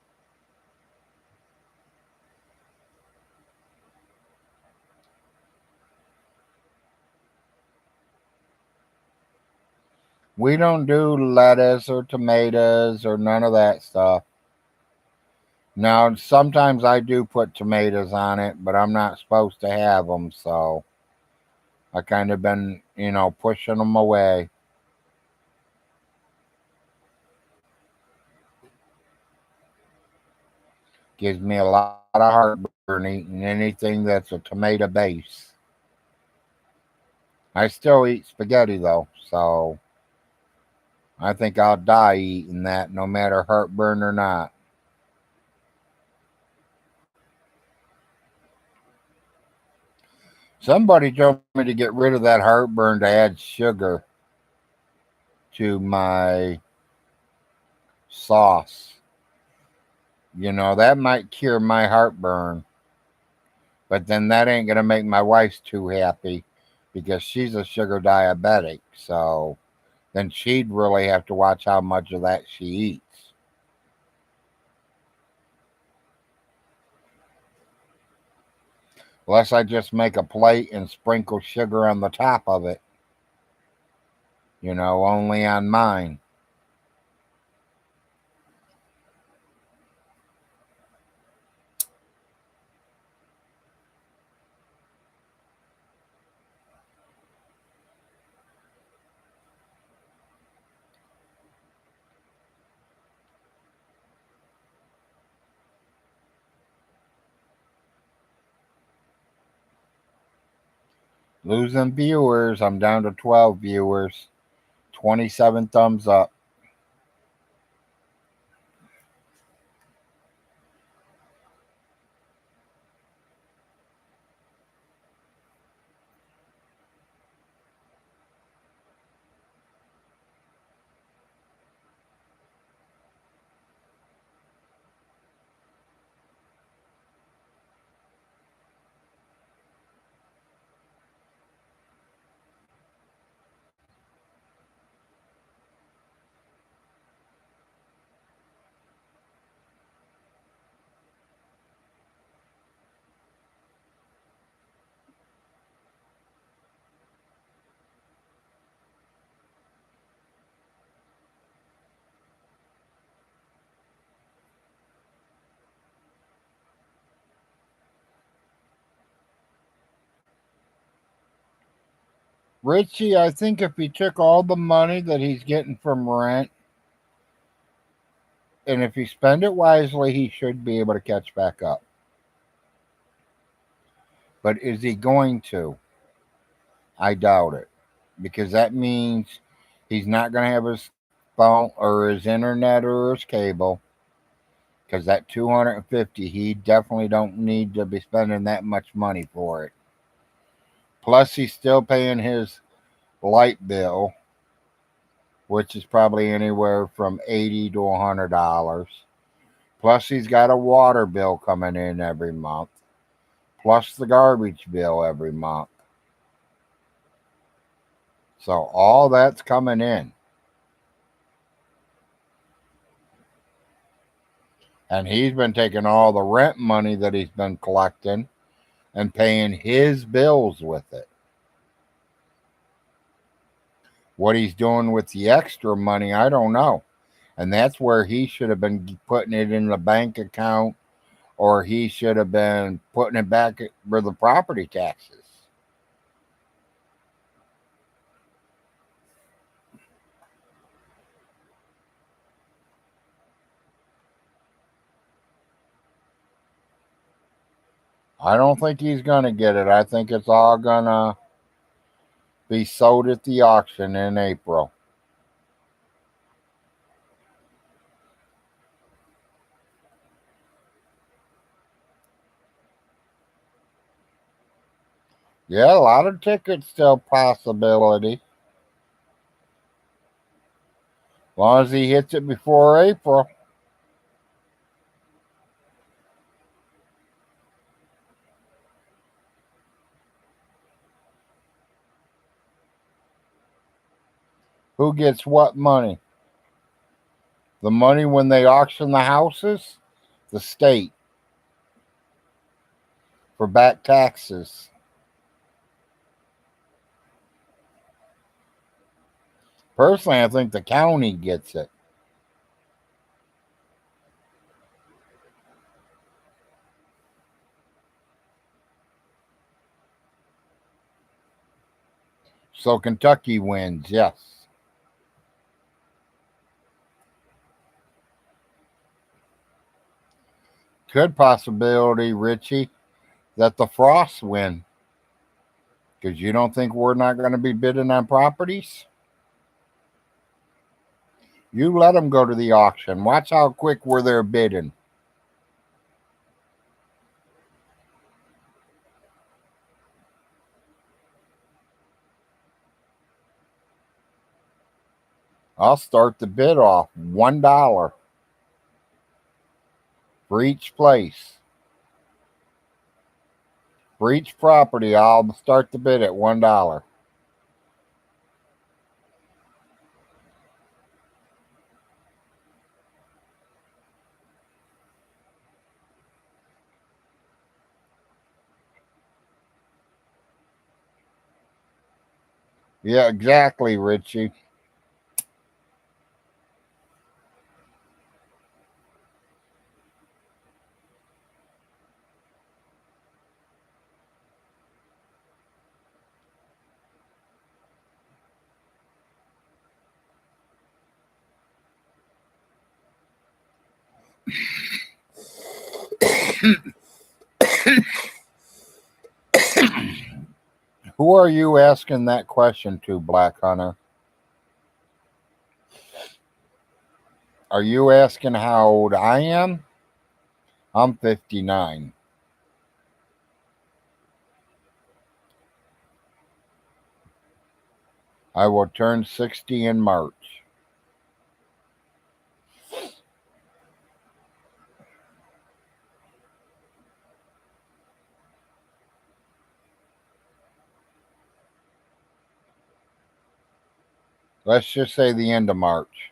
[SPEAKER 1] We don't do lettuce or tomatoes or none of that stuff. Now, sometimes I do put tomatoes on it, but I'm not supposed to have them, so I kind of been, pushing them away. Gives me a lot of heartburn eating anything that's a tomato base. I still eat spaghetti though, so I think I'll die eating that no matter heartburn or not. Somebody told me to get rid of that heartburn to add sugar to my sauce. That might cure my heartburn, but then that ain't going to make my wife too happy because she's a sugar diabetic. So then she'd really have to watch how much of that she eats. Unless I just make a plate and sprinkle sugar on the top of it, only on mine. Losing viewers. I'm down to 12 viewers. 27 thumbs up. Richie, I think if he took all the money that he's getting from rent and if he spend it wisely, he should be able to catch back up. But is he going to? I doubt it. Because that means he's not going to have his phone or his internet or his cable. Because that 250, he definitely don't need to be spending that much money for it. Plus, he's still paying his light bill, which is probably anywhere from $80 to $100. Plus, he's got a water bill coming in every month. Plus, the garbage bill every month. So, all that's coming in. And he's been taking all the rent money that he's been collecting and paying his bills with it. What he's doing with the extra money, I don't know. And that's where he should have been putting it in the bank account or he should have been putting it back for the property taxes. I don't think he's going to get it. I think it's all going to be sold at the auction in April. Yeah, a lot of tickets still possibility. As long as he hits it before April. Who gets what money? The money when they auction the houses? The state for back taxes. Personally, I think the county gets it. So Kentucky wins, yes. Good possibility, Richie, that the Frosts win. Because you don't think we're not going to be bidding on properties? You let them go to the auction. Watch how quick we're there bidding. I'll start the bid off $1 for each place. For each property, I'll start the bid at $1. Yeah, exactly, Richie. Who are you asking that question to, Black Hunter? Are you asking how old I am? I'm 59. I will turn 60 in March. Let's just say the end of March.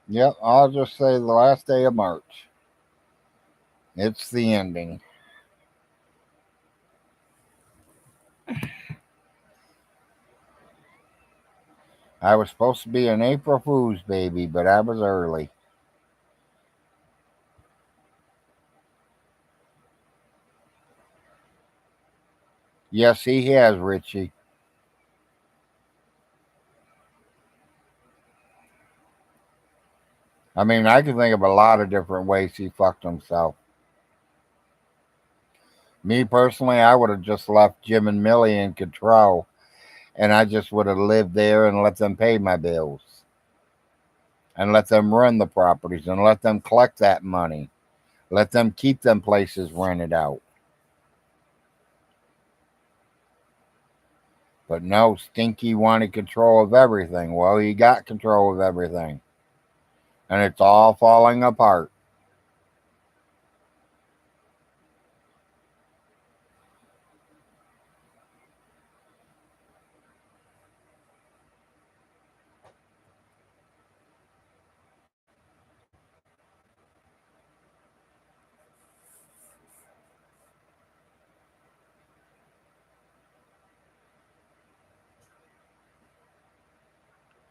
[SPEAKER 1] Yep, I'll just say the last day of March. It's the ending. I was supposed to be an April Fool's baby, but I was early. Yes, he has, Richie. I mean, I can think of a lot of different ways he fucked himself. Me personally, I would have just left Jim and Millie in control, and I just would have lived there and let them pay my bills, and let them run the properties, and let them collect that money, let them keep them places rented out. But no, Stinky wanted control of everything. Well, he got control of everything, and it's all falling apart.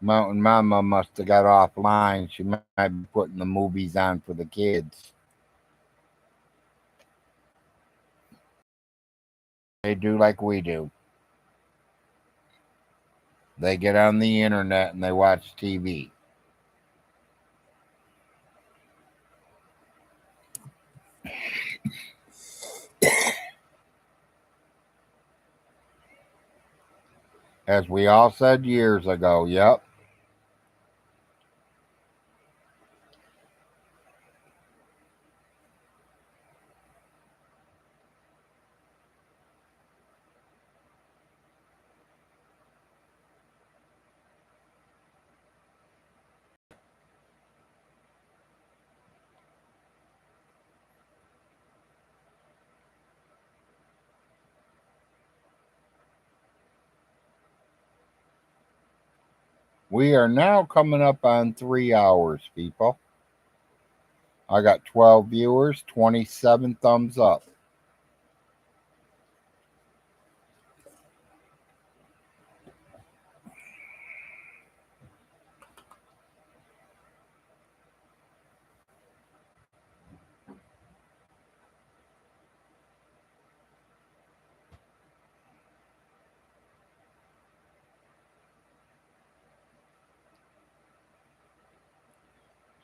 [SPEAKER 1] Mountain Mama must have got offline. She might be putting the movies on for the kids. They do like we do. They get on the internet and they watch TV. As we all said years ago, yep. We are now coming up on 3 hours, people. I got 12 viewers, 27 thumbs up.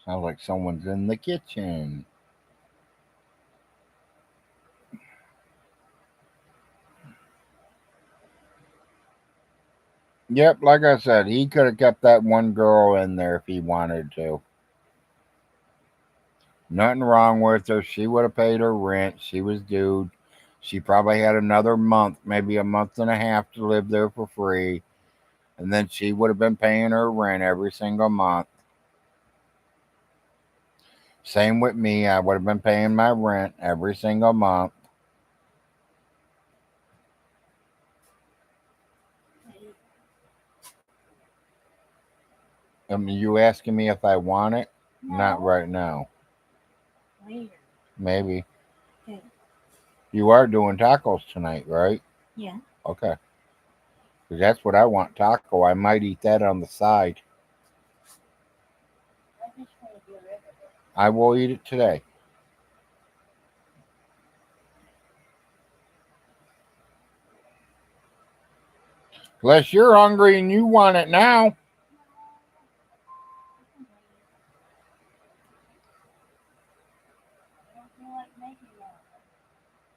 [SPEAKER 1] Sounds like someone's in the kitchen. Yep, like I said, he could have kept that one girl in there if he wanted to. Nothing wrong with her. She would have paid her rent. She was due. She probably had another month, maybe a month and a half to live there for free. And then she would have been paying her rent every single month. Same with me. I would have been paying my rent every single month. You asking me if I want it? Not
[SPEAKER 2] No,
[SPEAKER 1] right now.
[SPEAKER 2] later.
[SPEAKER 1] Maybe.
[SPEAKER 2] Okay.
[SPEAKER 1] You are doing tacos tonight, right?
[SPEAKER 2] Yeah.
[SPEAKER 1] Okay. Because that's what I want, taco. I might eat that on the side.
[SPEAKER 2] I just want to get rid of it.
[SPEAKER 1] I will eat it today. Unless you're hungry and you want it now.
[SPEAKER 2] I don't feel like making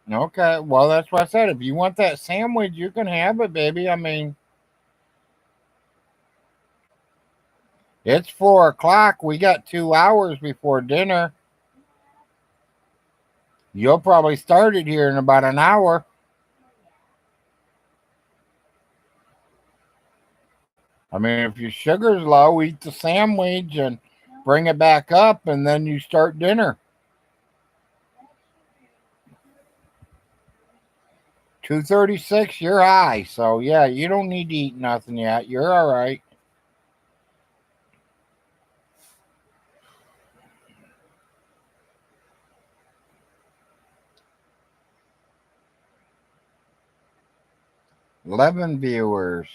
[SPEAKER 2] that.
[SPEAKER 1] Okay. Well, that's what I said. If you want that sandwich, you can have it, baby. I mean, it's 4 o'clock. We got 2 hours before dinner. You'll probably start it here in about an hour. I mean, if your sugar's low, eat the sandwich and bring it back up, and then you start dinner. 2:36. You're high, so yeah, you don't need to eat nothing yet. You're all right. 11 viewers.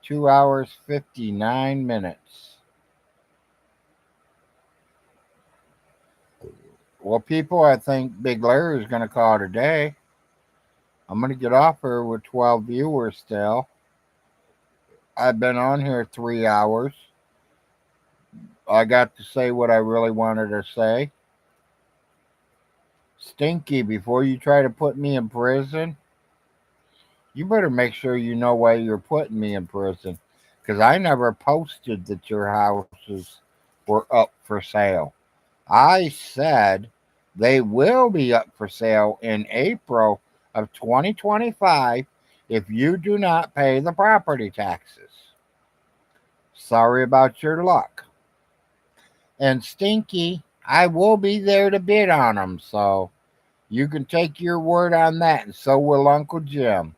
[SPEAKER 1] 2 hours, 59 minutes. Well, people, I think Big Larry is going to call it a day. I'm going to get off here with 12 viewers still. I've been on here 3 hours. I got to say what I really wanted to say. Stinky, before you try to put me in prison, you better make sure you know why you're putting me in prison. Because I never posted that your houses were up for sale. I said they will be up for sale in April of 2025 if you do not pay the property taxes. Sorry about your luck. And Stinky, I will be there to bid on them, so you can take your word on that, and so will Uncle Jim.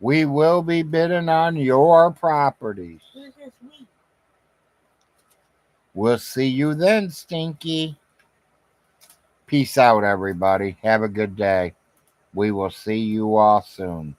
[SPEAKER 1] We will be bidding on your properties.
[SPEAKER 2] Who's this week?
[SPEAKER 1] We'll see you then, Stinky. Peace out, everybody. Have a good day. We will see you all soon.